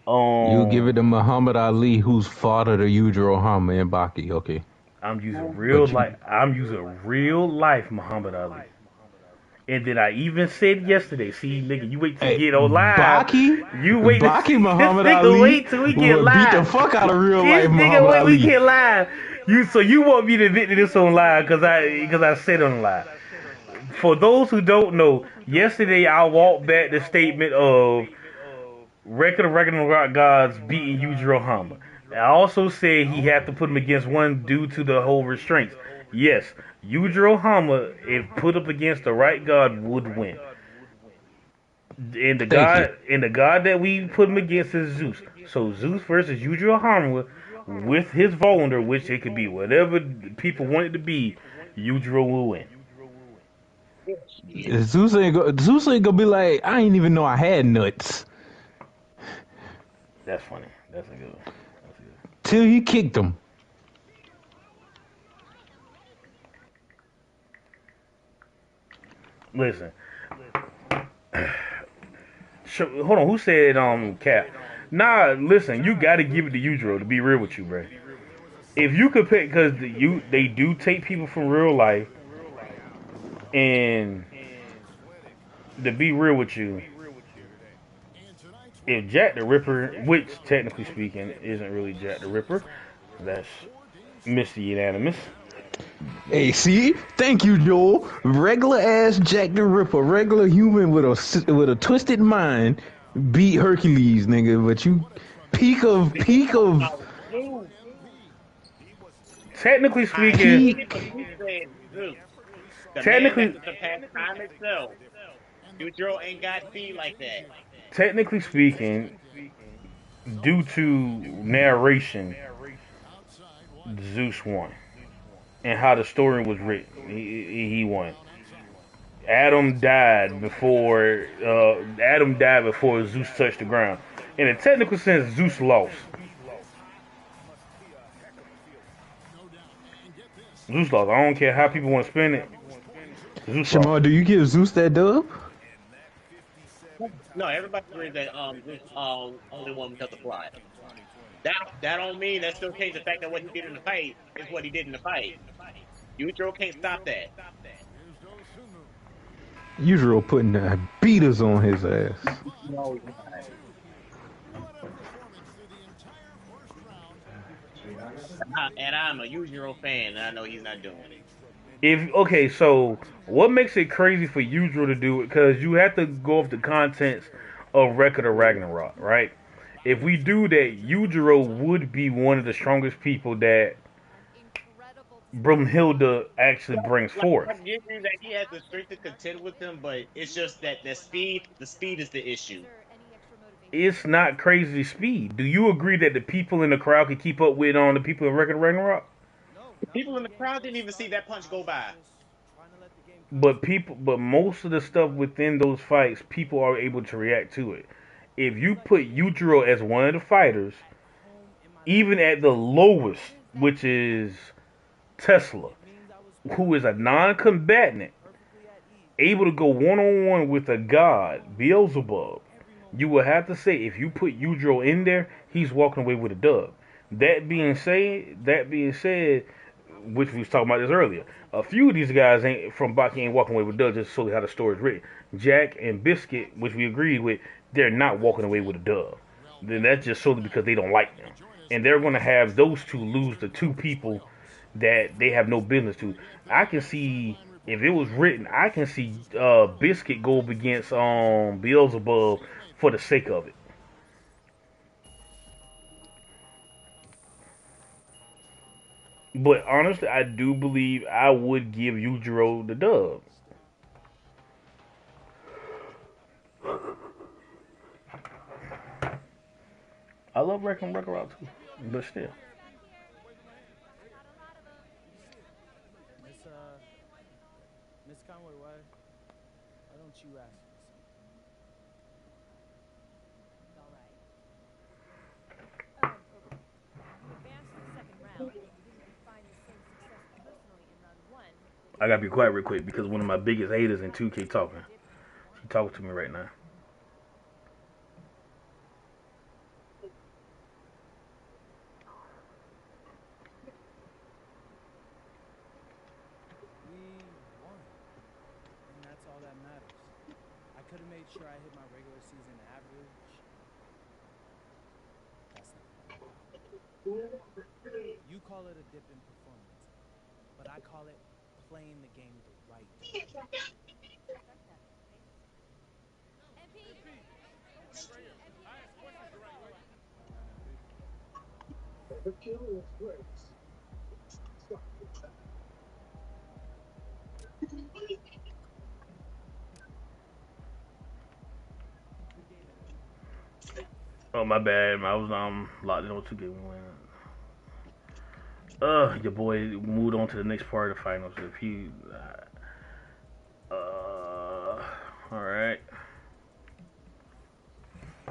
You give it to Muhammad Ali, who's father to Yujiro Hama and Baki. Okay. I'm using real life Muhammad Ali. And then I even said yesterday, see, nigga, you wait till you get on live. Baki Muhammad Ali wait till we get live. Beat the fuck out of real life This nigga Muhammad wait Ali. we get live. You want me to admit to this on live because I said on live. For those who don't know, yesterday I walked back the statement of Record of Ragnarok Gods beating Yujiro Hama. I also said he had to put him against one due to the whole restraints. Yes, Yujiro Hama, if put up against the right god, would win. And the god that we put him against is Zeus. So Zeus versus Yujiro Hama with his Volnder, which it could be whatever people want it to be, Yujiro will win. Zeus ain't gonna be like, I ain't even know I had nuts. That's funny. That's a good one. Till he kicked him. Listen. Hold on, who said Cap? Nah, listen, you gotta give it to Yujiro, to be real with you, bro. If you could pick, because they do take people from real life, and to be real with you, if Jack the Ripper, which technically speaking isn't really Jack the Ripper, that's Mr. Unanimous. Hey, see? Thank you, Joel. Regular ass Jack the Ripper, regular human with a twisted mind, beat Hercules, nigga. But you peak of. Technically speaking, technically, the past time itself, Yujiro ain't got feet like that. Technically speaking, due to narration, Zeus won. And how the story was written, he won. Adam died before Zeus touched the ground. In a technical sense, Zeus lost. Zeus lost. I don't care how people want to spin it. Zeus Shamar, lost. do you give Zeus that dub? No, everybody agrees that Zeus only won because of fly. That don't mean that still change the fact that what he did in the fight is what he did in the fight. Yujiro can't stop that. Yujiro putting the beaters on his ass. No, and I'm a Yujiro fan, and I know he's not doing it. So what makes it crazy for Yujiro to do it? Because you have to go off the contents of Record of Ragnarok, right? If we do that, Yujiro would be one of the strongest people that Brumhilda actually brings forth. I give you that he has the strength to contend with him, but it's just that the speed is the issue. It's not crazy speed. Do you agree that the people in the crowd can keep up with the people in Record of Ragnarok? The people in the crowd didn't even see that punch go by. But most of the stuff within those fights, people are able to react to it. If you put Yujiro as one of the fighters, even at the lowest, which is Tesla, who is a non-combatant, able to go one-on-one with a god, Beelzebub, you will have to say if you put Yujiro in there, he's walking away with a dub. That being said, which we was talking about this earlier, a few of these guys from Baki ain't walking away with dubs, just solely how the story's written. Jack and Biscuit, which we agreed with, they're not walking away with a dub. Then that's just solely because they don't like them. And they're going to have those two lose the two people that they have no business to. I can see, if it was written, I can see Biscuit go up against Beelzebub for the sake of it. But honestly, I do believe I would give Yujiro the dub. I love Record Ragnarok too, but still. Miss Conway, why don't you ask me I gotta be quiet real quick because one of my biggest haters in 2K talking. She talking to me right now. We won, and that's all that matters. I could have made sure I hit my regular season average. That's not. You call it a dip in performance, but I call it playing the game the right way. Oh, my bad. I was locked in on 2K. Your boy moved on to the next part of the finals. If he, all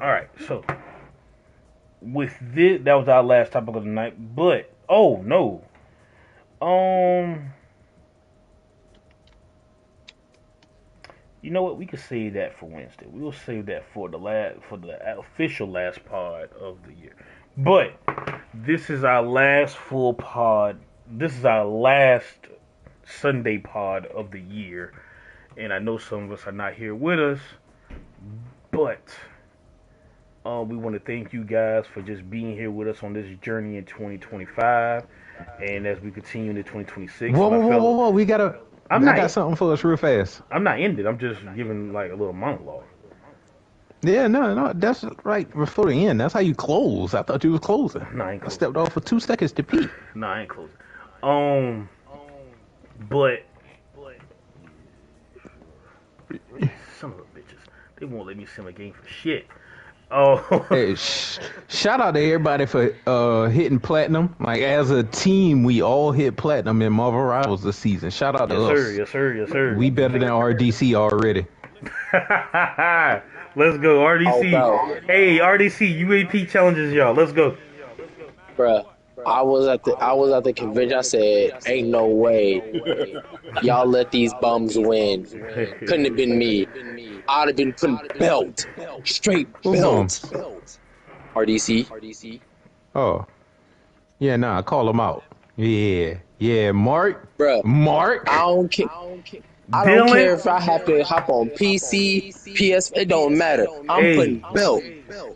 right. So with this, that was our last topic of the night. But oh no, you know what? We could save that for Wednesday. We will save that for the official last pod of the year. But this is our last full pod. This is our last Sunday pod of the year. And I know some of us are not here with us. But we want to thank you guys for just being here with us on this journey in 2025. And as we continue into 2026. Whoa. I got something for us real fast. I'm not ended. I'm just giving like a little monologue. Yeah, no, that's right before the end. That's how you close. I thought you was closing. No, I ain't closing. I stepped off for 2 seconds to pee. No, I ain't closing. But some of the bitches, they won't let me send a game for shit. Oh, hey, shout out to everybody for hitting platinum. Like as a team, we all hit platinum in Marvel Rivals this season. Shout out to us. Yes, sir. We better than RDC already. Let's go, RDC. Oh, hey, RDC, UAP challenges y'all. Let's go. Bruh, I was at the convention. I said, ain't no way y'all let these bums win. Couldn't have been me. I'd have been putting belt. Straight belt. RDC. Oh. Yeah, nah, call him out. Yeah, Mark. Bruh. Mark. I don't care. I don't care if I have to hop on PC, PS, it don't matter. I'm putting belt.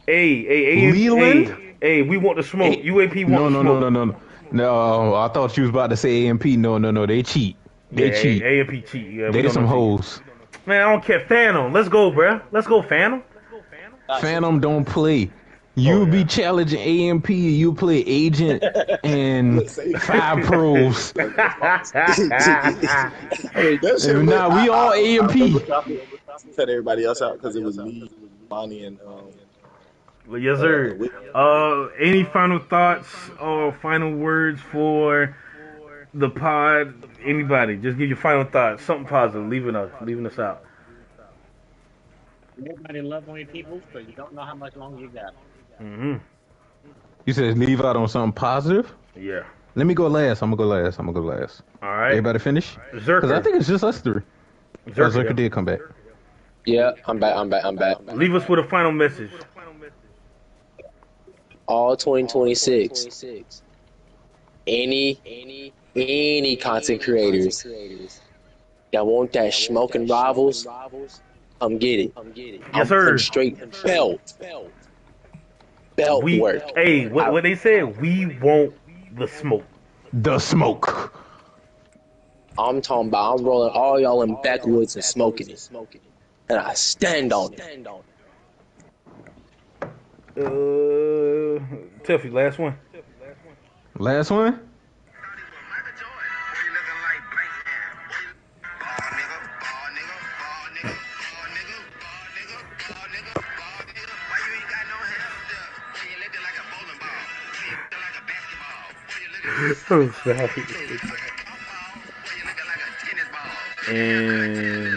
Hey, Leland? Hey, we want the smoke. UAP want the smoke. No, I thought you was about to say AMP. No, they cheat. They cheat. AMP cheat. Yeah, They some hoes. Man, I don't care. Phantom, let's go, bruh. Let's go, Phantom. Phantom don't play. You be challenging AMP, you play Agent and 5 pros. Nah, we all AMP. Cut everybody else out because it was me, Bonnie, and Well, yes, sir. Any final thoughts or final words for the pod? Anybody? Just give your final thoughts. Something positive. Leaving us out. Everybody love on your people, so you don't know how much longer you got. Mm-hmm. You said leave out on something positive? Yeah. Let me go last. I'm gonna go last. All right. Everybody finish? Zerker. Because I think it's just us 3. Zerker did come back. Yeah, I'm back. Leave us with a final message. All 2026. Any content creators that want that smoking rivals, come get it. Yes, sir. Straight belt work. Hey, what they said? We want the smoke. The smoke. I'm talking about I'm rolling all y'all in backwoods and smoking it. And I stand on it. Tiffy, last one. Last one? So sorry. And